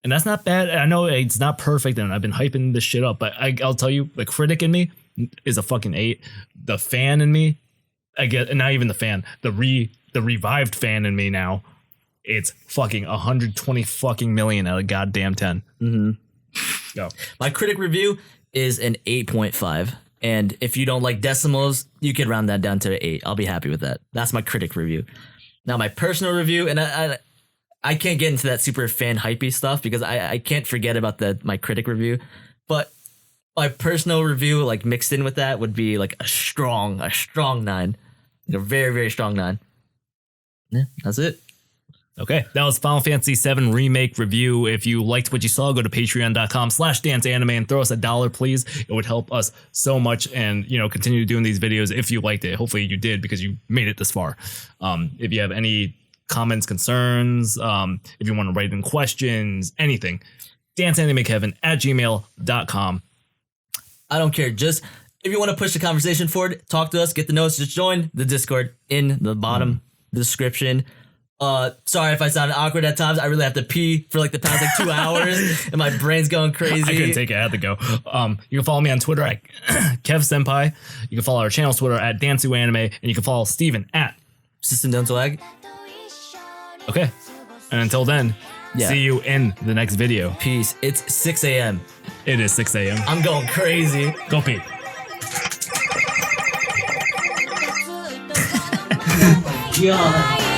and that's not bad. I know it's not perfect, and I've been hyping this shit up, but I'll tell you, the critic in me is a fucking 8. The fan in me, I get, and not even the fan, the revived fan in me now. It's fucking 120 fucking million out of goddamn 10. Go. My critic review is an 8.5. And if you don't like decimals, you could round that down to an 8. I'll be happy with that. That's my critic review. Now, my personal review, and I can't get into that super fan hypey stuff because I can't forget about my critic review. But my personal review, like mixed in with that, would be like a strong 9. Like a very, very strong 9. Yeah, that's it. Okay, that was Final Fantasy VII Remake review. If you liked what you saw, go to patreon.com/danceanime and throw us $1, please. It would help us so much, and continue doing these videos if you liked it. Hopefully you did, because you made it this far. If you have any comments, concerns, if you want to write in questions, anything, danceanimekevin@gmail.com. I don't care. Just if you want to push the conversation forward, talk to us, get the notes, just join the Discord in the bottom description. Sorry if I sounded awkward at times. I really have to pee for like the past 2 hours and my brain's going crazy. I couldn't take it. I had to go. You can follow me on Twitter at KevSenpai. You can follow our channel's Twitter at DansuAnime, and you can follow Steven at System Don't Lag. Okay. And until then, see you in the next video. Peace. It's 6 a.m. It is 6 a.m. I'm going crazy. Go pee. God.